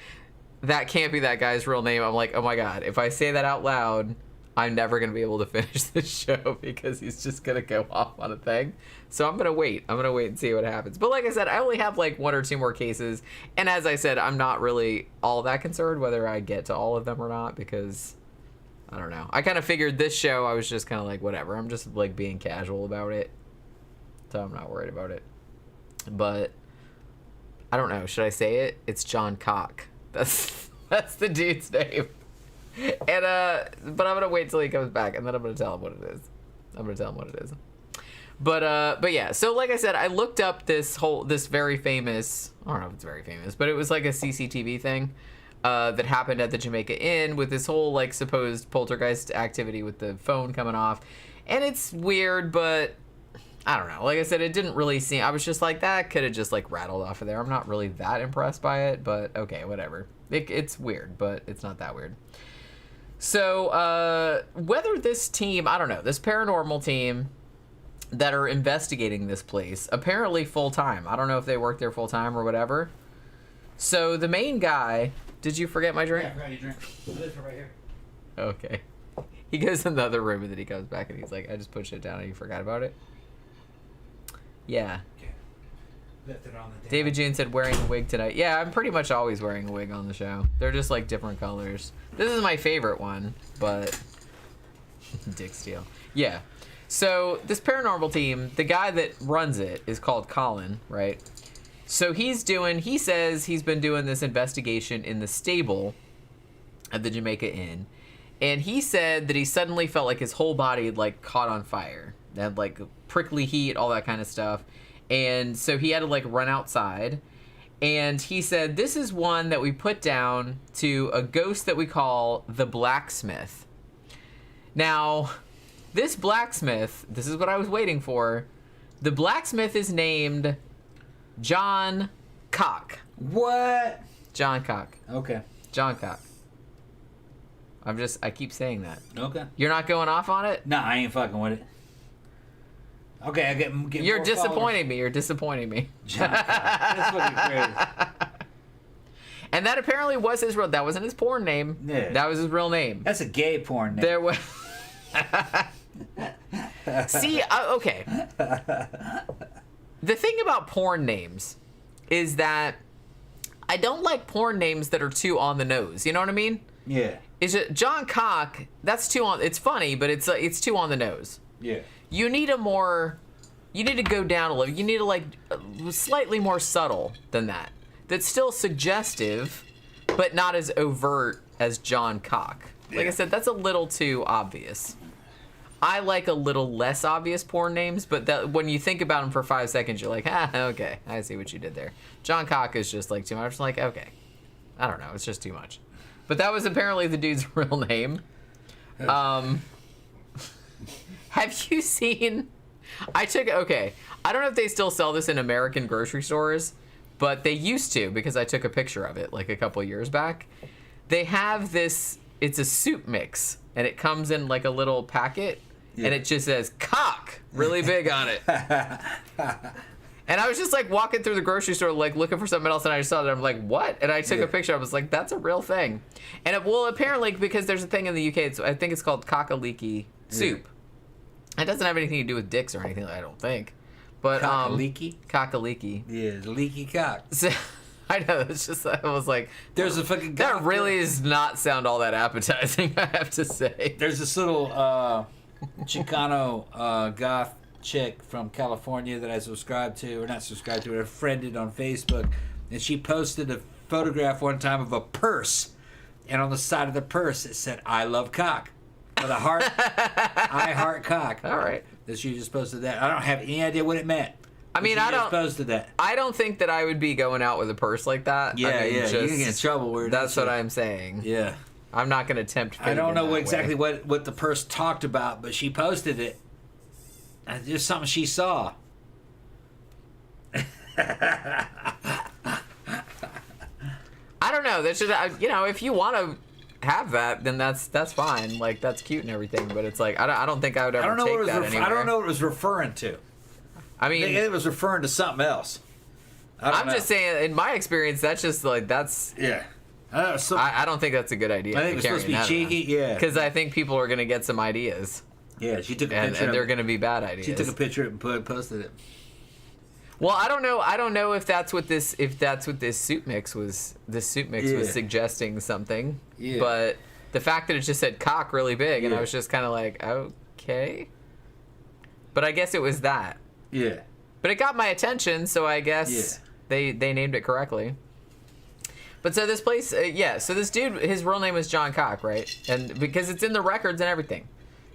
D: that can't be that guy's real name. I'm like, oh my God, if I say that out loud, I'm never going to be able to finish this show because he's just going to go off on a thing. So I'm going to wait. I'm going to wait and see what happens. But like I said, I only have like one or two more cases. And as I said, I'm not really all that concerned whether I get to all of them or not because I don't know. I kind of figured this show, I was just kind of like, whatever. I'm just like being casual about it. So I'm not worried about it. But I don't know. Should I say it? It's John Cock. That's the dude's name. And but I'm gonna wait till he comes back, and then I'm gonna tell him what it is. But yeah. So like I said, I looked up this very famous. I don't know if it's very famous, but it was like a CCTV thing that happened at the Jamaica Inn with this whole like supposed poltergeist activity with the phone coming off, and it's weird, but. I don't know. Like I said, it didn't really seem... I was just like, that could have just, like, rattled off of there. I'm not really that impressed by it, but okay, whatever. It's weird, but it's not that weird. So, whether this team... I don't know. This paranormal team that are investigating this place, apparently full-time. I don't know if they work there full-time or whatever. So, the main guy... Did you forget my drink?
E: Yeah, I forgot your drink. This one right here.
D: Okay. He goes in the other room, and then he comes back, and he's like, I just pushed it down, and you forgot about it? Yeah.
E: Left it on the
D: David June said wearing a wig tonight. Yeah, I'm pretty much always wearing a wig on the show. They're just like different colors. This is my favorite one, but Dick Steele. Yeah. So this paranormal team, the guy that runs it is called Colin, right? So he says he's been doing this investigation in the stable at the Jamaica Inn. And he said that he suddenly felt like his whole body had, like, caught on fire. Had, like, prickly heat, all that kind of stuff. And so he had to, like, run outside. And he said, this is one that we put down to a ghost that we call the Blacksmith. Now, this blacksmith, this is what I was waiting for. The blacksmith is named John Cock.
E: What?
D: John Cock.
E: Okay.
D: John Cock. I keep saying that.
E: Okay.
D: You're not going off on it?
E: Nah, I ain't fucking with it. Okay, I get
D: You're
E: more
D: disappointing me. You're disappointing me.
E: John Cock. That's fucking crazy.
D: And that apparently was his real. That wasn't his porn name.
E: Yeah.
D: That was his real name.
E: That's a gay porn name.
D: There was. See, okay. The thing about porn names is that I don't like porn names that are too on the nose. You know what I mean?
E: Yeah.
D: Is it John Cock? That's too on. It's funny, but it's too on the nose.
E: Yeah.
D: You need a more. You need to go down a little. You need to like slightly more subtle than that. That's still suggestive, but not as overt as John Cock. Like I said, that's a little too obvious. I like a little less obvious porn names, but that when you think about them for 5 seconds, you're like, okay, I see what you did there. John Cock is just like too much. Like, okay, I don't know, it's just too much. But that was apparently the dude's real name. Have you seen? I don't know if they still sell this in American grocery stores, but they used to because I took a picture of it like a couple years back. They have this. It's a soup mix, and it comes in like a little packet, and it just says "cock" really big on it. And I was just like walking through the grocery store, like looking for something else, and I just saw that. I'm like, "What?" And I took a picture. I was like, "That's a real thing." And apparently because there's a thing in the UK. I think it's called cockaliki soup. It doesn't have anything to do with dicks or anything. I don't think. But
E: Cockaliki?
D: Cockaliki.
E: Yeah, the leaky cock.
D: So, I know, it's just, I was like,
E: There's a fucking guy.
D: that really does not sound all that appetizing, I have to say.
E: There's this little Chicano goth chick from California that I subscribe to, or not subscribed to, I friended on Facebook, and she posted a photograph one time of a purse, and on the side of the purse it said, I love cock. With a heart, I heart cock.
D: All right.
E: That she just posted that. I don't have any idea what it meant.
D: I mean,
E: I just posted that.
D: I don't think that I would be going out with a purse like that.
E: Yeah,
D: I mean,
E: you can get in trouble with it.
D: That's what I'm saying.
E: Yeah.
D: I'm not going to tempt fate
E: I don't know
D: in that
E: exactly
D: way.
E: what the purse talked about, but she posted it. And just something she saw.
D: I don't know. That's just, if you want to have that, then that's fine. Like, that's cute and everything, but it's like, I don't think I would ever take that anywhere.
E: I don't know what it was referring to.
D: I mean,
E: it was referring to something else.
D: I'm just saying, in my experience, that's just like, that's...
E: Yeah.
D: I don't think that's a good idea.
E: I think it's supposed to be cheeky, yeah.
D: Because I think people are going to get some ideas.
E: Yeah, she took a picture
D: and they're going to be bad ideas.
E: She took a picture and posted it.
D: Well, I don't know. I don't know if that's what this soup mix was. This soup mix was suggesting something. Yeah. But the fact that it just said cock really big, and I was just kind of like, okay. But I guess it was that.
E: Yeah.
D: But it got my attention, so I guess they named it correctly. But so this place, so this dude, his real name was John Cock, right? And because it's in the records and everything.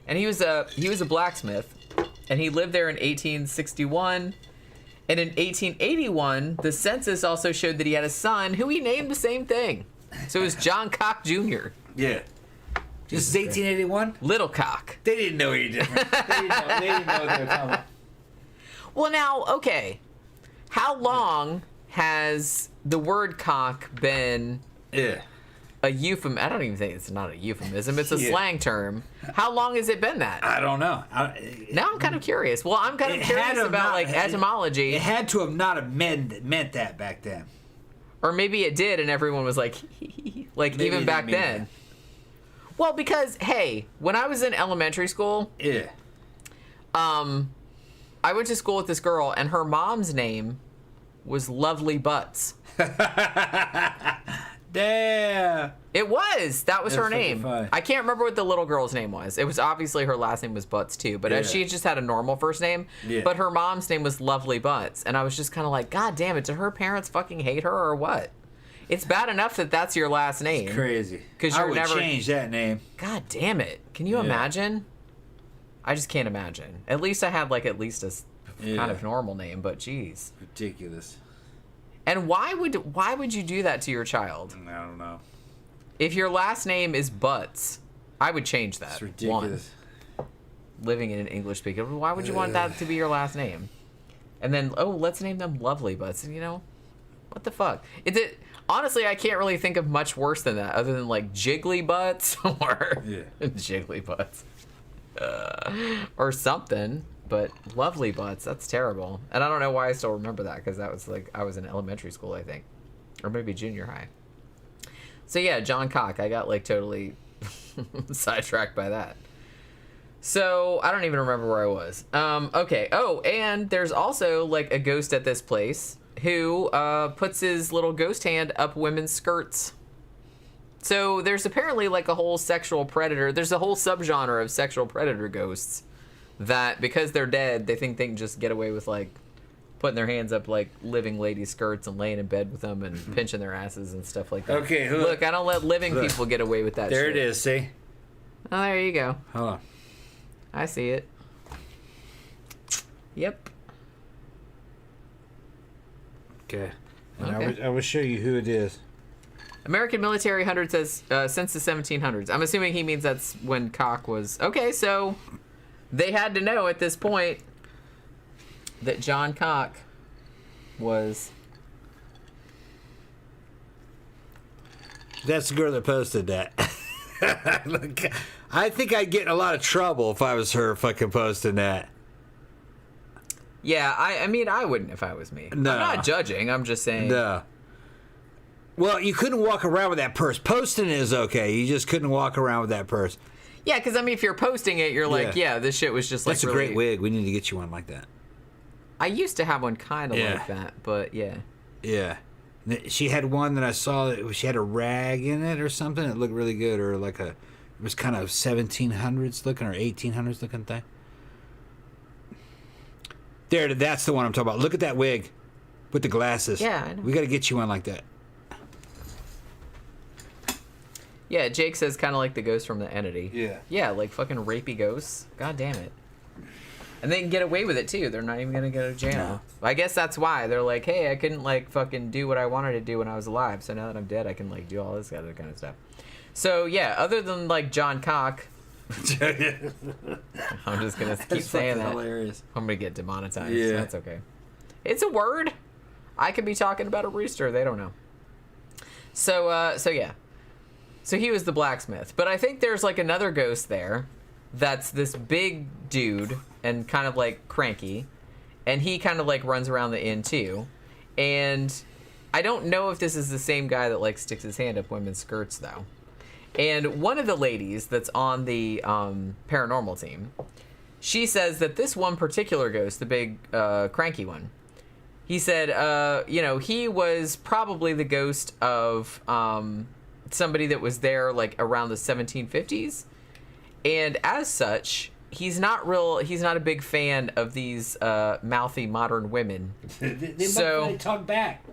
D: And he was a blacksmith, and he lived there in 1861. And in 1881, the census also showed that he had a son who he named the same thing. So it was John Cock Jr.
E: Yeah. This is 1881?
D: Little Cock.
E: They didn't know any different. They didn't know what they were talking about.
D: Well, now, okay. How long has the word cock been a euphemism? I don't even think it's not a euphemism. It's a slang term. How long has it been that?
E: I don't know.
D: Now I'm kind of curious. Well, I'm kind of curious about etymology.
E: It had to have not have meant that back then.
D: Or maybe it did, and everyone was like, like maybe even back then. That. Well, because hey, when I was in elementary school, I went to school with this girl, and her mom's name was Lovely Butts.
E: Damn.
D: It was. That was
E: That's
D: her
E: fucking
D: name.
E: funny.
D: I can't remember what the little girl's name was. It was obviously her last name was Butts too, but she just had a normal first name.
E: Yeah.
D: But her mom's name was Lovely Butts, and I was just kind of like, God damn it! Do her parents fucking hate her or what? It's bad enough that that's your last name.
E: It's crazy.
D: 'Cause
E: I
D: you're
E: would
D: never-
E: change that name.
D: God damn it! Can you imagine? I just can't imagine. At least I had like at least a kind of normal name, but geez.
E: Ridiculous.
D: And why would you do that to your child?
E: I don't know.
D: If your last name is Butts, I would change that.
E: It's ridiculous.
D: Living in an English speaker, why would you want that to be your last name? And then, let's name them Lovely Butts. You know, what the fuck? Honestly, I can't really think of much worse than that, other than like Jiggly Butts or Jiggly Butts or something. But Lovely Butts, that's terrible. And I don't know why I still remember that, because that was like I was in elementary school, I think, or maybe junior high. So yeah, John Cock. I got like totally sidetracked by that. So I don't even remember where I was. Okay. Oh, and there's also like a ghost at this place who puts his little ghost hand up women's skirts. So there's apparently like a whole sexual predator. There's a whole subgenre of sexual predator ghosts that, because they're dead, they think they can just get away with like putting their hands up like living ladies' skirts and laying in bed with them and pinching their asses and stuff like that.
E: Okay,
D: look, I don't let living people get away with that
E: There
D: shit.
E: it is, see?
D: Oh, there you go.
E: Hold on.
D: I see it. Yep.
E: Okay.
D: Okay.
E: I will show you who it is.
D: American Military 100 says since the 1700s. I'm assuming he means that's when cock was... Okay, so they had to know at this point that John Cock was...
E: That's the girl that posted that. Look, I think I'd get in a lot of trouble if I was her fucking posting that.
D: Yeah, I mean, I wouldn't if I was me.
E: No.
D: I'm not judging. I'm just saying...
E: No. Well, you couldn't walk around with that purse. Posting is okay. You just couldn't walk around with that purse.
D: Yeah, because, I mean, if you're posting it, you're like, yeah, this shit was just like
E: That's a
D: really...
E: great wig. We need to get you one like that.
D: I used to have one kind of like that, but yeah.
E: Yeah. She had one that I saw that she had a rag in it or something. It looked really good, or like it was kind of 1700s looking or 1800s looking thing. There, that's the one I'm talking about. Look at that wig with the glasses.
D: Yeah, I know.
E: We got to get you one like that.
D: Yeah, Jake says kind of like the ghost from The Entity.
E: Yeah.
D: Yeah, like fucking rapey ghosts. God damn it. And they can get away with it, too. They're not even going to go to jail.
E: No.
D: I guess that's why. They're like, hey, I couldn't, like, fucking do what I wanted to do when I was alive. So now that I'm dead, I can, like, do all this other kind of stuff. So, yeah, other than, like, John Cock... I'm just going to keep saying that.
E: Hilarious.
D: I'm going to get demonetized.
E: Yeah.
D: That's okay. It's a word. I could be talking about a rooster. They don't know. So yeah. So he was the blacksmith. But I think there's, like, another ghost there that's this big dude and kind of, like, cranky. And he kind of, like, runs around the inn, too. And I don't know if this is the same guy that, like, sticks his hand up women's skirts, though. And one of the ladies that's on the paranormal team, she says that this one particular ghost, the big cranky one, he said, he was probably the ghost of somebody that was there like around the 1750s. And as such, he's not a big fan of these mouthy modern women.
E: They talk back.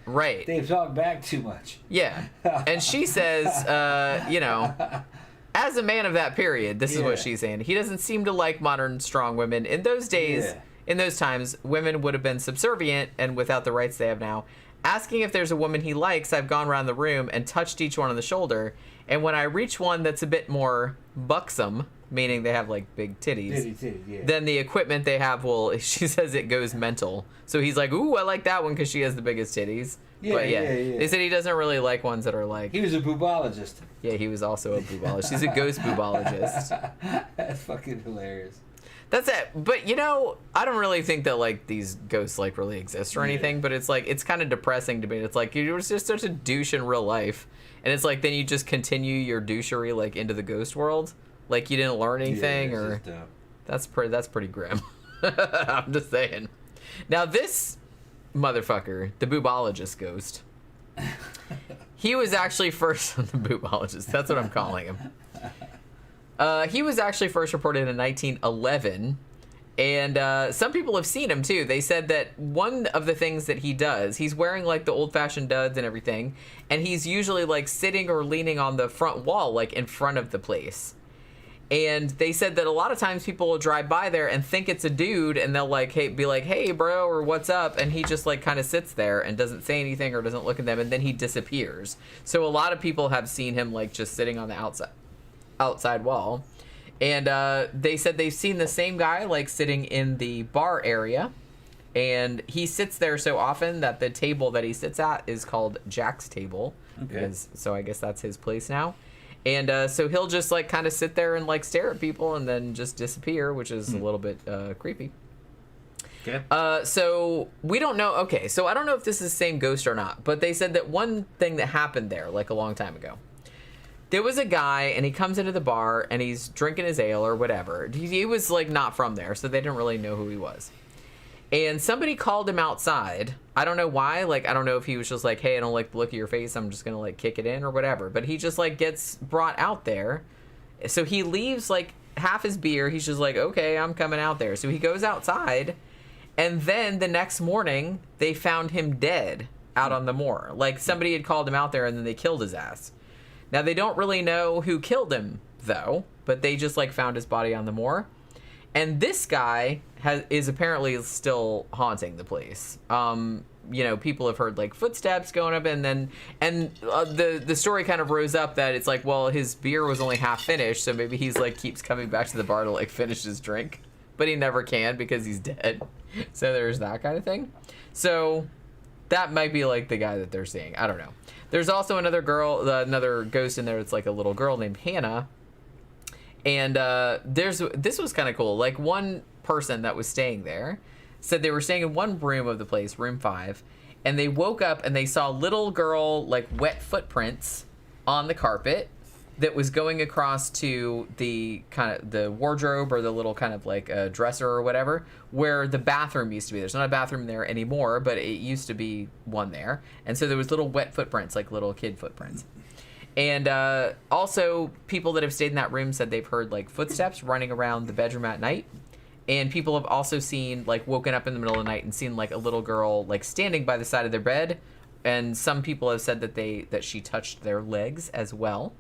D: Right.
E: They talk back too much.
D: Yeah. And she says, as a man of that period, this is what she's saying. He doesn't seem to like modern strong women. In those days, in those times, women would have been subservient and without the rights they have now. Asking if there's a woman he likes, I've gone around the room and touched each one on the shoulder. And when I reach one that's a bit more buxom, meaning they have like big titties, then the equipment they have she says it goes mental. So he's like, ooh, I like that one because she has the biggest titties. But they said he doesn't really like ones that are like...
E: He was a boobologist.
D: Yeah, he was also a boobologist. He's a ghost boobologist.
E: That's fucking hilarious.
D: That's it. But, I don't really think that, like, these ghosts, like, really exist or anything. But it's, like, it's kind of depressing to me. It's like, you're just such a douche in real life. And it's like, then you just continue your douchery, like, into the ghost world. Like, you didn't learn anything or... That's pretty grim. I'm just saying. Now, this motherfucker, the boobologist ghost, He was actually first the bootologist. That's what I'm calling him. He was actually first reported in 1911, and some people have seen him too. They said that one of the things that he does, he's wearing like the old-fashioned duds and everything, and he's usually like sitting or leaning on the front wall, like in front of the place. And they said that a lot of times people will drive by there and think it's a dude, and they'll like, be like, hey, bro, or what's up? And he just like kind of sits there and doesn't say anything or doesn't look at them, and then he disappears. So a lot of people have seen him like just sitting on the outside wall. And they said they've seen the same guy like sitting in the bar area, and he sits there so often that the table that he sits at is called Jack's table. Okay. So I guess that's his place now. And so he'll just like kind of sit there and like stare at people and then just disappear, which is a little bit creepy. Okay. So we don't know. Okay, so I don't know if this is the same ghost or not, but they said that one thing that happened there like a long time ago. There was a guy, and he comes into the bar, and he's drinking his ale or whatever. He was like not from there, so they didn't really know who he was. And somebody called him outside. I don't know why. Like, I don't know if he was just like, hey, I don't like the look of your face. I'm just going to, like, kick it in or whatever. But he just, like, gets brought out there. So he leaves, like, half his beer. He's just like, okay, I'm coming out there. So he goes outside. And then the next morning, they found him dead out on the moor. Like, somebody had called him out there, and then they killed his ass. Now, they don't really know who killed him, though. But they just, like, found his body on the moor. And this guy is apparently still haunting the place. You know, people have heard like footsteps going up, and the story kind of rose up that it's like, well, his beer was only half finished, so maybe he's like keeps coming back to the bar to like finish his drink, but he never can because he's dead. So there's that kind of thing. So that might be like the guy that they're seeing. I don't know. There's also another ghost in there. It's like a little girl named Hannah. And this was kind of cool. Like, one person that was staying there said they were staying in one room of the place, room 5, and they woke up and they saw little girl, like, wet footprints on the carpet that was going across to the kind of the wardrobe or the little kind of like dresser or whatever, where the bathroom used to be. There's not a bathroom there anymore, but it used to be one there. And so there was little wet footprints, like little kid footprints. And also, people that have stayed in that room said they've heard, like, footsteps running around the bedroom at night. And people have also seen, like, woken up in the middle of the night and seen, like, a little girl, like, standing by the side of their bed. And some people have said that she touched their legs as well.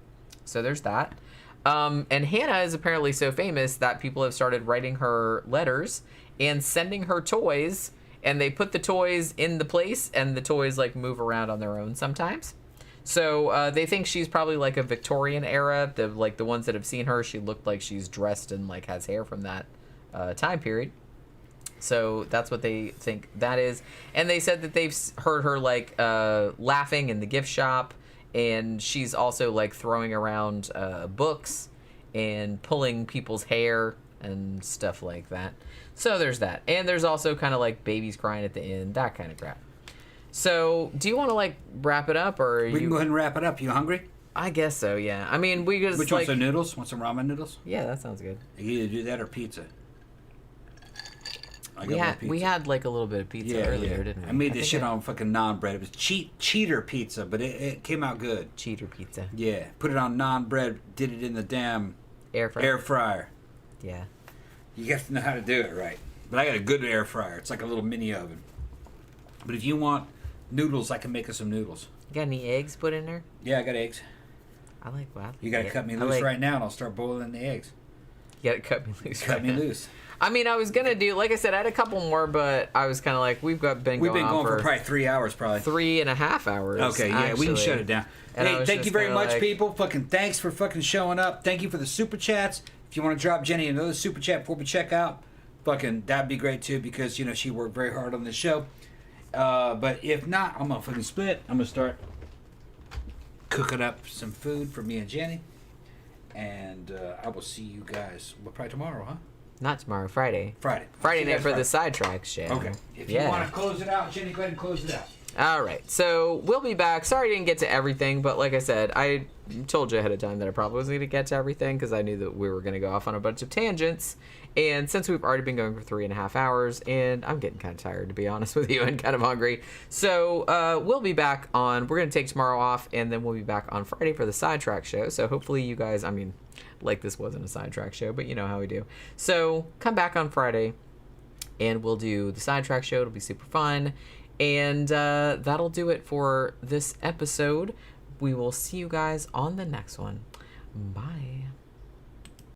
D: So there's that. And Hannah is apparently so famous that people have started writing her letters and sending her toys. And they put the toys in the place, and the toys, like, move around on their own sometimes. So they think she's probably like a Victorian era. The ones that have seen her, she looked like she's dressed and like has hair from that time period. So that's what they think that is. And they said that they've heard her like laughing in the gift shop, and she's also like throwing around books and pulling people's hair and stuff like that. So there's that. And there's also kind of like babies crying at the end, that kind of crap. So, do you want to, like, wrap it up, or
E: we can go ahead and wrap it up. You hungry?
D: I guess so, yeah. I mean, we just,
E: Which one's some noodles? Want some ramen noodles?
D: Yeah, that sounds good.
E: You either do that or pizza.
D: We had, like, a little bit of pizza earlier, didn't we?
E: I made this shit on fucking naan bread. It was cheater pizza, but it came out good.
D: Cheater pizza.
E: Yeah. Put it on naan bread, did it in the damn
D: air fryer.
E: Yeah. You have to know how to do it right. But I got a good air fryer. It's like a little mini oven. But if you want noodles, I can make us some noodles.
D: You got any eggs put in there?
E: Yeah, I got eggs.
D: I like what?
E: You got to cut me loose right now, and I'll start boiling the eggs.
D: You got to cut me loose.
E: Cut me loose.
D: I mean, I was gonna do, like I said, I had a couple more, but I was kind of like, we've been going
E: for probably 3 hours, probably
D: 3.5 hours.
E: Okay, yeah, we can shut it down.
D: And
E: hey, thank you very much, people. Fucking thanks for fucking showing up. Thank you for the super chats. If you want to drop Jenny another super chat before we check out, fucking that'd be great too, because you know she worked very hard on this show. But if not, I'm gonna fucking split. I'm gonna start cooking up some food for me and Jenny, and I will see you guys. Well, probably tomorrow, huh?
D: Not tomorrow, Friday.
E: Friday
D: night for the sidetrack shit.
E: Okay. If you want to close it out, Jenny, go ahead and close it out.
D: All right. So we'll be back. Sorry I didn't get to everything, but like I said, I told you ahead of time that I probably wasn't going to get to everything because I knew that we were going to go off on a bunch of tangents. And since we've already been going for 3.5 hours, and I'm getting kind of tired, to be honest with you, and kind of hungry. So we'll be back we're going to take tomorrow off, and then we'll be back on Friday for the sidetrack show. So hopefully you guys, like this wasn't a sidetrack show, but you know how we do. So come back on Friday, and we'll do the sidetrack show. It'll be super fun. And that'll do it for this episode. We will see you guys on the next one. Bye.